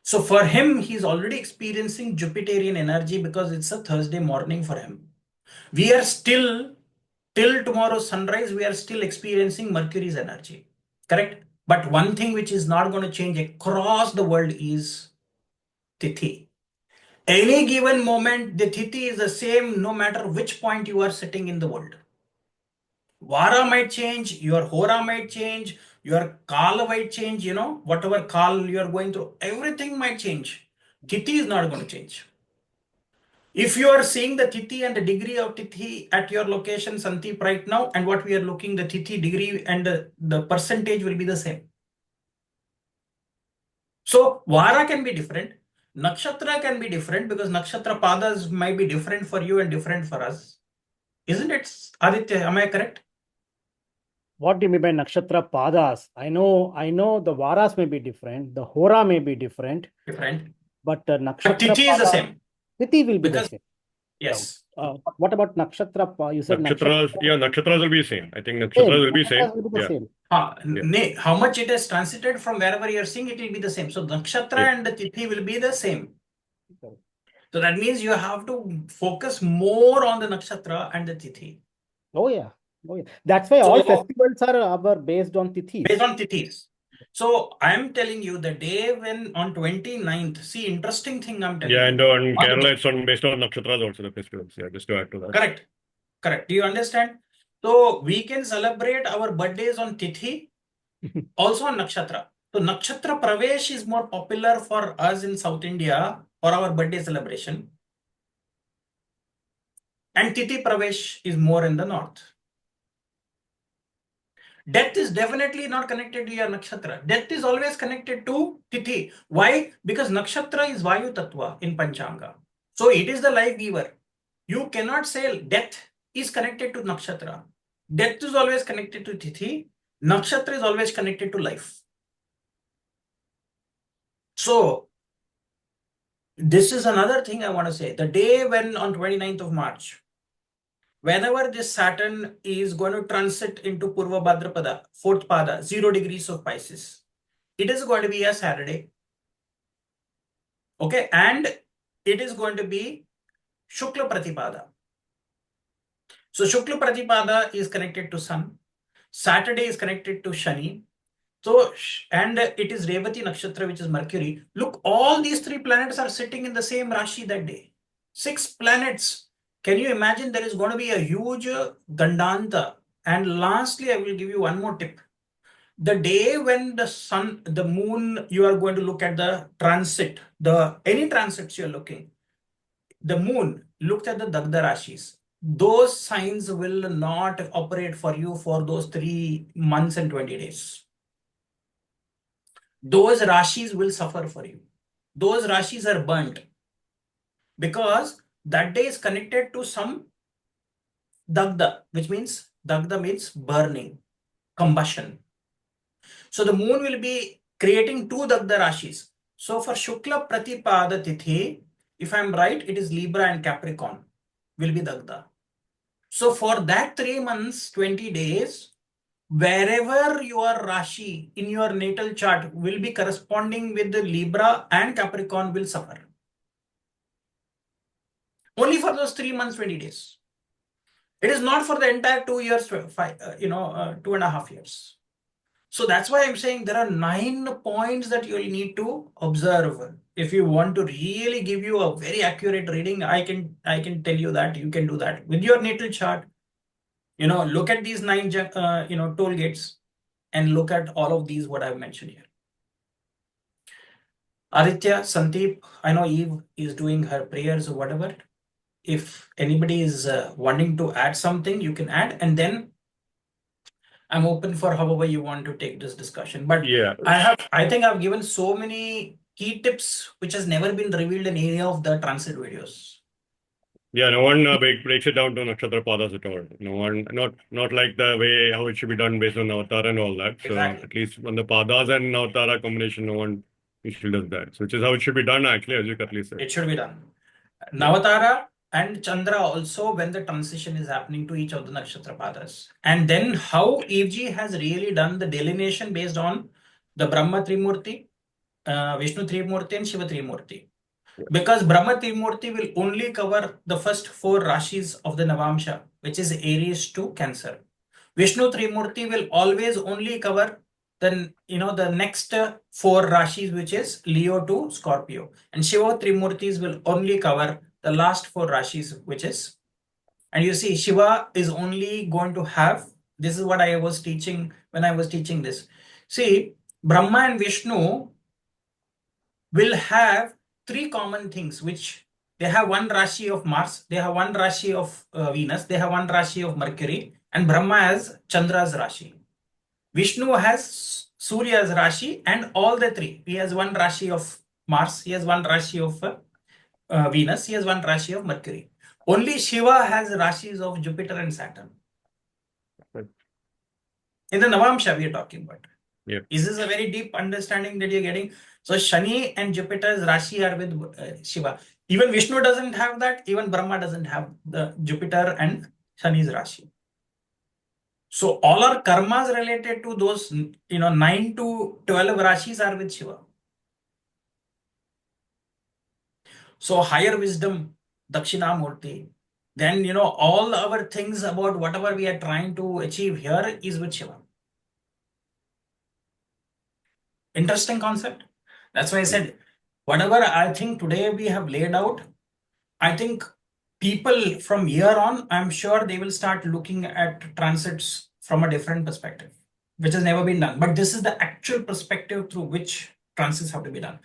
[SPEAKER 1] So for him, he's already experiencing Jupiterian energy because it's a Thursday morning for him. We are still, till tomorrow sunrise, we are still experiencing Mercury's energy, correct? But one thing which is not going to change across the world is Tithi. Any given moment, the Tithi is the same no matter which point you are sitting in the world. Vara might change, your Hora might change, your Kala might change, whatever Kal you are going through, everything might change. Tithi is not going to change. If you are seeing the tithi and the degree of tithi at your location, Sandeep, right now, and what we are looking, the tithi degree and the percentage will be the same. So Vara can be different. Nakshatra can be different because Nakshatra padas might be different for you and different for us. Isn't it, Aditya? Am I correct?
[SPEAKER 3] What do you mean by nakshatra padas? I know the varas may be different, the hora may be different,
[SPEAKER 1] Different.
[SPEAKER 3] but
[SPEAKER 1] But
[SPEAKER 3] nakshatra
[SPEAKER 1] tithi is the
[SPEAKER 3] pada,
[SPEAKER 1] same.
[SPEAKER 3] tithi will be the
[SPEAKER 1] Because,
[SPEAKER 3] same.
[SPEAKER 1] yes.
[SPEAKER 3] What about nakshatra? You said
[SPEAKER 4] Nakshatras,
[SPEAKER 3] nakshatra.
[SPEAKER 4] yeah, nakshatras will be same. I think
[SPEAKER 3] Same.
[SPEAKER 4] nakshatras will be same.
[SPEAKER 3] Nakshatras will be the
[SPEAKER 4] Yeah.
[SPEAKER 3] same.
[SPEAKER 4] Yeah.
[SPEAKER 1] How much it is transited from wherever you're seeing, it will be the same. So Nakshatra
[SPEAKER 4] Yeah.
[SPEAKER 1] and the tithi will be the same.
[SPEAKER 3] Correct.
[SPEAKER 1] So that means you have to focus more on the Nakshatra and the tithi.
[SPEAKER 3] Oh yeah. Oh yeah. That's why all festivals are based on tithis.
[SPEAKER 1] Based on tithis. So I'm telling you the day when on 29th, see, interesting thing I'm telling
[SPEAKER 4] Yeah,
[SPEAKER 1] you.
[SPEAKER 4] and on Kerala, it's based on nakshatras also, the festivals. Yeah, just to add to that.
[SPEAKER 1] Correct. Correct. Do you understand? So we can celebrate our birthdays on tithi, also on nakshatra. So nakshatra pravesh is more popular for us in South India for our birthday celebration. And tithi pravesh is more in the north. Death is definitely not connected to your nakshatra. Death is always connected to tithi. Why? Because nakshatra is Vayu Tattva in Panchanga. So it is the life giver. You cannot say death is connected to nakshatra. Death is always connected to tithi. Nakshatra is always connected to life. So this is another thing I want to say. The day when on 29th of March, whenever this Saturn is going to transit into Purva Bhadrapada, fourth pada, 0 degrees of Pisces, it is going to be a Saturday. Okay, and it is going to be Shukla Pratipada. So Shukla Pratipada is connected to Sun. Saturday is connected to Shani. So, and it is Revati Nakshatra, which is Mercury. Look, all these 3 planets are sitting in the same Rashi that day. 6 planets. Can you imagine there is going to be a huge Gandanta? And lastly, I will give you one more tip. The day when the sun, the moon, you are going to look at the transit, any transits you're looking, the moon looked at the Dagda Rashis. Those signs will not operate for you for those 3 months and 20 days. Those Rashis will suffer for you. Those Rashis are burnt because that day is connected to some Dagda, which means Dagda means burning, combustion. So the moon will be creating 2 Dagda Rashis. So for Shukla Pratipada Tithi, if I'm right, it is Libra and Capricorn will be Dagda. So for that 3 months, 20 days, wherever your Rashi in your natal chart will be corresponding with the Libra and Capricorn will suffer. Only for those 3 months, 20 days. It is not for the entire 2 years, 2.5 years. So that's why I'm saying there are 9 points that you'll need to observe. If you want to really give you a very accurate reading, I can tell you that you can do that with your natal chart. Look at these 9 toll gates and look at all of these what I've mentioned here. Aditya, Sandeep, I know Eve is doing her prayers or whatever. If anybody is wanting to add something, you can add, and then I'm open for however you want to take this discussion. But
[SPEAKER 4] Yeah.
[SPEAKER 1] I think I've given so many key tips which has never been revealed in any of the transit videos.
[SPEAKER 4] Yeah, no one breaks it down to nakshatra padas at all. No one, not like the way how it should be done based on avatar and all that. So
[SPEAKER 1] Exactly.
[SPEAKER 4] at least on the padas and avatara combination, no one usually does that. So which is how it should be done actually, as you correctly said.
[SPEAKER 1] It should be done. Navatara and Chandra also when the transition is happening to each of the nakshatra padas. And then how Eve ji has really done the delineation based on the Brahma Trimurti, Vishnu Trimurti and Shiva Trimurti. Because Brahma Trimurti will only cover the first 4 Rashis of the Navamsha, which is Aries to Cancer. Vishnu Trimurti will always only cover the next 4 Rashis, which is Leo to Scorpio. And Shiva Trimurtis will only cover the last 4 Rashis, which is, and you see, Shiva is only going to have, this is what I was teaching when I was teaching this. See, Brahma and Vishnu will have 3 common things which They have one Rashi of Mars, they have one Rashi of Venus, they have one Rashi of Mercury, and Brahma has Chandra's Rashi. Vishnu has Surya's Rashi and all the three. He has one Rashi of Mars, he has one Rashi of Venus, he has one Rashi of Mercury. Only Shiva has Rashis of Jupiter and Saturn. In the Navamsha we are talking about.
[SPEAKER 4] Yeah.
[SPEAKER 1] Is this a very deep understanding that you're getting? So Shani and Jupiter's Rashi are with Shiva. Even Vishnu doesn't have that. Even Brahma doesn't have the Jupiter and Shani's Rashi. So all our karmas related to those, 9 to 12 Rashis are with Shiva. So higher wisdom, Dakshinamurti, then, all our things about whatever we are trying to achieve here is with Shiva. Interesting concept. That's why I said, whatever I think today we have laid out, I think people from here on, I'm sure they will start looking at transits from a different perspective, which has never been done. But this is the actual perspective through which transits have to be done.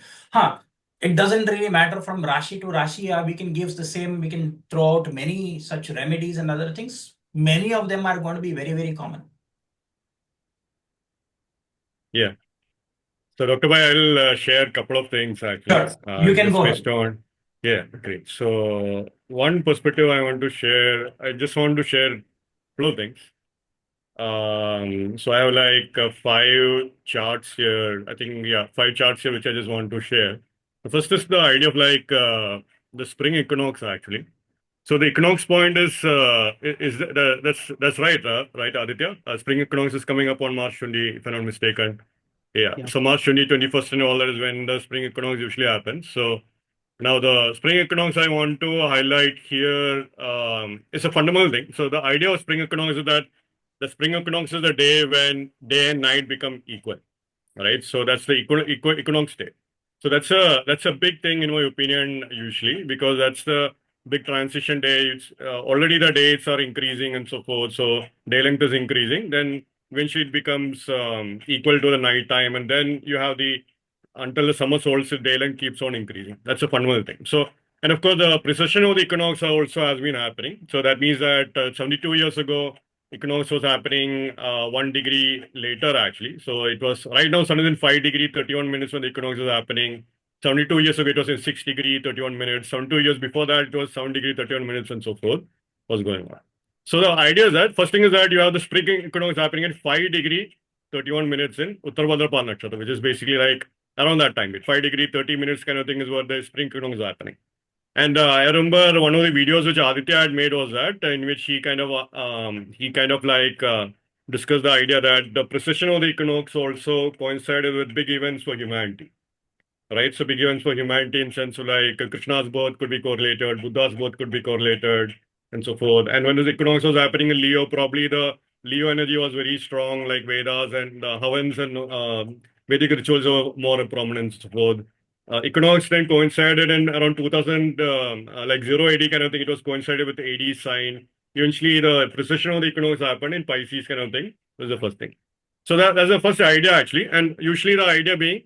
[SPEAKER 1] It doesn't really matter from Rashi to Rashi. We can give the same, we can throw out many such remedies and other things. Many of them are going to be very, very common.
[SPEAKER 4] Yeah. So Dr. Pai, I'll share a couple of things actually.
[SPEAKER 1] Sure. You can
[SPEAKER 4] just
[SPEAKER 1] go
[SPEAKER 4] based on, yeah, great. So one perspective I want to share, I just want to share a few things. So I have like 5 charts here. I think, yeah, 5 charts here, which I just want to share. The first is the idea of like the spring equinox actually. So the equinox point is that's right, right, Aditya? Spring equinox is coming up on March 20, if I'm not mistaken. Yeah.
[SPEAKER 3] Yeah.
[SPEAKER 4] So March 20, 21st and all that is when the spring equinox usually happens. So now the spring equinox I want to highlight here is a fundamental thing. So the idea of spring equinox is that the spring equinox is the day when day and night become equal, right? So that's the equinox day. So that's a big thing in my opinion usually, because that's the big transition day. It's already the dates are increasing and so forth. So day length is increasing. Then eventually it becomes equal to the night time, and then you have the until the summer solstice day length keeps on increasing. That's a fundamental thing. So, and of course the precession of the equinox also has been happening. So that means that 72 years ago equinox was happening 1 degree later actually. So it was right now sun is in 5 degree 31 minutes when the equinox was happening. 72 years ago it was in 6 degree 31 minutes. 72 years before that it was 7 degree 31 minutes and so forth was going on. So the idea is that first thing is that you have the spring equinox happening at 5 degree 31 minutes in Uttara Bhadrapada Nakshatra, which is basically like around that time. 5 degree 30 minutes kind of thing is what the spring equinox is happening. And I remember one of the videos which Aditya had made was that in which he kind of discussed the idea that the precession of the equinox also coincided with big events for humanity, right? So big events for humanity in sense of like Krishna's birth could be correlated, Buddha's birth could be correlated, and so forth. And when the equinox was happening in Leo, probably the Leo energy was very strong, like Vedas and Havans and Vedic rituals were more prominent, and so forth. Equinox then coincided in around 2000, like 0 AD kind of thing. It was coincided with the AD sign. Eventually, the precession of the equinox happened in Pisces kind of thing. That was the first thing. So that's the first idea actually. And usually the idea being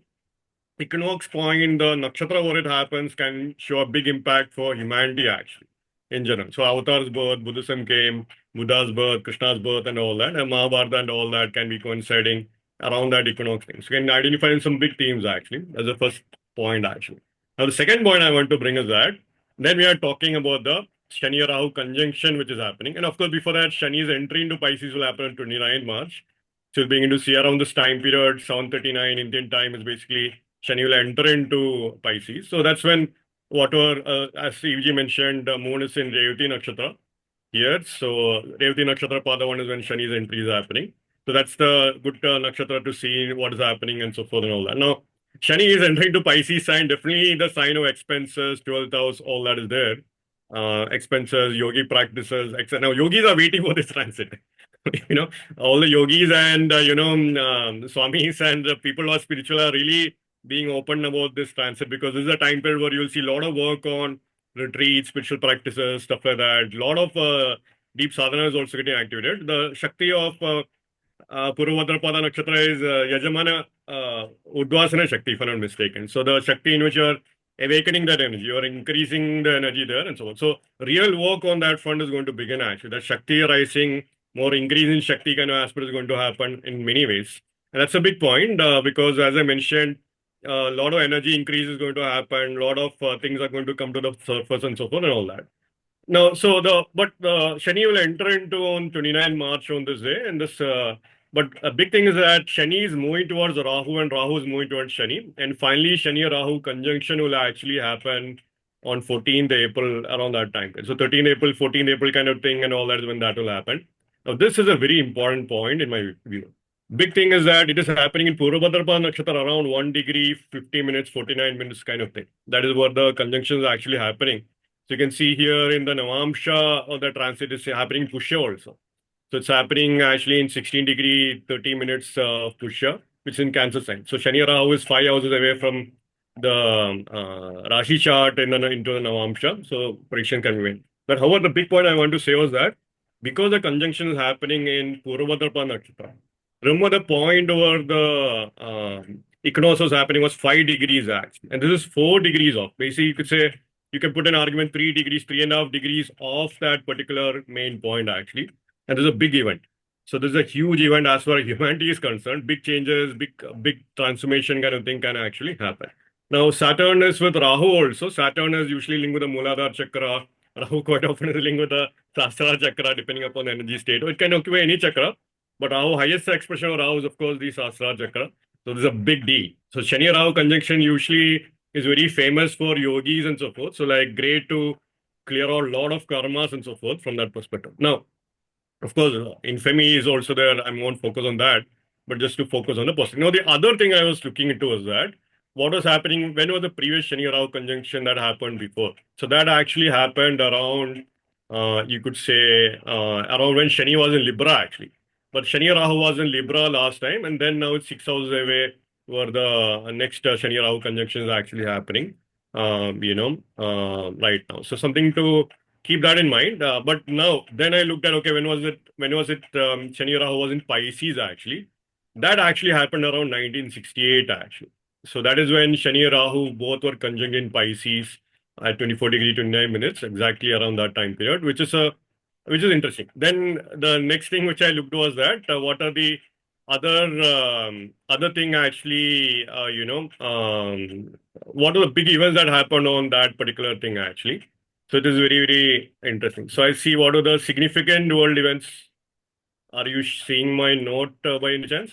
[SPEAKER 4] equinox point, the nakshatra where it happens can show a big impact for humanity actually in general. So Avatar's birth, Buddhism came, Buddha's birth, Krishna's birth and all that, and Mahabharata and all that can be coinciding around that equinox thing. So you can identify some big themes actually. That's the first point actually. Now the second point I want to bring is that then we are talking about the Shani Rahu conjunction which is happening. And of course before that Shani's entry into Pisces will happen on 29 March. So you're beginning to see around this time period, 7:39 Indian time is basically Shani will enter into Pisces. So that's when whatever, as Eve mentioned, the moon is in Revati Nakshatra here. So Revati Nakshatra Pada 1 is when Shani's entry is happening. So that's the good nakshatra to see what is happening and so forth and all that. Now, Shani is entering to Pisces sign, definitely the sign of expenses, 12th house, all that is there. Expenses, yogi practices, etc. Now, yogis are waiting for this transit. All the yogis and, swamis and people who are spiritual are really being open about this transit, because this is a time period where you'll see a lot of work on retreats, spiritual practices, stuff like that. A lot of deep sadhana is also getting activated. The Shakti of Purva Uttara Bhadrapada Nakshatra is Yajamana Udvasana Shakti, if I'm not mistaken. So the Shakti in which you're awakening that energy or increasing the energy there and so on. So real work on that front is going to begin actually. That Shakti rising, more increase in Shakti kind of aspect is going to happen in many ways. And that's a big point because as I mentioned, a lot of energy increase is going to happen, a lot of things are going to come to the surface and so forth and all that. Now, so Shani will enter into on 29 March on this day, and but a big thing is that Shani is moving towards Rahu, and Rahu is moving towards Shani, and finally Shani Rahu conjunction will actually happen on 14th April around that time. So 13th April, 14th April kind of thing, and all that is when that will happen. Now, this is a very important point in my view. Big thing is that it is happening in Purva Uttara Bhadrapada around 1 degree, 50 minutes, 49 minutes kind of thing. That is what the conjunction is actually happening. So you can see here in the Navamsha or the transit is happening in Pushya also. So it's happening actually in 16 degree, 30 minutes of Pushya, which is in Cancer sign. So Shani Rahu is 5 houses away from the Rashi chart into the Navamsha. So prediction can be made. But however, the big point I want to say was that because the conjunction is happening in Purva Uttara Nakshatra, remember the point over the equinox was happening was 5 degrees actually. And this is 4 degrees off. Basically, you could say you can put an argument 3 degrees, 3.5 degrees off that particular main point actually. And this is a big event. So this is a huge event as far as humanity is concerned. Big changes, big transformation kind of thing can actually happen. Now Saturn is with Rahu also. Saturn is usually linked with the Muladhara chakra. Rahu quite often is linked with the Sahasrara chakra depending upon the energy state. It can occupy any chakra. But Rahu, highest expression of Rahu is of course the Sahasrara chakra. So this is a big deal. So Shani Rahu conjunction usually is very famous for yogis and so forth. So like great to clear out a lot of karmas and so forth from that perspective. Now, of course, infamy is also there. I won't focus on that, but just to focus on the positive. Now, the other thing I was looking into was that what was happening, when was the previous Shani Rahu conjunction that happened before? So that actually happened around, you could say, around when Shani was in Libra actually. But Shani Rahu was in Libra last time, and then now it's 6 houses away where the next Shani Rahu conjunction is actually happening, right now. So something to keep that in mind. But now, then I looked at, okay, when was it, Shani Rahu was in Pisces actually. That actually happened around 1968 actually. So that is when Shani Rahu both were conjunct in Pisces at 24 degree 29 minutes, exactly around that time period, which is interesting. Then the next thing which I looked was that what are the other thing actually, what are the big events that happened on that particular thing actually. So it is very, very interesting. So I see what are the significant world events. Are you seeing my note by any chance?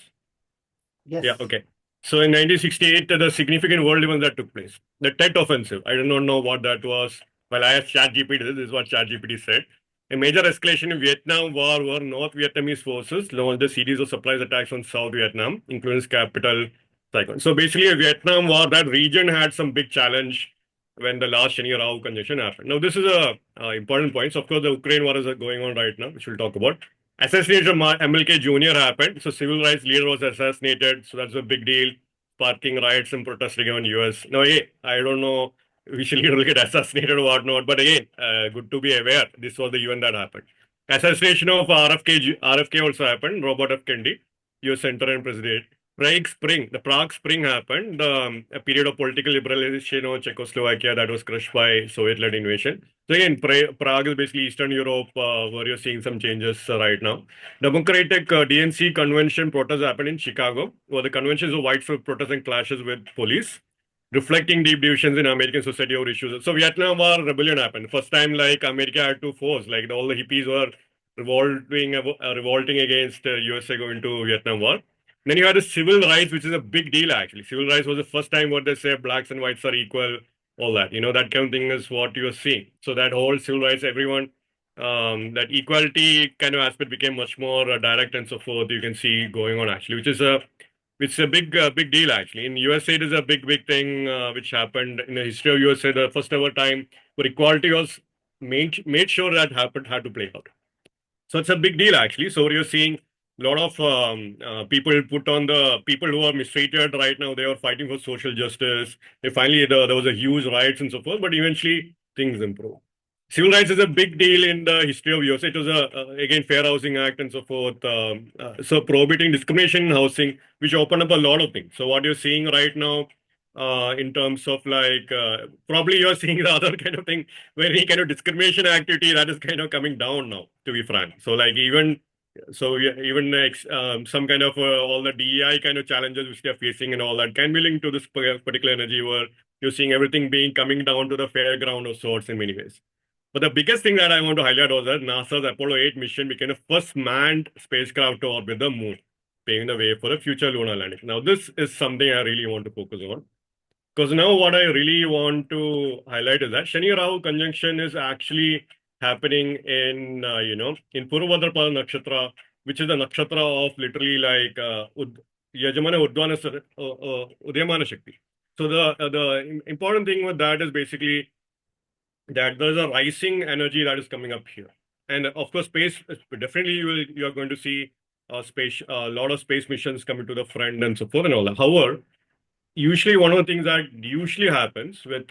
[SPEAKER 3] Yes.
[SPEAKER 4] Yeah, okay. So in 1968, the significant world events that took place. The Tet Offensive. I do not know what that was. Well, I asked ChatGPT, this is what ChatGPT said. A major escalation in Vietnam War where North Vietnamese forces launched a series of surprise attacks on South Vietnam, including its capital, Saigon. So basically, a Vietnam War, that region had some big challenge when the last Shani Rahu conjunction happened. Now, this is a important point. So, of course, the Ukraine war is going on right now, which we'll talk about. Assassination of MLK Jr. happened. So, civil rights leader was assassinated. So, that's a big deal, sparking riots and protests against US. Now, again, I don't know which leader will get assassinated or whatnot, but again, good to be aware. This was the event that happened. Assassination of RFK also happened. Robert F. Kennedy, US Senator and President. The Prague Spring happened, a period of political liberalization of Czechoslovakia that was crushed by Soviet-led invasion. So again, Prague is basically Eastern Europe, where you're seeing some changes right now. Democratic DNC convention protests happened in Chicago, where the conventions of widespread protests and clashes with police, reflecting deep divisions in American society over issues. So Vietnam War rebellion happened. First time, like America had to force, like all the hippies were revolting against USA going to Vietnam War. Then you had the civil rights, which is a big deal actually. Civil rights was the first time what they say blacks and whites are equal, all that. That kind of thing is what you are seeing. So that whole civil rights, everyone, that equality kind of aspect became much more direct and so forth. You can see going on actually, which is a big deal actually. In USA, it is a big thing which happened in the history of USA. The first ever time where equality was made sure that had to play out. So it's a big deal actually. So you're seeing a lot of people who are mistreated right now. They are fighting for social justice. Finally, there was a huge riots and so forth, but eventually things improved. Civil rights is a big deal in the history of USA. It was again Fair Housing Act and so forth. So prohibiting discrimination in housing, which opened up a lot of things. So what you're seeing right now in terms of like probably you're seeing the other kind of thing where any kind of discrimination activity that is kind of coming down now, to be frank. So like even some kind of all the DEI kind of challenges which they're facing and all that can be linked to this particular energy where you're seeing everything being coming down to the fairground of sorts in many ways. But the biggest thing that I want to highlight was that NASA's Apollo 8 mission became the first manned spacecraft to orbit the moon, paving the way for a future lunar landing. Now, this is something I really want to focus on. Because now what I really want to highlight is that Shani Rahu conjunction is actually happening in, in Purva Uttara Nakshatra, which is the nakshatra of literally like Yajamana Urdhvana Udayamana Shakti. So the important thing with that is basically that there's a rising energy that is coming up here. And of course, space, definitely you are going to see a lot of space missions coming to the front and so forth and all that. However, usually one of the things that usually happens with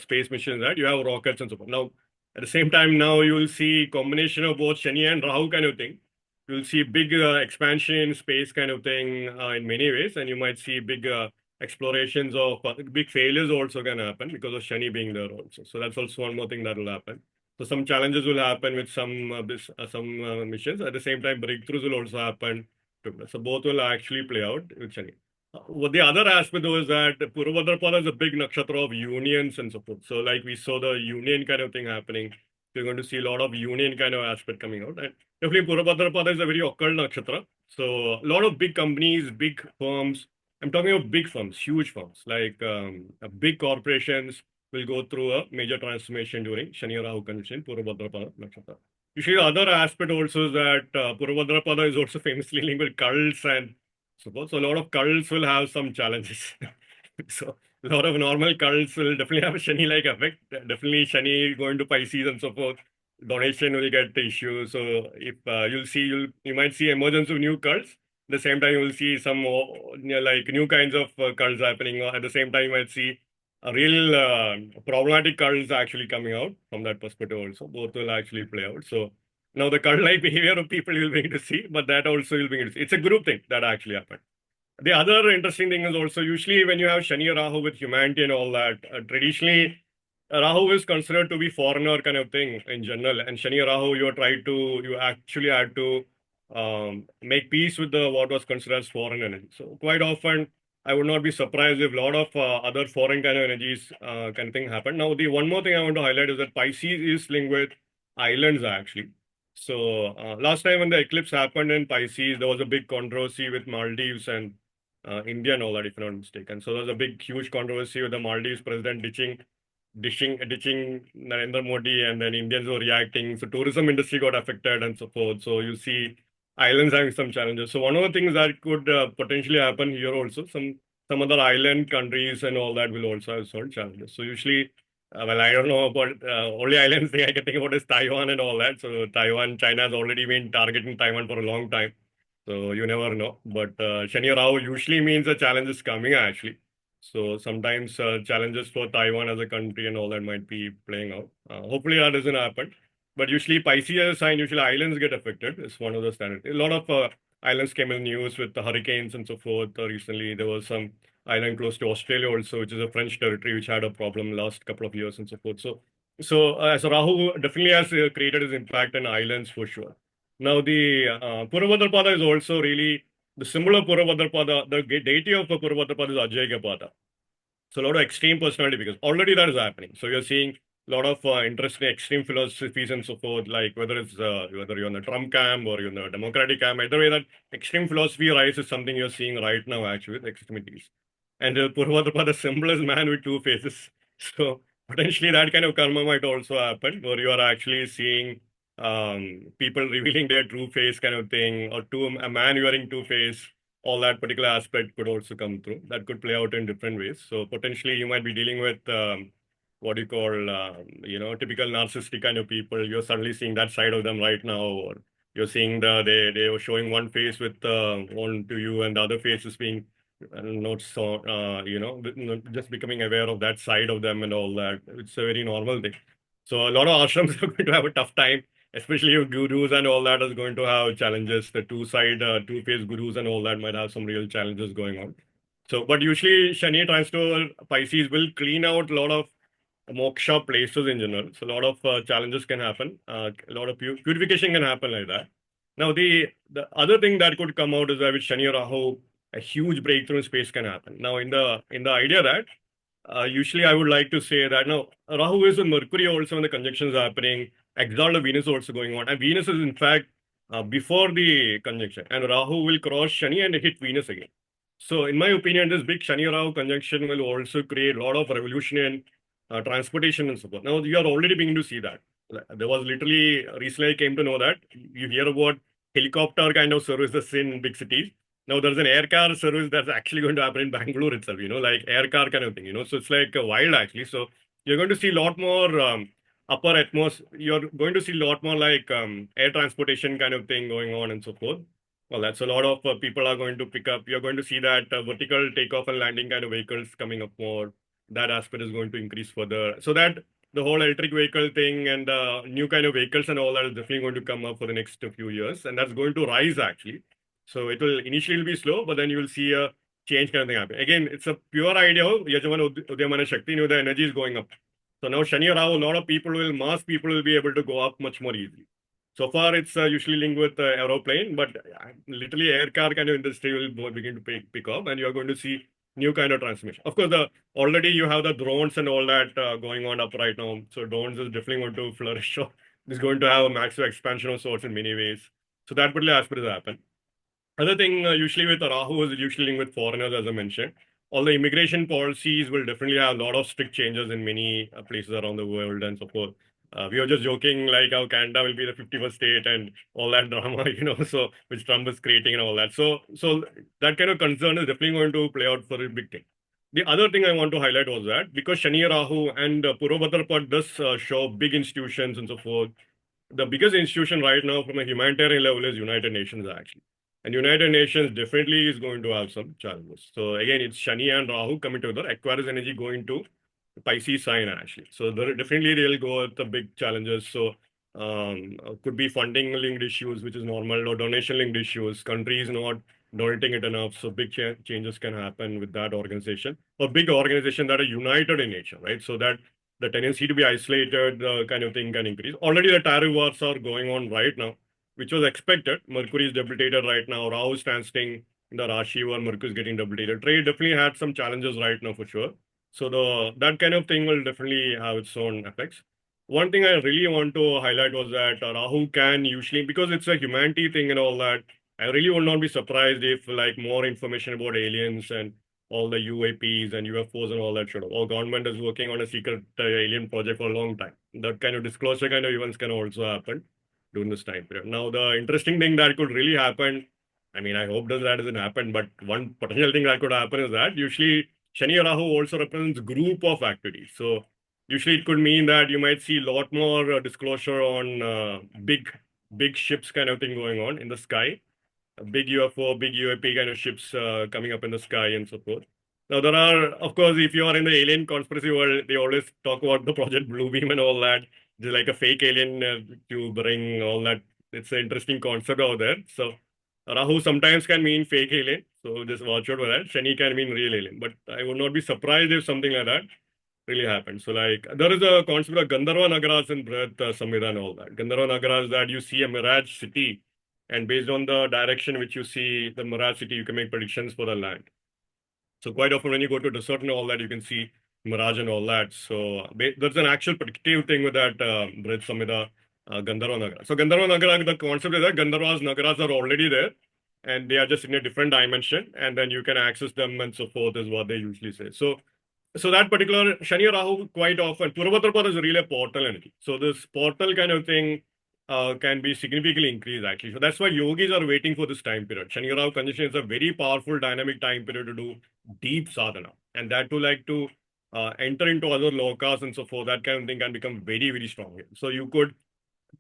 [SPEAKER 4] space missions that you have rockets and so forth. Now, at the same time, now you will see combination of both Shani and Rahu kind of thing. You will see big expansion in space kind of thing in many ways, and you might see big explorations of big failures also can happen because of Shani being there also. So that's also one more thing that will happen. So some challenges will happen with some missions. At the same time, breakthroughs will also happen. So both will actually play out with Shani. What the other aspect though is that Purva Uttara Bhadrapada is a big nakshatra of unions and so forth. So like we saw the union kind of thing happening. You're going to see a lot of union kind of aspect coming out. And definitely Purva Uttara Bhadrapada is a very occult nakshatra. So a lot of big companies, big firms, I'm talking of big firms, huge firms, like big corporations will go through a major transformation during Shani Rahu conjunction, Purva Uttara Bhadrapada nakshatra. Usually the other aspect also is that Purva Uttara Bhadrapada is also famously linked with cults and so forth. So a lot of cults will have some challenges. So a lot of normal cults will definitely have a Shani-like effect. Definitely Shani going to Pisces and so forth. Donation will get the issue. So if you might see emergence of new cults. At the same time, you will see some like new kinds of cults happening. At the same time, you might see a real problematic cults actually coming out from that perspective also. Both will actually play out. So now the cult-like behavior of people you'll begin to see, but that also you'll begin to see. It's a group thing that actually happened. The other interesting thing is also usually when you have Shani Rahu with humanity and all that, traditionally Rahu is considered to be foreigner kind of thing in general, and Shani Rahu you actually had to make peace with what was considered as foreign energy. So quite often I would not be surprised if a lot of other foreign kind of energies kind of thing happen. Now the one more thing I want to highlight is that Pisces is linked with islands actually. So last time when the eclipse happened in Pisces, there was a big controversy with Maldives and India and all that, if I'm not mistaken. So there was a big, huge controversy with the Maldives president ditching Narendra Modi, and then Indians were reacting. So tourism industry got affected and so forth. So you see islands having some challenges. So one of the things that could potentially happen here also, some other island countries and all that will also have certain challenges. So usually, well, I don't know about only islands thing I can think about is Taiwan and all that. So Taiwan, China has already been targeting Taiwan for a long time. So you never know. But Shani Rao usually means a challenge is coming actually. So sometimes challenges for Taiwan as a country and all that might be playing out. Hopefully that doesn't happen. But usually Pisces as a sign, usually islands get affected. It's one of the standard. A lot of islands came in news with the hurricanes and so forth. Recently, there was some island close to Australia also, which is a French territory, which had a problem last couple of years and so forth. So as Rahu definitely has created his impact on islands for sure. Now the Purva Uttara Bhadrapada is also really the symbol of Purva Uttara Bhadrapada. The deity of Purva Uttara Bhadrapada is Ajay Gapada. So a lot of extreme personality because already that is happening. So you're seeing a lot of interesting extreme philosophies and so forth, like whether you're on the Trump camp or you're on the Democratic camp, either way that extreme philosophy rise is something you're seeing right now actually with extremities. And Purva Uttara Bhadrapada symbol is man with two faces. So potentially that kind of karma might also happen where you are actually seeing people revealing their true face kind of thing, or a man wearing two face. All that particular aspect could also come through. That could play out in different ways. So potentially you might be dealing with what you call, typical narcissistic kind of people. You're suddenly seeing that side of them right now, or you're seeing they were showing one face with one to you, and the other face is being not so, just becoming aware of that side of them and all that. It's a very normal thing. So a lot of ashrams are going to have a tough time, especially if gurus and all that is going to have challenges. The two-faced gurus and all that might have some real challenges going on. So, but usually Shani transfer Pisces will clean out a lot of moksha places in general. So a lot of challenges can happen. A lot of purification can happen like that. Now the other thing that could come out is that with Shani or Rahu, a huge breakthrough in space can happen. Now in the idea that usually I would like to say that now Rahu is with Mercury also when the conjunctions are happening. Exalt of Venus also going on, and Venus is in fact before the conjunction, and Rahu will cross Shani and hit Venus again. So in my opinion, this big Shani Rahu conjunction will also create a lot of revolution in transportation and support. Now you are already beginning to see that. There was literally recently I came to know that you hear about helicopter kind of services in big cities. Now there's an air car service that's actually going to happen in Bangalore itself, like air car kind of thing, So it's like wild actually. So you're going to see a lot more upper atmosphere. You're going to see a lot more like air transportation kind of thing going on and so forth. Well, that's a lot of people are going to pick up. You're going to see that vertical takeoff and landing kind of vehicles coming up more. That aspect is going to increase further. So that the whole electric vehicle thing and new kind of vehicles and all that is definitely going to come up for the next few years. And that's going to rise actually. So it will initially be slow, but then you will see a change kind of thing happen. Again, it's a pure idea. Yajamana Udyamana Shakti, the energy is going up. So now Shani Rahu, a lot of mass people will be able to go up much more easily. So far, it's usually linked with aeroplane, but literally air car kind of industry will begin to pick up, and you're going to see new kind of transformation. Of course, already you have the drones and all that going on up right now. So drones is definitely going to flourish. So it's going to have a massive expansion of sorts in many ways. So that particular aspect has happened. Other thing, usually with Rahu is usually linked with foreigners, as I mentioned. All the immigration policies will definitely have a lot of strict changes in many places around the world and so forth. We were just joking like how Canada will be the 51st state and all that drama, so which Trump is creating and all that. So that kind of concern is definitely going to play out for a big thing. The other thing I want to highlight was that because Shani Rahu and Purva Uttara Bhadrapada does show big institutions and so forth, the biggest institution right now from a humanitarian level is United Nations actually. And United Nations definitely is going to have some challenges. So again, it's Shani and Rahu coming together, Aquarius energy going to Pisces sign actually. So definitely they'll go with the big challenges. So could be funding linked issues, which is normal, or donation linked issues. Countries not donating it enough. So big changes can happen with that organization, or big organization that are united in nature, right? So that the tendency to be isolated kind of thing can increase. Already the tariff wars are going on right now, which was expected. Mercury is debilitated right now. Rahu is transiting in the Rashi where Mercury is getting debilitated. Trade definitely had some challenges right now for sure. So that kind of thing will definitely have its own effects. One thing I really want to highlight was that Rahu can usually, because it's a humanity thing and all that, I really would not be surprised if like more information about aliens and all the UAPs and UFOs and all that sort of. Our government is working on a secret alien project for a long time. That kind of disclosure kind of events can also happen during this time period. Now, the interesting thing that could really happen, I mean, I hope that doesn't happen, but one potential thing that could happen is that usually Shani Rahu also represents group of activities. So usually it could mean that you might see a lot more disclosure on big ships kind of thing going on in the sky, a big UFO, big UAP kind of ships coming up in the sky and so forth. Now, there are, of course, if you are in the alien conspiracy world, they always talk about the Project Bluebeam and all that. It's like a fake alien to bring all that. It's an interesting concept out there. So, Rahu sometimes can mean fake alien. So, just watch out for that. Shani can mean real alien. But I would not be surprised if something like that really happened. So, like, there is a concept of Gandharva Nagaras in Brihat Samhita and all that. Gandharva Nagaras that you see a mirage city, and based on the direction which you see the mirage city, you can make predictions for the land. So quite often when you go to desert and all that, you can see mirage and all that. So there's an actual predictive thing with that Brihat Samhita Gandharva Nagara. So Gandharva Nagara, the concept is that Gandharva's Nagaras are already there and they are just in a different dimension, and then you can access them and so forth is what they usually say. So that particular Shani Rahu quite often, Purva Uttara Bhadrapada is really a portal energy. So this portal kind of thing can be significantly increased actually. So that's why yogis are waiting for this time period. Shani Rahu conjunction is a very powerful dynamic time period to do deep sadhana, and that to like to enter into other lokas and so forth. That kind of thing can become very, very strong. So you could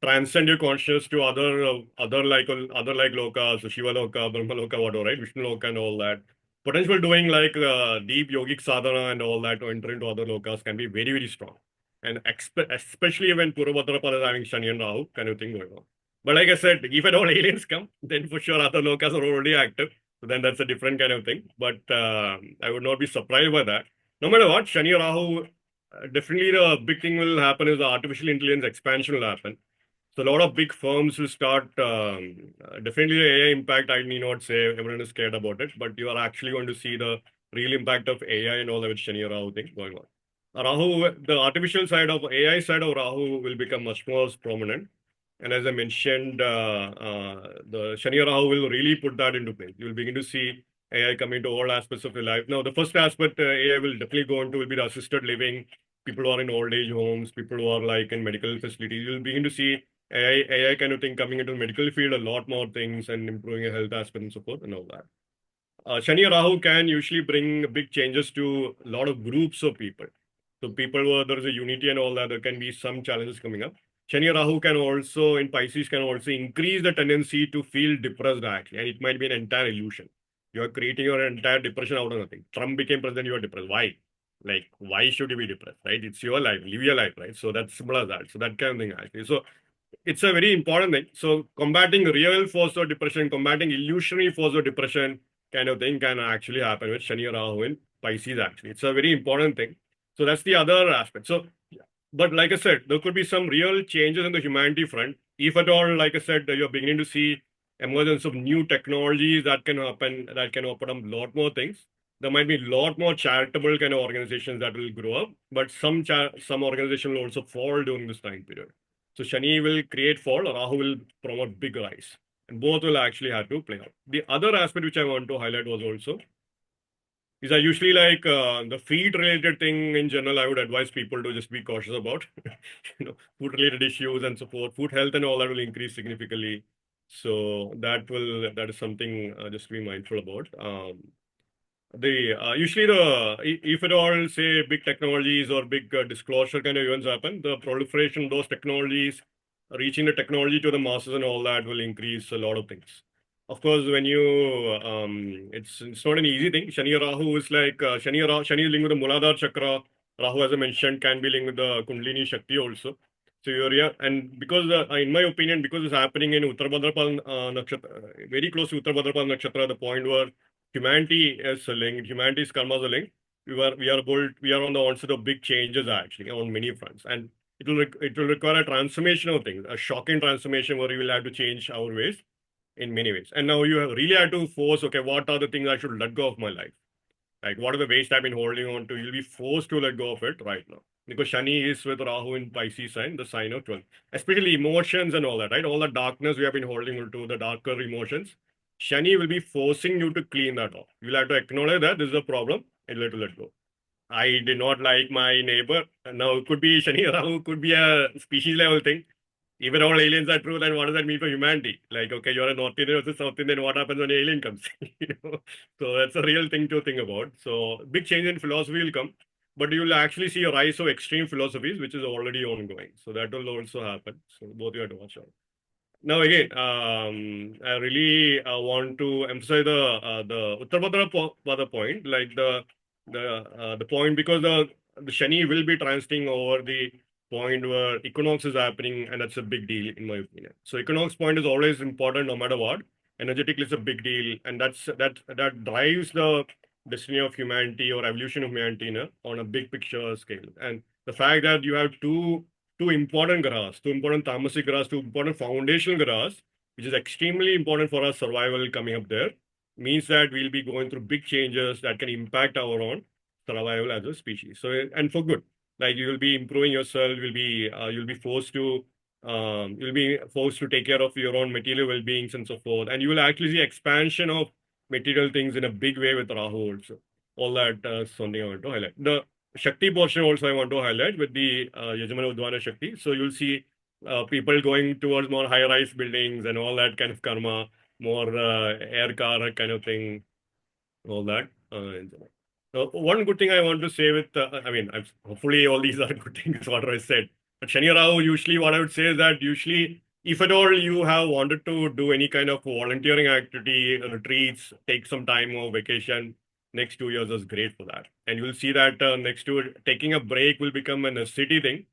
[SPEAKER 4] transcend your consciousness to other like lokas, Shiva loka, Brahma loka, whatever, right? Vishnu loka and all that. Potential doing like deep yogic sadhana and all that to enter into other lokas can be very, very strong. And especially when Purva Uttara Bhadrapada is having Shani and Rahu kind of thing going on. But like I said, if at all aliens come, then for sure other lokas are already active. So then that's a different kind of thing. But I would not be surprised by that. No matter what, Shani Rahu, definitely the big thing will happen is the artificial intelligence expansion will happen. So a lot of big firms will start, definitely the AI impact, I need not say everyone is scared about it, but you are actually going to see the real impact of AI and all that with Shani Rahu thing going on. Rahu, the artificial side of AI side of Rahu will become much more prominent. And as I mentioned, the Shani Rahu will really put that into place. You will begin to see AI coming to all aspects of your life. Now, the first aspect AI will definitely go into will be the assisted living, people who are in old age homes, people who are like in medical facilities. You'll begin to see AI kind of thing coming into the medical field, a lot more things and improving your health aspect and so forth and all that. Shani Rahu can usually bring big changes to a lot of groups of people. So people where there is a unity and all that, there can be some challenges coming up. Shani Rahu can also, in Pisces, can also increase the tendency to feel depressed actually, and it might be an entire illusion. You are creating your entire depression out of nothing. Trump became president, you are depressed. Why? Like, why should you be depressed, right? It's your life, live your life, right? So that's similar to that. So that kind of thing actually. So it's a very important thing. So combating real force of depression, combating illusionary force of depression kind of thing can actually happen with Shani Rahu in Pisces actually. It's a very important thing. So that's the other aspect. So, but like I said, there could be some real changes in the humanity front. If at all, like I said, you're beginning to see emergence of new technologies that can happen, that can open up a lot more things. There might be a lot more charitable kind of organizations that will grow up, but some organization will also fall during this time period. So Shani will create fall, Rahu will promote big rise. And both will actually have to play out. The other aspect which I want to highlight was also is I usually like the feed related thing in general. I would advise people to just be cautious about, food related issues and so forth. Food health and all that will increase significantly. So that is something just to be mindful about. The usually if at all say big technologies or big disclosure kind of events happen, the proliferation of those technologies, reaching the technology to the masses and all that will increase a lot of things. Of course, when you it's not an easy thing. Shani Rahu is like Shani is linked with the Muladhara chakra. Rahu, as I mentioned, can be linked with the Kundalini Shakti also. So you're here, and because in my opinion, because it's happening in Uttara Bhadrapada Nakshatra, very close to Uttara Bhadrapada Nakshatra, the point where humanity is linked, humanity's karmas are linked. We are on the onset of big changes actually on many fronts, and it will require a transformation of things, a shocking transformation where we will have to change our ways in many ways. And now you have really have to force, okay, what are the things I should let go of my life? Like what are the ways I've been holding on to? You'll be forced to let go of it right now. Because Shani is with Rahu in Pisces sign, the sign of 12. Especially emotions and all that, right? All the darkness we have been holding on to, the darker emotions. Shani will be forcing you to clean that off. You'll have to acknowledge that this is a problem and let go. I did not like my neighbor. Now it could be Shani Rahu, could be a species level thing. Even all aliens are true, then what does that mean for humanity? Like, okay, you're a North Indian versus South Indian, what happens when an alien comes? So that's a real thing to think about. So big change in philosophy will come, but you will actually see a rise of extreme philosophies, which is already ongoing. So that will also happen. So both you have to watch out. Now again, I really want to emphasize the Uttara Bhadrapada point, like the point because the Shani will be transiting over the point where equinox is happening, and that's a big deal in my opinion. So equinox point is always important no matter what. Energetically, it's a big deal, and that drives the destiny of humanity or evolution of humanity on a big picture scale. And the fact that you have two important grahas, two important tamasic grahas, two important foundational grahas, which is extremely important for our survival coming up there, means that we'll be going through big changes that can impact our own survival as a species. So, and for good, like you will be improving yourself, you'll be forced to take care of your own material well-beings and so forth, and you will actually see expansion of material things in a big way with Rahu also. All that is something I want to highlight. The Shakti portion also I want to highlight with the Yajamana Udvana Shakti. So you'll see people going towards more high-rise buildings and all that kind of karma, more air car kind of thing, all that. One good thing I want to say with, hopefully all these are good things, what I said. But Shani Rao, usually what I would say is that usually, if at all you have wanted to do any kind of volunteering activity, retreats, take some time or vacation, next 2 years is great for that. And you'll see that taking a break will become a necessity thing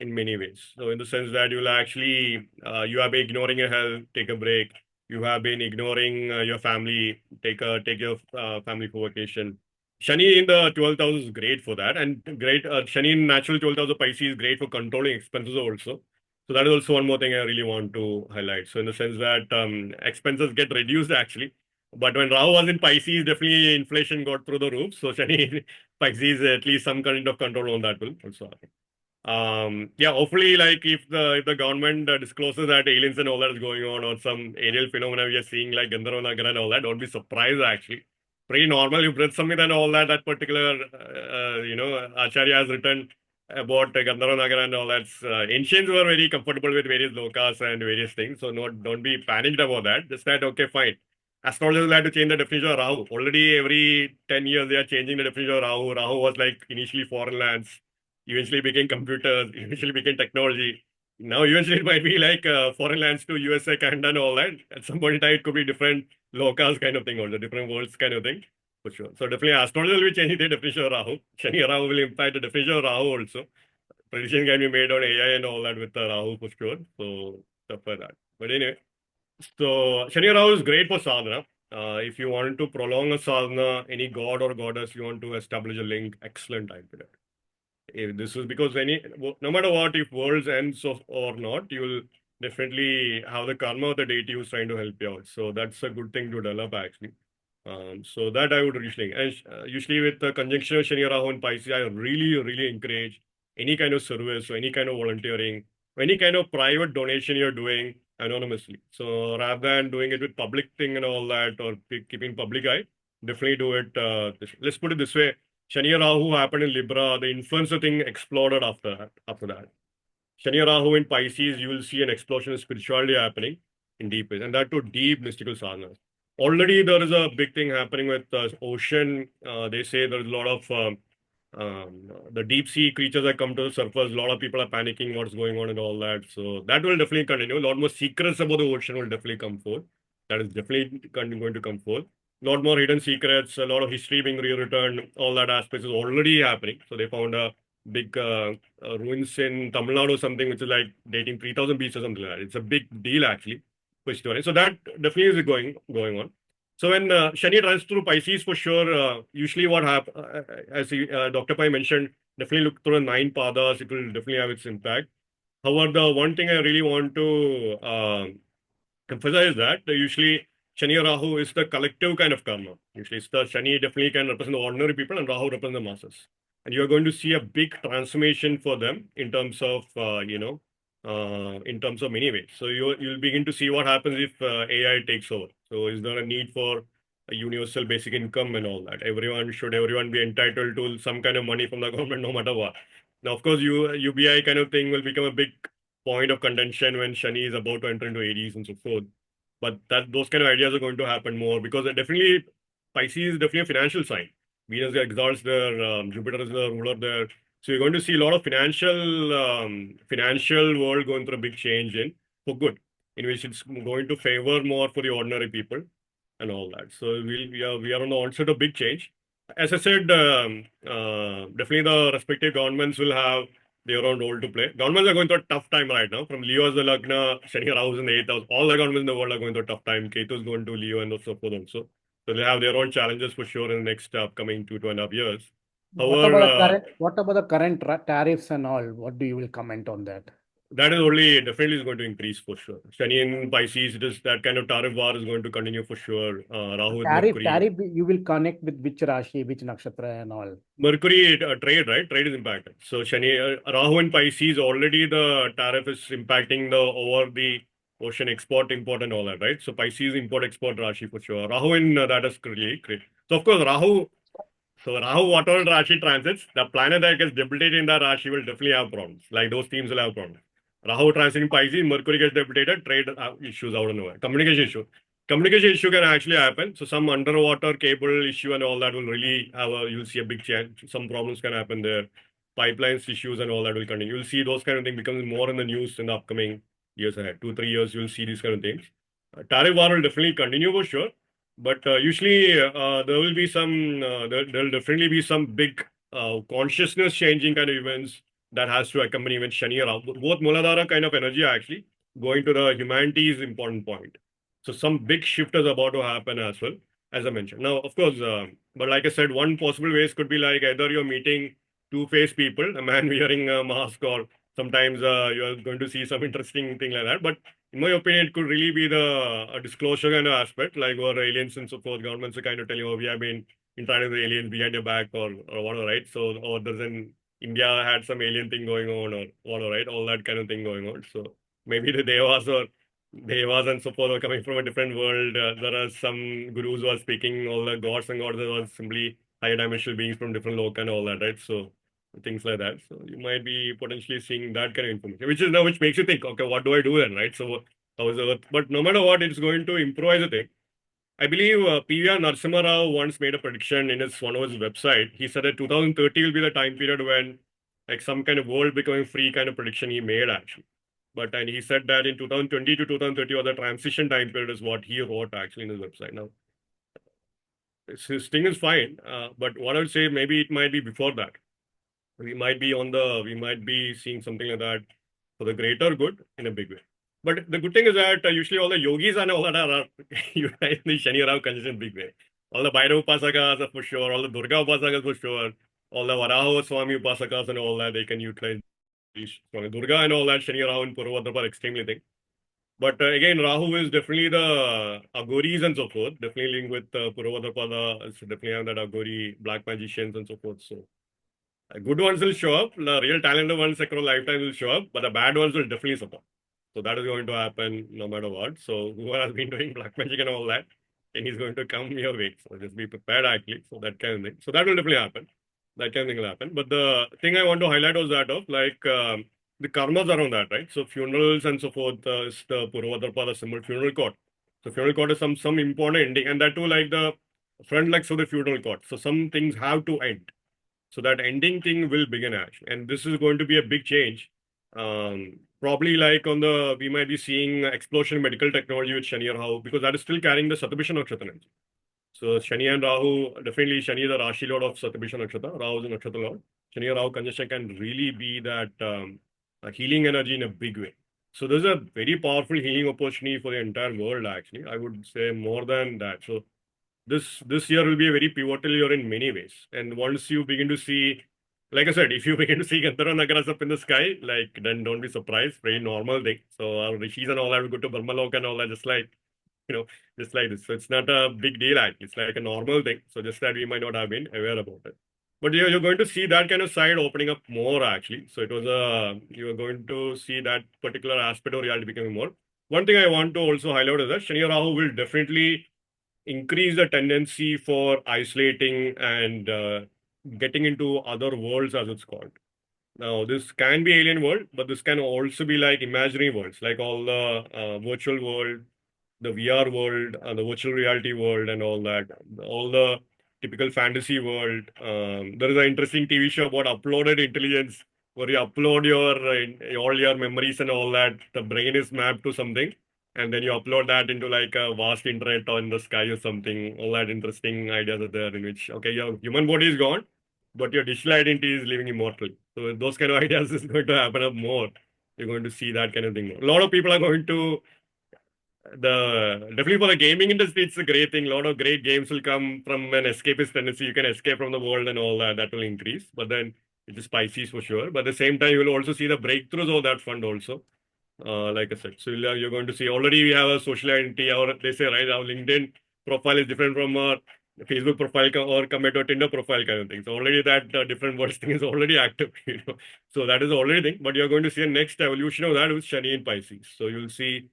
[SPEAKER 4] in many ways. So in the sense that you'll actually, you have been ignoring your health, take a break. you have been ignoring your family, take your family for vacation. Shani in the 12th house is great for that, and great Shani in natural 12th house of Pisces is great for controlling expenses also. So that is also one more thing I really want to highlight. So in the sense that expenses get reduced actually, but when Rahu was in Pisces, definitely inflation got through the roof. So Shani Pisces, at least some kind of control on that will also happen. Yeah, hopefully, like if the government discloses that aliens and all that is going on, or some aerial phenomena we are seeing like Gandharva Nagara and all that, don't be surprised actually. Pretty normal. You've read something and all that. That particular, Acharya has written about Gandharva Nagara and all that. Ancients were very comfortable with various lokas and various things, so don't be panicked about that. Just that, okay, fine. Astrologers will have to change the definition of Rahu. Already every 10 years they are changing the definition of Rahu. Rahu was like initially foreign lands, eventually became computers, eventually became technology. Now eventually it might be like foreign lands to USA, Canada and all that. At some point in time it could be different locals kind of thing, or the different worlds kind of thing, for sure. So definitely astrologers will be changing the definition of Rahu. Shani Rahu will impact the definition of Rahu also. Prediction can be made on AI and all that with the Rahu for sure. So stuff like that. But anyway, so Shani Rahu is great for sadhana. If you want to prolong a sadhana, any god or goddess you want to establish a link, excellent time for that. If this is because no matter what, if worlds ends or not, you will definitely have the karma of the deity who's trying to help you out. So that's a good thing to develop actually. So that I would usually, and usually with the conjunction of Shani Rahu and Pisces, I really encourage any kind of service or any kind of volunteering, or any kind of private donation you're doing anonymously. So rather than doing it with public thing and all that, or keeping public eye, definitely do it. Let's put it this way. Shani Rahu happened in Libra, the influencer thing exploded after that. Shani Rahu in Pisces, you will see an explosion of spirituality happening in deep ways, and that to deep mystical sadhanas. Already there is a big thing happening with ocean. They say there's a lot of the deep sea creatures that come to the surface. A lot of people are panicking what's going on and all that. So that will definitely continue. A lot more secrets about the ocean will definitely come forth. That is definitely going to come forth. A lot more hidden secrets, a lot of history being rewritten, all that aspects is already happening. So they found a big ruins in Tamil Nadu or something, which is like dating 3000 BC or something like that. It's a big deal actually. So that definitely is going on. So when Shani runs through Pisces, for sure, usually what happens, as Dr. Pai mentioned, definitely look through the 9 padas, it will definitely have its impact. However, the one thing I really want to emphasize that usually Shani Rahu is the collective kind of karma. Usually it's the Shani definitely can represent the ordinary people and Rahu represent the masses. And you're going to see a big transformation for them in terms of, in terms of many ways. So you'll begin to see what happens if AI takes over. So is there a need for a universal basic income and all that? Everyone be entitled to some kind of money from the government, no matter what? Now, of course, UBI kind of thing will become a big point of contention when Shani is about to enter into Aries and so forth. But those kind of ideas are going to happen more because definitely Pisces is definitely a financial sign. Venus exalts there, Jupiter is the ruler there. So you're going to see a lot of financial world going through a big change for good, in which it's going to favor more for the ordinary people and all that. So we are on the onset of big change. As I said, definitely the respective governments will have their own role to play. Governments are going through a tough time right now. From Leo as the Lagna, Shani Rahu is in the 8th house. All the governments in the world are going through a tough time. Ketu is going to Leo and so forth also. So they have their own challenges for sure in the next upcoming 2.5 years. However,
[SPEAKER 3] What about the current tariffs and all? What do you will comment on that?
[SPEAKER 4] that is definitely is going to increase for sure. Shani in Pisces, that kind of tariff war is going to continue for sure. Rahu with Mercury.
[SPEAKER 3] Tariff, you will connect with which Rashi, which Nakshatra and all.
[SPEAKER 4] Mercury, trade, right? Trade is impacted. So Shani, Rahu in Pisces, already the tariff is impacting over the ocean export, import and all that, right? So Pisces import, export Rashi for sure. Rahu in that is really great. So of course, Rahu, whatever Rashi transits, the planet that gets debilitated in that Rashi will definitely have problems. Like those teams will have problems. Rahu transiting Pisces, Mercury gets debilitated, trade issues out of nowhere. Communication issue can actually happen. So some underwater cable issue and all that will really you'll see a big change. Some problems can happen there. Pipelines issues and all that will continue. You'll see those kind of things becoming more in the news in the upcoming years ahead. 2-3 years, you'll see these kind of things. Tariff war will definitely continue for sure. But usually there will be there'll definitely be some big consciousness changing kind of events that has to accompany when Shani Rahu. Both Muladhara kind of energy are actually going to the humanities important point. So some big shift is about to happen as well, as I mentioned. Now, of course, but like I said, one possible ways could be like either you're meeting two-faced people, a man wearing a mask, or sometimes you're going to see some interesting thing like that. But in my opinion, it could really be the a disclosure kind of aspect, like where aliens and so forth, governments are kind of telling, oh, we have been interacting with aliens behind your back or whatever, right? So, or there's an India had some alien thing going on or whatever, right? All that kind of thing going on. So maybe the Devas and so forth are coming from a different world. There are some gurus who are speaking, all the gods and goddesses are simply higher dimensional beings from different loka and all that, right? So things like that. So you might be potentially seeing that kind of information, which makes you think, okay, what do I do then, right? So how is the Earth? But no matter what, it's going to improvise a thing. I believe P.V.R. Narasimha Rao once made a prediction in one of his website. He said that 2030 will be the time period when like some kind of world becoming free kind of prediction he made actually. And he said that in 2020 to 2030 or the transition time period is what he wrote actually in his website. Now, his thing is fine, but what I would say maybe it might be before that. We might be seeing something like that for the greater good in a big way. But the good thing is that usually all the yogis and all that are utilizing the Shani Rao conjunction in big way. All the Bhairava Upasakas are for sure, all the Durga Upasakas for sure, all the Varaha Swami Upasakas and all that, they can utilize Swami Durga and all that, Shani Rao and Purva Uttara Bhadrapada extremely thing. But again, Rahu is definitely the Agoris and so forth, definitely linked with Purva Uttara Bhadrapada, it's definitely have that Agori, black magicians and so forth. So good ones will show up, the real talented ones across lifetime will show up, but the bad ones will definitely suffer. So that is going to happen no matter what. So whoever has been doing black magic and all that, and he's going to come your way. So just be prepared actually. So that kind of thing. So that will definitely happen. That kind of thing will happen. But the thing I want to highlight was that of like the karmas around that, right? So funerals and so forth is the Purva Uttara Bhadrapada symbol funeral court. So funeral court is some important ending, and that too like the front legs of the funeral court. So some things have to end. So that ending thing will begin actually, and this is going to be a big change. Probably like we might be seeing explosion in medical technology with Shani or Rahu because that is still carrying the Satabhisha Nakshatra energy. So Shani and Rahu, definitely Shani is the Rashi Lord of Satabhisha Nakshatra, Rahu is the Nakshatra Lord. Shani and Rahu conjunction can really be that healing energy in a big way. So there's a very powerful healing opportunity for the entire world actually. I would say more than that. So this year will be a very pivotal year in many ways. And once you begin to see, like I said, if you begin to see Gandharva Nagaras up in the sky, like then don't be surprised, very normal thing. So our rishis and all that will go to Brahmalok and all that, just like this. So it's not a big deal actually. It's like a normal thing. So just that we might not have been aware about it. But you're going to see that kind of side opening up more actually. So it was you are going to see that particular aspect of reality becoming more. One thing I want to also highlight is that Shani Rahu will definitely increase the tendency for isolating and getting into other worlds, as it's called. Now, this can be alien world, but this can also be like imaginary worlds, like all the virtual world, the VR world, the virtual reality world, and all that. All the typical fantasy world. There is an interesting TV show about uploaded intelligence, where you upload all your memories and all that. The brain is mapped to something, and then you upload that into like a vast internet or in the sky or something. All that interesting ideas are there in which, okay, your human body is gone, but your digital identity is living immortal. So those kind of ideas is going to happen up more. You're going to see that kind of thing. A lot of people are going to definitely for the gaming industry, it's a great thing. A lot of great games will come from an escapist tendency. You can escape from the world and all that. That will increase. But then it is Pisces for sure. But at the same time, you will also see the breakthroughs of that fund also. Like I said, so you're going to see already we have a social identity, or they say, right, our LinkedIn profile is different from our Facebook profile or compared to a Tinder profile kind of thing. So already that different words thing is already active, So that is already thing. But you're going to see a next evolution of that with Shani and Pisces. So you'll see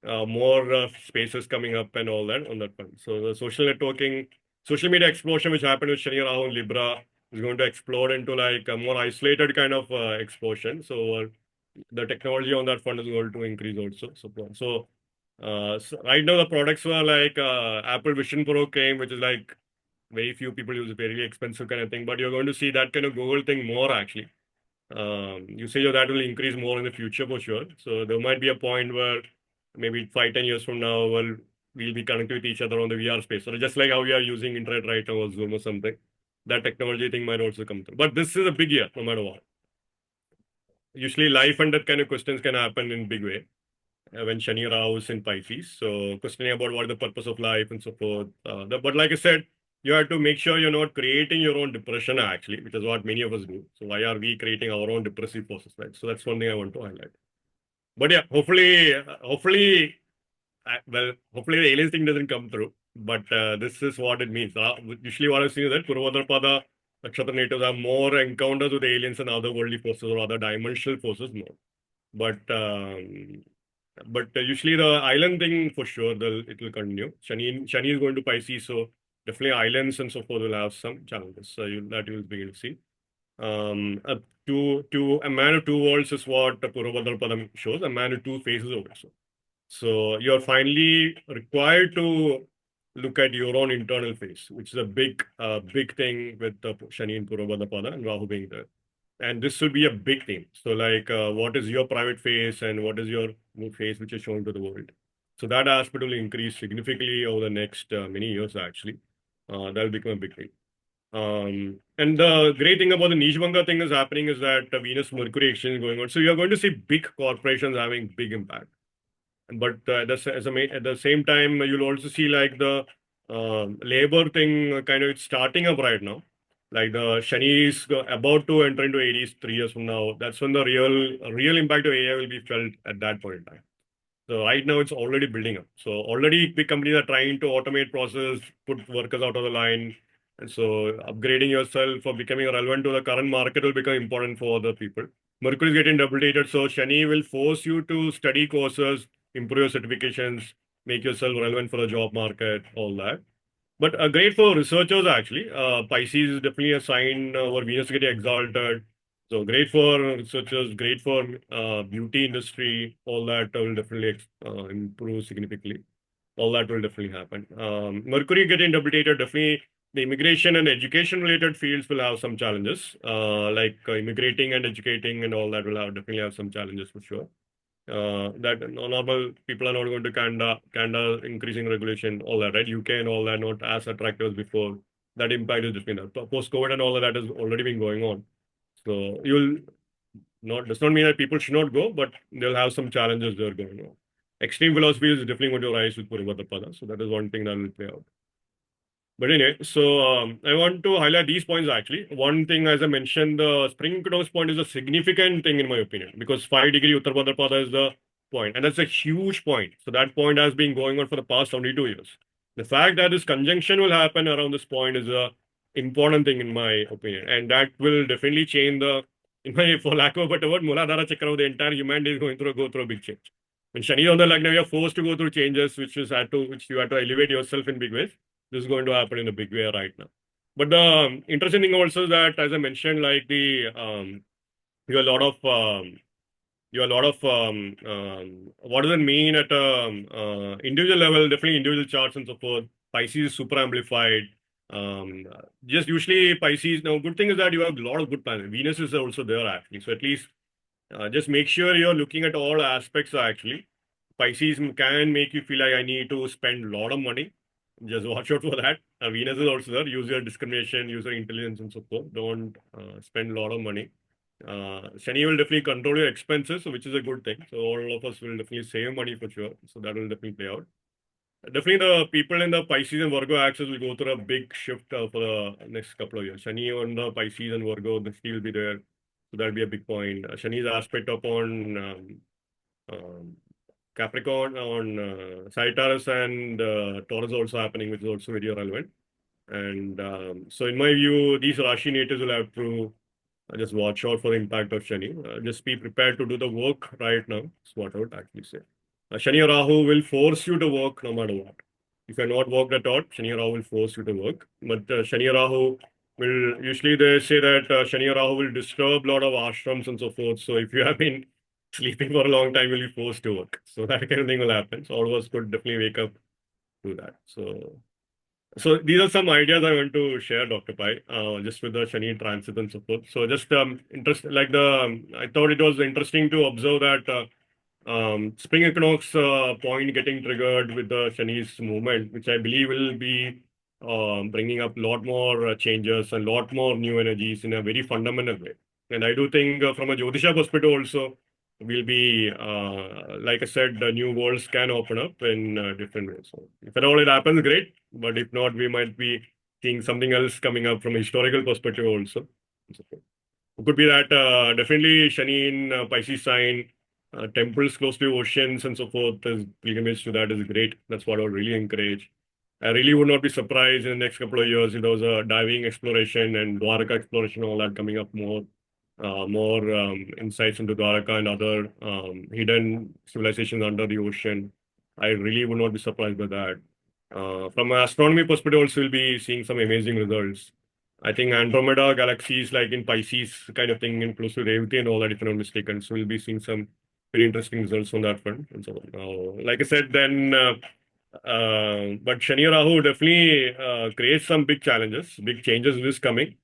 [SPEAKER 4] more spaces coming up and all that on that front. So the social networking, social media explosion, which happened with Shani Rahu and Libra, is going to explode into like a more isolated kind of explosion. So the technology on that front is going to increase also. So right now the products were like Apple Vision Pro came, which is like very few people use, very expensive kind of thing. But you're going to see that kind of Google thing more actually. Usage of that will increase more in the future for sure. So there might be a point where maybe 5-10 years from now, we'll be connected with each other on the VR space. So just like how we are using internet right now or Zoom or something, that technology thing might also come through. But this is a big year, no matter what. Usually life and death kind of questions can happen in big way. when Shani Rahu is in Pisces. So questioning about what is the purpose of life and so forth. But like I said, you have to make sure you're not creating your own depression actually, which is what many of us do. So why are we creating our own depressive forces, right? So that's one thing I want to highlight. But yeah, hopefully, hopefully the aliens thing doesn't come through. But this is what it means. Usually what I've seen is that Purva Uttara Bhadrapada Nakshatra natives have more encounters with aliens and other worldly forces or other dimensional forces more. But usually the island thing for sure, it will continue. Shani is going to Pisces, so definitely islands and so forth will have some challenges. So that you will begin to see. A man of two worlds is what Purva Uttara Bhadrapada shows. A man of two faces also. So you're finally required to look at your own internal face, which is a big thing with Shani and Purva Uttara Bhadrapada and Rahu being there. And this will be a big thing. So like, what is your private face and what is your face which is shown to the world? So that aspect will increase significantly over the next many years, actually. That will become a big thing. And the great thing about the Nishbanga thing is happening is that Venus-Mercury exchange is going on. So you're going to see big corporations having big impact. But at the same time, you'll also see like the labor thing kind of it's starting up right now. Like the Shani is about to enter into Aries 3 years from now. That's when the real impact of AI will be felt at that point in time. So right now it's already building up. So already big companies are trying to automate process, put workers out of the line. And so upgrading yourself or becoming relevant to the current market will become important for other people. Mercury is getting double dated. So Shani will force you to study courses, improve your certifications, make yourself relevant for the job market, all that. But great for researchers actually. Pisces is definitely a sign where Venus is getting exalted. So great for researchers, great for beauty industry. All that will definitely improve significantly. All that will definitely happen. Mercury getting debilitated, definitely the immigration and education related fields will have some challenges. Like immigrating and educating and all that will definitely have some challenges for sure. That normal people are not going to Canada increasing regulation, all that, right? UK and all that, not as attractive as before. That impact is between that. Post-COVID and all of that has already been going on. So does not mean that people should not go, but they'll have some challenges that are going on. Extreme philosophy is definitely going to rise with Purva Uttara Bhadrapada. So that is one thing that will play out. But anyway, so I want to highlight these points actually. One thing, as I mentioned, the spring equinox point is a significant thing in my opinion, because 5 degree Uttara Bhadrapada is the point, and that's a huge point. So that point has been going on for the past 72 years. The fact that this conjunction will happen around this point is a important thing in my opinion, and that will definitely change for lack of a better word, Muladhara Chakra of the entire humanity is going to go through a big change. When Shani is on the Lagna, you are forced to go through changes, which you had to elevate yourself in big ways. This is going to happen in a big way right now. But the interesting thing also is that, as I mentioned, like you have a lot of what does it mean at individual level? Definitely individual charts and so forth. Pisces is super amplified. Just usually Pisces. Now, good thing is that you have a lot of good planets. Venus is also there actually. So at least just make sure you're looking at all aspects actually. Pisces can make you feel like I need to spend a lot of money. Just watch out for that. Venus is also there. Use your discrimination, use your intelligence and so forth. Don't spend a lot of money. Shani will definitely control your expenses, which is a good thing. So all of us will definitely save money for sure. So that will definitely play out. Definitely the people in the Pisces and Virgo axis will go through a big shift for the next couple of years. Shani on the Pisces and Virgo, the will be there. So that'll be a big point. Shani's aspect upon Capricorn, on Sagittarius and Taurus also happening, which is also very relevant. And so in my view, these Rashi natives will have to just watch out for the impact of Shani. Just be prepared to do the work right now. That's what I would actually say. Shani Rahu will force you to work no matter what. If you're not worked at all, Shani Rahu will force you to work. But Shani Rahu will, usually they say that Shani Rahu will disturb a lot of ashrams and so forth. So if you have been sleeping for a long time, you'll be forced to work. So that kind of thing will happen. So all of us could definitely wake up to that. So these are some ideas I want to share, Dr. Pai, just with the Shani transit and so forth. So just I thought it was interesting to observe that spring equinox point getting triggered with the Shani's movement, which I believe will be bringing up a lot more changes and a lot more new energies in a very fundamental way. And I do think from a Jyotisha perspective also, will be, like I said, the new worlds can open up in different ways. So if at all it happens, great. But if not, we might be seeing something else coming up from a historical perspective also. So it could be that definitely Shani in Pisces sign, temples close to oceans and so forth, as pilgrimage to that is great. That's what I would really encourage. I really would not be surprised in the next couple of years if there was a diving exploration and Dwaraka exploration, all that coming up more. More insights into Dwaraka and other hidden civilizations under the ocean. I really would not be surprised by that. From an astronomy perspective, also we'll be seeing some amazing results. I think Andromeda galaxies, like in Pisces kind of thing, and close to Revati and all that, if I'm not mistaken. So we'll be seeing some very interesting results on that front. And so, like I said, then, but Shani Rahu definitely creates some big challenges, big changes is coming.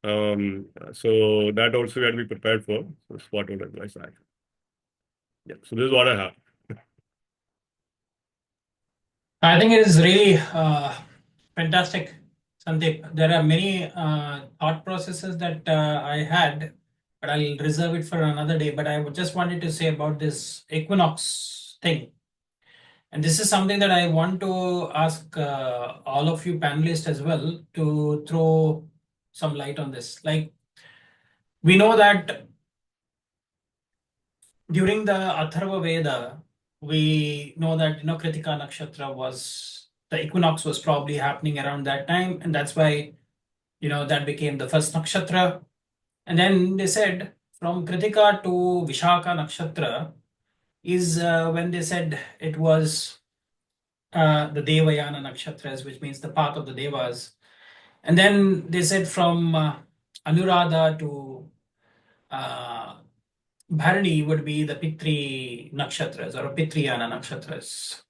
[SPEAKER 4] So that also we have to be prepared for. So that's what I would advise that. Yeah. So this is what I have.
[SPEAKER 1] I think it is really fantastic, Sandeep. There are many thought processes that I had, but I'll reserve it for another day. But I just wanted to say about this equinox thing. And this is something that I want to ask all of you panelists as well to throw some light on this. Like, we know that during the Atharva Veda, we know that Kritika Nakshatra was the equinox was probably happening around that time, and that's why that became the first nakshatra. And then they said from Kritika to Vishaka Nakshatra is when they said it was the Devayana Nakshatras, which means the path of the Devas. And then they said from Anuradha to Bharani would be the Pitri Nakshatras or Pitriyana Nakshatras.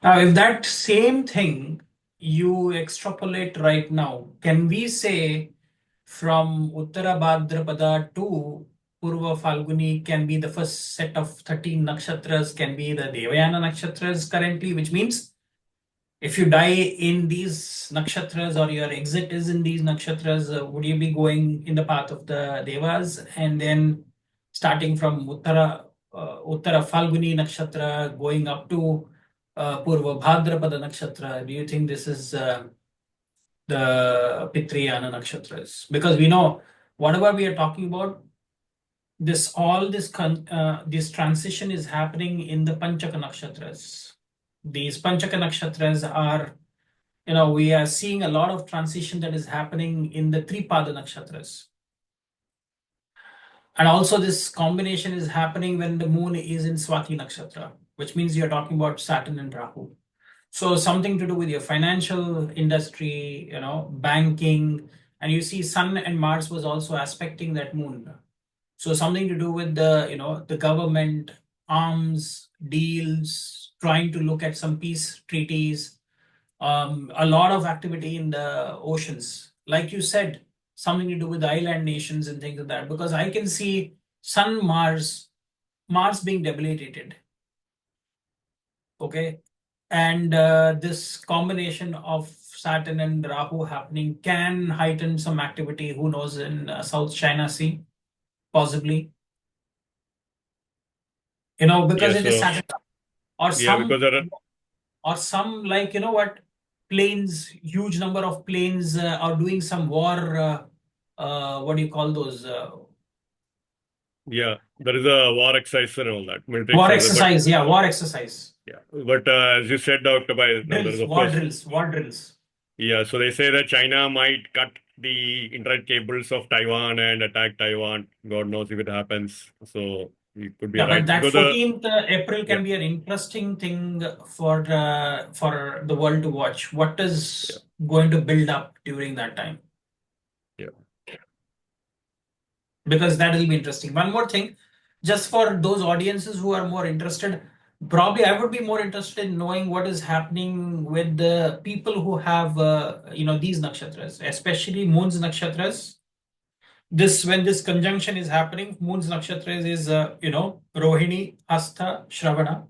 [SPEAKER 1] Now, if that same thing you extrapolate right now, can we say from Uttara Bhadrapada to Purva Falguni can be the first set of 13 nakshatras, can be the Devayana nakshatras currently, which means if you die in these nakshatras or your exit is in these nakshatras, would you be going in the path of the Devas? And then starting from Uttara Falguni nakshatra going up to Purva Bhadrapada nakshatra, do you think this is the Pitriyana nakshatras? Because we know whatever we are talking about, this transition is happening in the Panchaka nakshatras. These Panchaka nakshatras are, we are seeing a lot of transition that is happening in the Tripada nakshatras. And also this combination is happening when the moon is in Swati nakshatra, which means you're talking about Saturn and Rahu. So something to do with your financial industry, banking, and you see Sun and Mars was also aspecting that moon. So something to do with the government, arms, deals, trying to look at some peace treaties, a lot of activity in the oceans. Like you said, something to do with island nations and things like that, because I can see Sun, Mars being debilitated. Okay. And this combination of Saturn and Rahu happening can heighten some activity, who knows, in South China Sea, possibly. Because it is Saturn. Or some like, planes, huge number of planes are doing some war, what do you call those?
[SPEAKER 4] Yeah, there is a war exercise and all that.
[SPEAKER 1] War exercise, war exercise.
[SPEAKER 4] Yeah, but as you said, Dr. Pai,
[SPEAKER 1] war drills.
[SPEAKER 4] Yeah, so they say that China might cut the internet cables of Taiwan and attack Taiwan. God knows if it happens. So it could be right.
[SPEAKER 1] But that 14th April can be an interesting thing for the world to watch. What is going to build up during that time?
[SPEAKER 4] Yeah.
[SPEAKER 1] Because that will be interesting. One more thing, just for those audiences who are more interested, probably I would be more interested in knowing what is happening with the people who have these nakshatras, especially Moon's nakshatras. When this conjunction is happening, Moon's nakshatras is Rohini, Hastha, Shravana.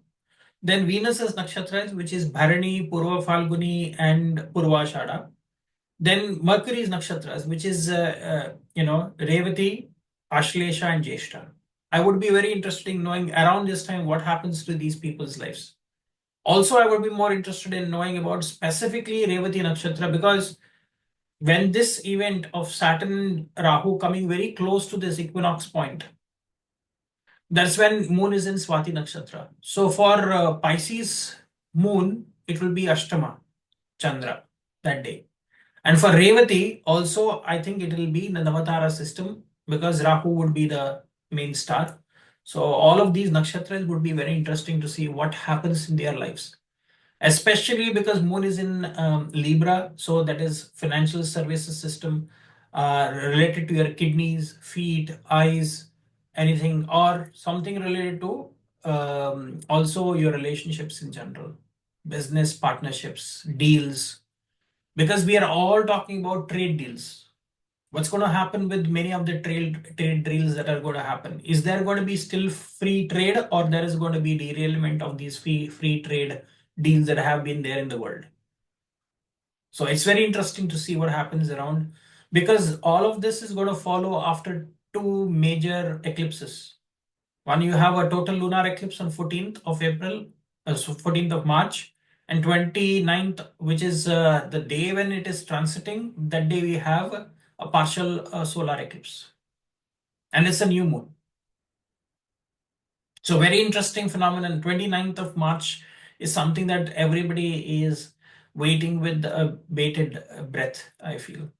[SPEAKER 1] Then Venus's nakshatras, which is Bharani, Purva Falguni, and Purvashada. Then Mercury's nakshatras, which is Revati, Ashlesha, and Jeshta. I would be very interested in knowing around this time what happens to these people's lives. Also, I would be more interested in knowing about specifically Revati Nakshatra, because when this event of Saturn Rahu coming very close to this equinox point, that's when moon is in Swati Nakshatra. So for Pisces moon, it will be Ashtama Chandra that day. And for Revati, also, I think it will be in the Navatara system because Rahu would be the main star. So all of these nakshatras would be very interesting to see what happens in their lives, especially because moon is in Libra. So that is financial services system related to your kidneys, feet, eyes, anything, or something related to also your relationships in general, business partnerships, deals, because we are all talking about trade deals. What's going to happen with many of the trade deals that are going to happen? Is there going to be still free trade, or there is going to be derailment of these free trade deals that have been there in the world? So it's very interesting to see what happens around, because all of this is going to follow after two major eclipses. One, you have a total lunar eclipse on 14th of April, so 14th of March, and 29th, which is the day when it is transiting. That day we have a partial solar eclipse, and it's a new moon. So very interesting phenomenon. 29th of March is something that everybody is waiting with a bated breath, I feel.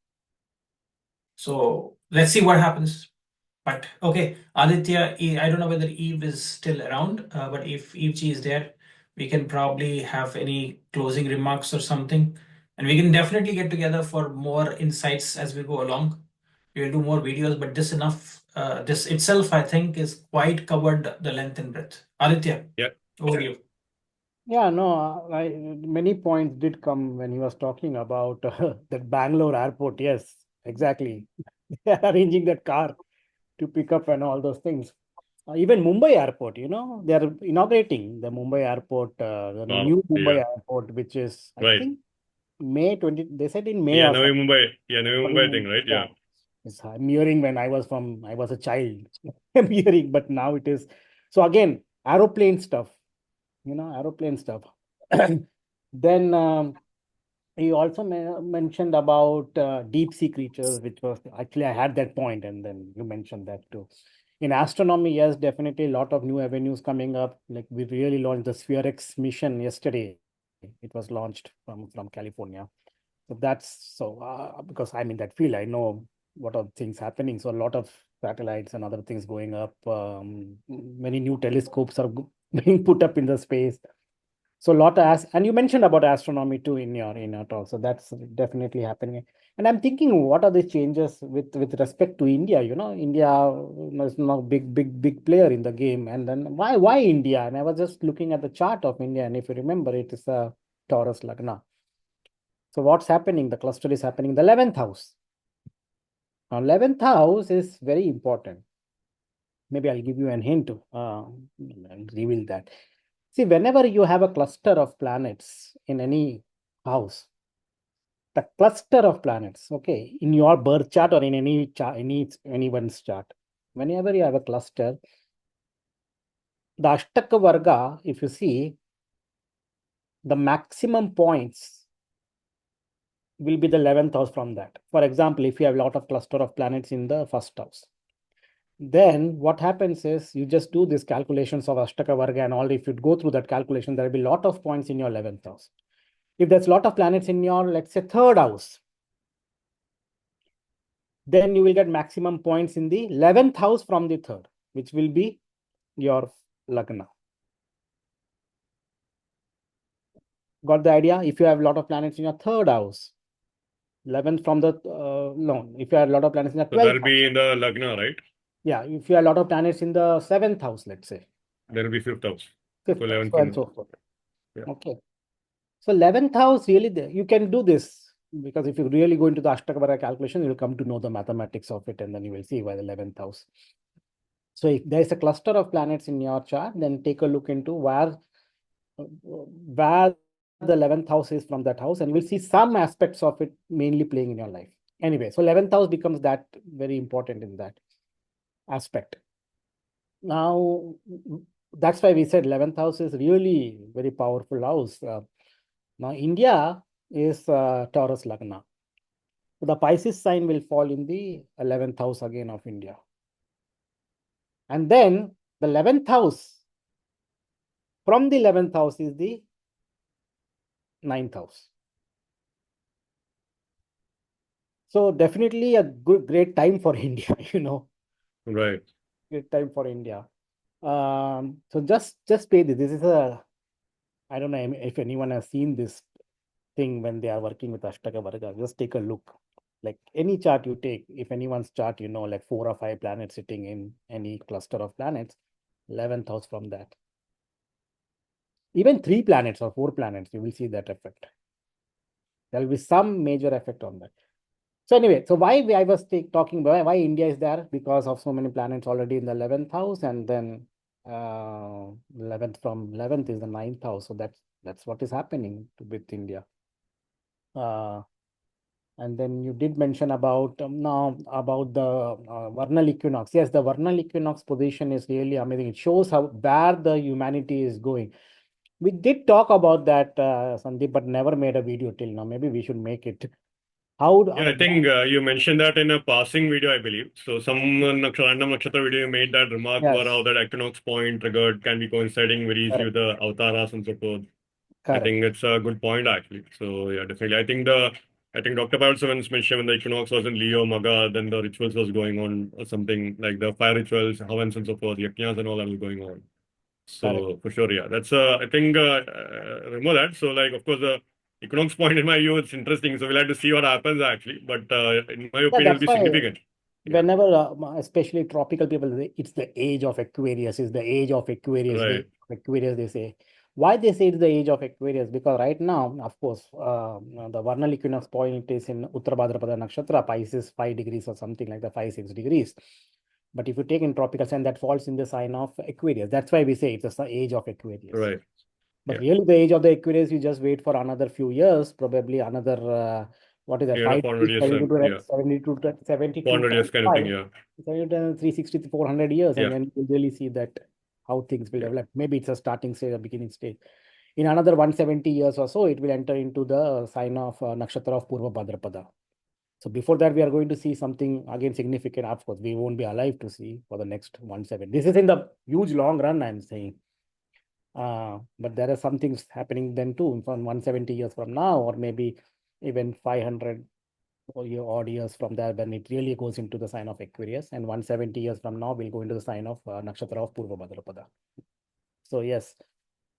[SPEAKER 1] So let's see what happens. But okay, Aditya, I don't know whether Eve is still around, but if Eve G is there, we can probably have any closing remarks or something. And we can definitely get together for more insights as we go along. We will do more videos, but this enough. This itself, I think, is quite covered the length and breadth. Aditya,
[SPEAKER 4] Yeah.
[SPEAKER 1] over to you.
[SPEAKER 3] Yeah, no, many points did come when he was talking about that Bangalore airport. Yes, exactly. They are arranging that car to pick up and all those things. Even Mumbai airport, they are inaugurating the Mumbai airport, the
[SPEAKER 4] Wow.
[SPEAKER 3] new Mumbai
[SPEAKER 4] Yeah.
[SPEAKER 3] airport, which is, I
[SPEAKER 4] Right.
[SPEAKER 3] think, May 20, they said in May
[SPEAKER 4] Yeah,
[SPEAKER 3] or
[SPEAKER 4] Navi
[SPEAKER 3] something.
[SPEAKER 4] Mumbai. Yeah, Navi Mumbai thing, right? Yeah.
[SPEAKER 3] I'm hearing when I was a child. I'm hearing, but now it is. So again, aeroplane stuff, aeroplane stuff. Then he also mentioned about deep sea creatures, which was actually I had that point, and then you mentioned that too. In astronomy, yes, definitely a lot of new avenues coming up. Like we really launched the Sphere X mission yesterday. It was launched from California. So that's so because I'm in that field, I know what are things happening. So a lot of satellites and other things going up. Many new telescopes are being put up in the space. So a lot of and you mentioned about astronomy too in your talk. So that's definitely happening. And I'm thinking, what are the changes with respect to India? India is now big player in the game. And then why India? And I was just looking at the chart of India, and if you remember, it is a Taurus Lagna. So what's happening? The cluster is happening in the 11th house. Now, 11th house is very important. Maybe I'll give you an hint to reveal that. See, whenever you have a cluster of planets in any house, the cluster of planets, okay, in your birth chart or in any chart, anyone's chart, whenever you have a cluster, the Ashtaka Varga, if you see, the maximum points will be the 11th house from that. For example, if you have a lot of cluster of planets in the first house, then what happens is you just do these calculations of Ashtaka Varga and all. If you go through that calculation, there will be a lot of points in your 11th house. If there's a lot of planets in your, let's say, third house, then you will get maximum points in the 11th house from the third, which will be your Lagna. Got the idea? If you have a lot of planets in your third house, 11th from the no, if you have a lot of planets in the
[SPEAKER 4] So
[SPEAKER 3] 12th
[SPEAKER 4] that'll
[SPEAKER 3] house,
[SPEAKER 4] be in the Lagna, right?
[SPEAKER 3] yeah, if you have a lot of planets in the 7th house, let's say,
[SPEAKER 4] That'll be fifth house.
[SPEAKER 3] 5th
[SPEAKER 4] So
[SPEAKER 3] house,
[SPEAKER 4] 11
[SPEAKER 3] so and
[SPEAKER 4] from.
[SPEAKER 3] so forth.
[SPEAKER 4] Yeah.
[SPEAKER 3] Okay. So 11th house, really, you can do this because if you really go into the Ashtakavara calculation, you'll come to know the mathematics of it, and then you will see why the 11th house. So if there's a cluster of planets in your chart, then take a look into where the 11th house is from that house, and you will see some aspects of it mainly playing in your life. Anyway, so 11th house becomes that very important in that aspect. Now, that's why we said 11th house is really very powerful house. Now, India is Taurus Lagna. So the Pisces sign will fall in the 11th house again of India. And then the 11th house, from the 11th house is the 9th house. So definitely a great time for India,
[SPEAKER 4] Right.
[SPEAKER 3] great time for India. So just pay this. This is I don't know if anyone has seen this thing when they are working with Ashtaka Varga. Just take a look. Like any chart you take, if anyone's chart, like 4 or 5 planets sitting in any cluster of planets, 11th house from that. Even 3 planets or 4 planets, you will see that effect. There will be some major effect on that. So anyway, so why I was talking about why India is there, because of so many planets already in the 11th house, and then 11th from 11th is the 9th house. So that's what is happening with India. And then you did mention about now about the vernal equinox. Yes, the vernal equinox position is really amazing. It shows where the humanity is going. We did talk about that, Sandeep, but never made a video till now. Maybe we should make it. How?
[SPEAKER 4] Yeah, I think you mentioned that in a passing video, I believe. So some random nakshatra video you made that remark about how
[SPEAKER 3] Yes,
[SPEAKER 4] that equinox point triggered can be coinciding very easily with
[SPEAKER 3] correct,
[SPEAKER 4] the avataras and so forth. I think
[SPEAKER 3] correct.
[SPEAKER 4] it's a good point actually. So yeah, definitely. I think Dr. Pai also once mentioned when the equinox was in Leo Maga, then the rituals was going on or something like the fire rituals, havans and so forth, yajnas and all that was going on.
[SPEAKER 3] Correct.
[SPEAKER 4] So for sure, yeah, that's I think remember that. So like of course the economics point in my view it's interesting. So we'll have to see what happens actually. But in my
[SPEAKER 3] Yeah,
[SPEAKER 4] opinion, it'll
[SPEAKER 3] that's
[SPEAKER 4] be
[SPEAKER 3] why
[SPEAKER 4] significant. Yeah.
[SPEAKER 3] whenever, especially tropical people, it's the age of Aquarius. It's the age of Aquarius. The
[SPEAKER 4] Right.
[SPEAKER 3] age of Aquarius, they say. Why they say it's the age of Aquarius? Because right now, of course, the vernal equinox point is in Uttara Bhadrapada Nakshatra, Pisces 5 degrees or something like that, 5, 6 degrees. But if you take in tropical sign, that falls in the sign of Aquarius. That's why we say it's the age of Aquarius.
[SPEAKER 4] Right.
[SPEAKER 3] But
[SPEAKER 4] Yeah.
[SPEAKER 3] really, the age of the Aquarius, you just wait for another few years, probably another, what is that,
[SPEAKER 4] Yeah, 400 years
[SPEAKER 3] 70
[SPEAKER 4] and yeah, 400 years kind of
[SPEAKER 3] 72.5,
[SPEAKER 4] thing. Yeah.
[SPEAKER 3] 360 to 400 years, and
[SPEAKER 4] Yeah.
[SPEAKER 3] then you really see that how things will
[SPEAKER 4] Yeah.
[SPEAKER 3] develop. Maybe it's a starting stage, a beginning stage. In another 170 years or so, it will enter into the sign of Nakshatra of Purva Bhadrapada. So before that, we are going to see something again significant. Of course, we won't be alive to see for the next 170. This is in the huge long run, I'm saying. But there are some things happening then too, from 170 years from now, or maybe even 500 or odd years from there, when it really goes into the sign of Aquarius, and 170 years from now, we'll go into the sign of Nakshatra of Purva Bhadrapada. So yes,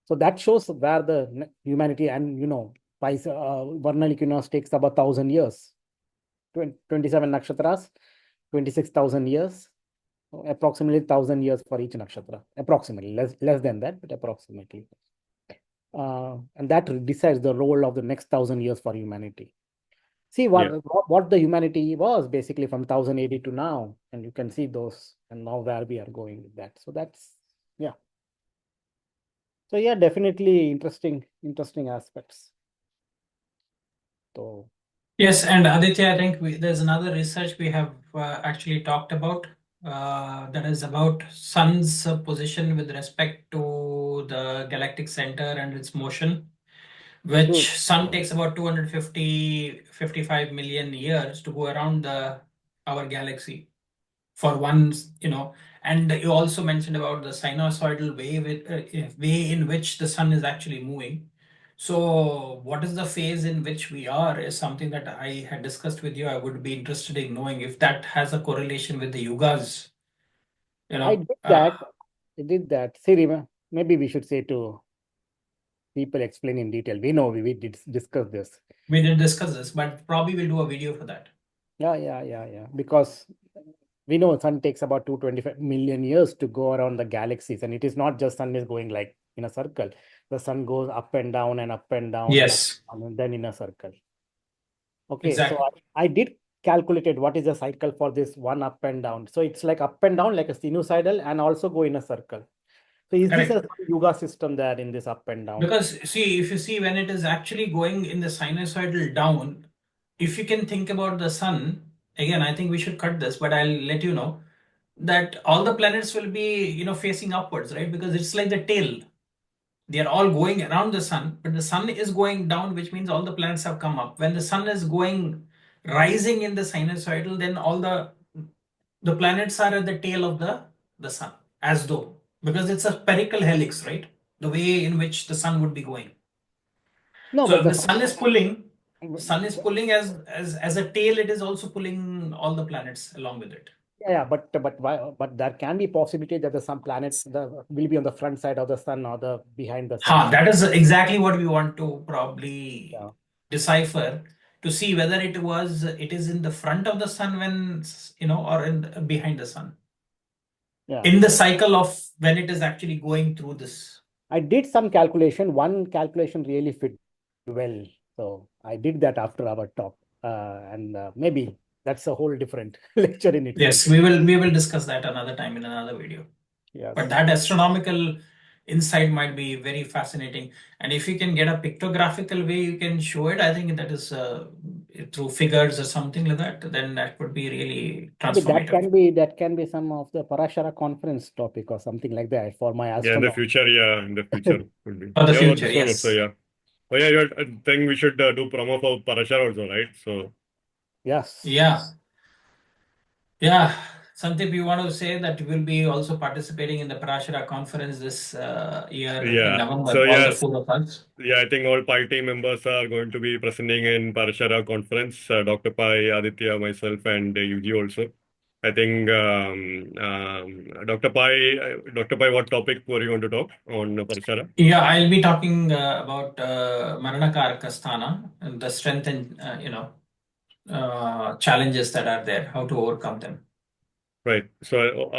[SPEAKER 3] so that shows where the humanity and vernal equinox takes about 1,000 years, 27 nakshatras, 26,000 years, approximately 1,000 years for each nakshatra, approximately less than that, but approximately. And that decides the role of the next 1,000 years for humanity. See
[SPEAKER 4] Yeah.
[SPEAKER 3] what the humanity was basically from 1080 to now, and you can see those, and now where we are going with that. So that's, yeah. So yeah, definitely interesting aspects. So
[SPEAKER 1] Yes, and Aditya, I think there's another research we have actually talked about that is about sun's position with respect to the galactic center and its motion,
[SPEAKER 3] true.
[SPEAKER 1] which sun takes about 255 million years to go around our galaxy for one, and you also mentioned about the sinusoidal way in which the sun is actually moving. So what is the phase in which we are is something that I had discussed with you. I would be interested in knowing if that has a correlation with the yugas, you
[SPEAKER 3] I
[SPEAKER 1] know.
[SPEAKER 3] did that. I did that. See, maybe we should say to people, explain in detail. We know we did discuss this.
[SPEAKER 1] We did discuss this, but probably we'll do a video for that.
[SPEAKER 3] Yeah. Because we know sun takes about 225 million years to go around the galaxies, and it is not just sun is going like in a circle. The sun goes up and down and up and down and up
[SPEAKER 1] Yes,
[SPEAKER 3] and down, and then in a circle. Okay, so
[SPEAKER 1] exactly.
[SPEAKER 3] I did calculated what is the cycle for this one up and down. So it's like up and down, like a sinusoidal, and also go in a circle. So is this
[SPEAKER 1] Correct.
[SPEAKER 3] a yoga system there in this up and down?
[SPEAKER 1] Because see, if you see when it is actually going in the sinusoidal down, if you can think about the sun, again, I think we should cut this, but I'll let you know. that all the planets will be, facing upwards, right? Because it's like the tail. They are all going around the sun, but the sun is going down, which means all the planets have come up. When the sun is going rising in the sinusoidal, then all the planets are at the tail of the sun, as though, because it's a spherical helix, right? The way in which the sun would be going.
[SPEAKER 3] No,
[SPEAKER 1] So
[SPEAKER 3] but
[SPEAKER 1] if
[SPEAKER 3] the
[SPEAKER 1] the sun is pulling, sun is
[SPEAKER 3] sun,
[SPEAKER 1] pulling as a tail, it is also pulling all the planets along with it.
[SPEAKER 3] yeah, but there can be possibility that the some planets will be on the front side of the sun or the behind the sun.
[SPEAKER 1] That is exactly what we want to probably
[SPEAKER 3] Yeah,
[SPEAKER 1] decipher, to see whether it is in the front of the sun when, or behind the sun,
[SPEAKER 3] yeah.
[SPEAKER 1] in the cycle of when it is actually going through this.
[SPEAKER 3] I did some calculation. One calculation really fit well, so I did that after our talk, and maybe that's a whole different lecture in itself.
[SPEAKER 1] Yes, we will discuss that another time in another video.
[SPEAKER 3] Yes.
[SPEAKER 1] But that astronomical insight might be very fascinating. And if you can get a pictographical way you can show it, I think that is through figures or something like that, then that would be really
[SPEAKER 3] Maybe
[SPEAKER 1] transformative.
[SPEAKER 3] that can be some of the Parashara conference topic or something like that for my
[SPEAKER 4] Yeah,
[SPEAKER 3] astronomy.
[SPEAKER 4] in the future would be.
[SPEAKER 1] For the
[SPEAKER 4] Yeah, well,
[SPEAKER 1] future,
[SPEAKER 4] this one also,
[SPEAKER 1] yes.
[SPEAKER 4] yeah. Oh yeah, I think we should do promo for Parashar also, right? So
[SPEAKER 3] Yes.
[SPEAKER 1] Yeah. Yeah. Sandeep, you want to say that you will be also participating in the Parashara conference this year in
[SPEAKER 4] yeah,
[SPEAKER 1] November,
[SPEAKER 4] so
[SPEAKER 1] all the
[SPEAKER 4] yes,
[SPEAKER 1] four of us?
[SPEAKER 4] yeah, I think all Pi team members are going to be presenting in Parashara conference. Dr. Pai, Aditya, myself, and UG also. I think Dr. Pai, what topic were you going to talk on Parashara?
[SPEAKER 1] Yeah, I'll be talking about Maranaka Sthana and the strength and challenges that are there, how to overcome them.
[SPEAKER 4] Right. So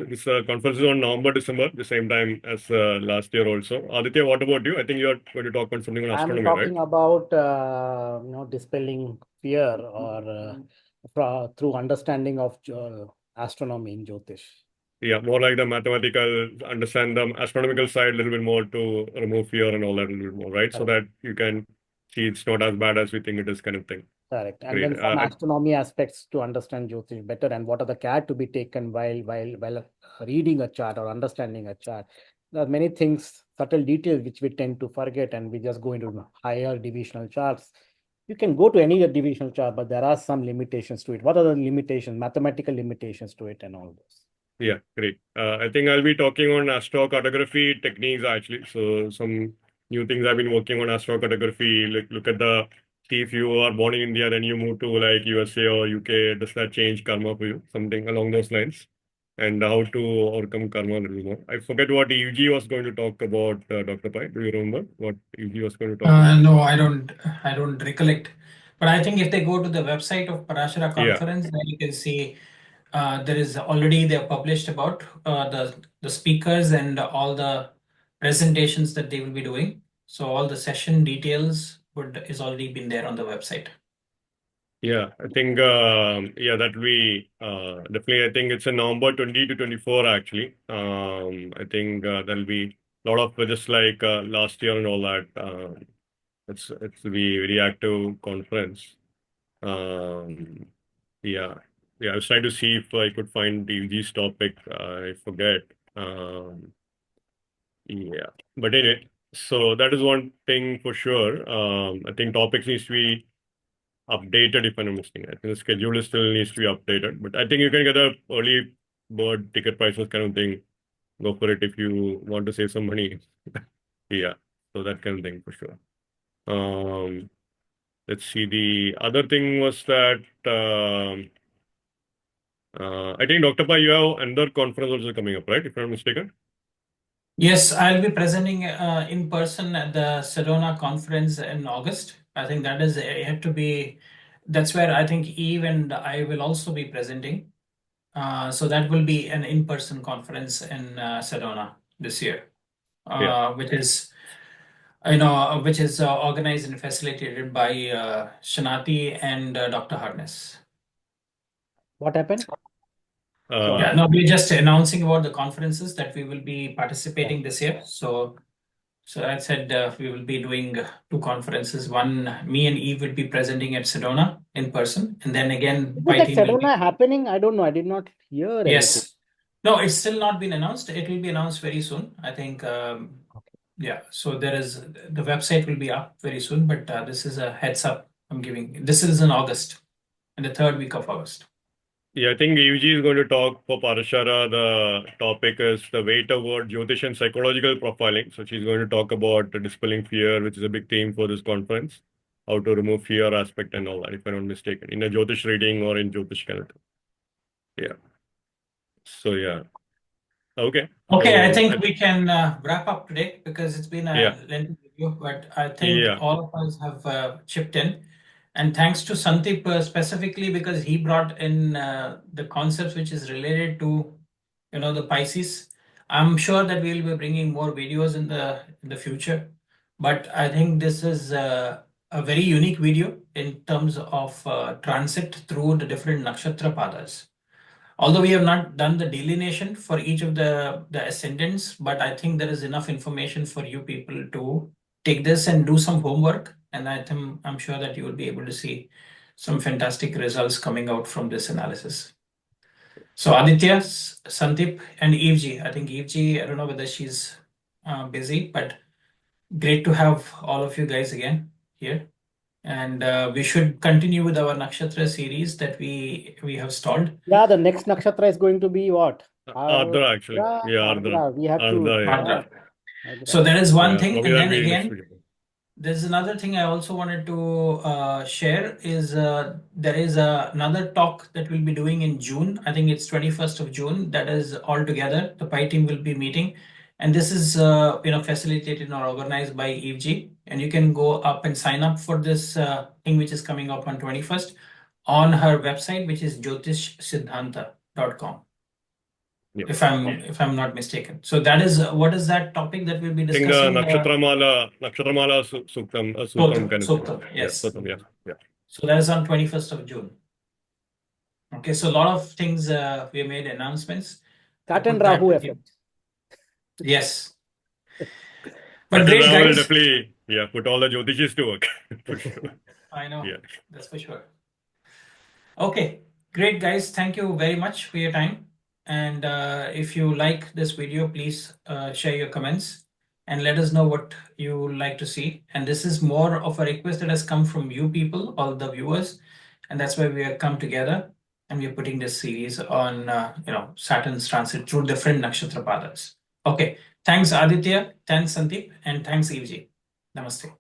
[SPEAKER 4] this conference is on November, December, the same time as last year also. Aditya, what about you? I think you're going to talk on something on
[SPEAKER 3] I'm
[SPEAKER 4] astronomy, right?
[SPEAKER 3] talking about dispelling fear or through understanding of astronomy in Jyotish.
[SPEAKER 4] Yeah, more like the mathematical, understand the astronomical side a little bit more to remove fear and all that a little bit more, right? So that you can see it's not as bad as we think it is, kind of thing.
[SPEAKER 3] Correct. And
[SPEAKER 4] Great.
[SPEAKER 3] then some astronomy aspects to understand Jyotish better, and what are the care to be taken while reading a chart or understanding a chart. There are many things, subtle details which we tend to forget, and we just go into higher divisional charts. You can go to any divisional chart, but there are some limitations to it. What are the limitations, mathematical limitations to it, and all those?
[SPEAKER 4] Yeah, great. I think I'll be talking on astrocartography techniques actually. So some new things I've been working on astrocartography. Like look at see if you are born in India, then you move to like USA or UK. Does that change karma for you? Something along those lines. And how to overcome karma a little more. I forget what UG was going to talk about, Dr. Pai. Do you remember what UG was going to talk about?
[SPEAKER 1] No, I don't recollect. But I think if they go to the website of Parashara
[SPEAKER 4] Yeah.
[SPEAKER 1] conference, then you can see there is already they are published about the speakers and all the presentations that they will be doing. So all the session details is already been there on the website.
[SPEAKER 4] Yeah, I think that will be definitely. I think it's in November 20 to 24 actually. I think there'll be a lot of just like last year and all that. It's be very active conference. Um, yeah, I was trying to see if I could find UG's topic. I forget. Yeah, but anyway, so that is one thing for sure. I think topics needs to be updated if I'm not mistaken. I think the schedule is still needs to be updated, but I think you can get a early bird ticket prices kind of thing. Go for it if you want to save some money. Yeah, so that kind of thing for sure. Let's see. The other thing was that I think Dr. Pai, you have another conference also coming up, right? If I'm not mistaken.
[SPEAKER 1] Yes, I'll be presenting in person at the Sedona conference in August. I think that is yet to be. That's where I think Eve and I will also be presenting. So that will be an in-person conference in Sedona this year,
[SPEAKER 4] Yeah.
[SPEAKER 1] which is organized and facilitated by Shanati and Dr. Harness.
[SPEAKER 3] What happened?
[SPEAKER 4] Uh,
[SPEAKER 1] Yeah, no, we're just announcing about the conferences that we will be participating this year. So So I said we will be doing two conferences. One, me and Eve will be presenting at Sedona in person, and then again,
[SPEAKER 3] Is
[SPEAKER 1] Pi
[SPEAKER 3] that
[SPEAKER 1] team will be.
[SPEAKER 3] Sedona happening? I don't know. I did not hear anything.
[SPEAKER 1] Yes. No, it's still not been announced. It will be announced very soon. I think,
[SPEAKER 3] Okay.
[SPEAKER 1] yeah. So the website will be up very soon, but this is a heads up I'm giving. This is in August, in the third week of August.
[SPEAKER 4] Yeah, I think EVG is going to talk for Parashara. The topic is the way toward Jyotish and psychological profiling. So she's going to talk about dispelling fear, which is a big theme for this conference. How to remove fear aspect and all that, if I'm not mistaken, in a Jyotish reading or in Jyotish calendar. Yeah. So yeah. Okay.
[SPEAKER 1] Okay, I
[SPEAKER 4] So
[SPEAKER 1] think we can wrap up today because it's been
[SPEAKER 4] yeah.
[SPEAKER 1] a lengthy video, but I think
[SPEAKER 4] Yeah.
[SPEAKER 1] all of us have chipped in. And thanks to Santip specifically because he brought in the concepts which is related to, the Pisces. I'm sure that we'll be bringing more videos in the future, but I think this is a very unique video in terms of transit through the different nakshatra padas. Although we have not done the delineation for each of the ascendants, but I think there is enough information for you people to take this and do some homework. And I'm sure that you will be able to see some fantastic results coming out from this analysis. So Aditya, Santip, and Eve, I think Eve, I don't know whether she's busy, but great to have all of you guys again here. And we should continue with our nakshatra series that we have stalled.
[SPEAKER 3] Yeah, the next nakshatra is going to be what?
[SPEAKER 4] Ardra, actually. Yeah, Ardra.
[SPEAKER 3] We have to.
[SPEAKER 4] Ardra, yeah.
[SPEAKER 1] Ardra.
[SPEAKER 3] Ardra.
[SPEAKER 1] So that is one
[SPEAKER 4] Yeah,
[SPEAKER 1] thing,
[SPEAKER 4] probably
[SPEAKER 1] and
[SPEAKER 4] that'll
[SPEAKER 1] then
[SPEAKER 4] be next
[SPEAKER 1] again,
[SPEAKER 4] week.
[SPEAKER 1] there's another thing I also wanted to share is there is another talk that we'll be doing in June. I think it's 21st of June. That is all together. The Pi team will be meeting, and this is facilitated or organized by Eve, and you can go up and sign up for this thing which is coming up on 21st on her website, which is jyotishsiddhanta.com.
[SPEAKER 4] Yeah.
[SPEAKER 1] If I'm not mistaken. So that is what is that topic that we'll be
[SPEAKER 4] I think the
[SPEAKER 1] discussing?
[SPEAKER 4] Nakshatramala Suktam, Sutram kind of thing.
[SPEAKER 1] Sutram, yes.
[SPEAKER 4] Yeah, Sutram, yeah.
[SPEAKER 1] So that is on 21st of June. Okay, so a lot of things we made announcements.
[SPEAKER 3] Saturn
[SPEAKER 1] Put that
[SPEAKER 3] Rahu
[SPEAKER 1] with you.
[SPEAKER 3] effect.
[SPEAKER 1] Yes.
[SPEAKER 4] But
[SPEAKER 1] But great,
[SPEAKER 4] I will
[SPEAKER 1] guys.
[SPEAKER 4] definitely put all the Jyotishis to work. For sure.
[SPEAKER 1] I know.
[SPEAKER 4] Yeah.
[SPEAKER 1] That's for sure. Okay, great, guys. Thank you very much for your time. And if you like this video, please share your comments and let us know what you would like to see. And this is more of a request that has come from you people, all the viewers. And that's why we have come together and we're putting this series on, Saturn's transit through different nakshatra padas. Okay. Thanks, Aditya. Thanks, Santip. And thanks, Eve. Namaste.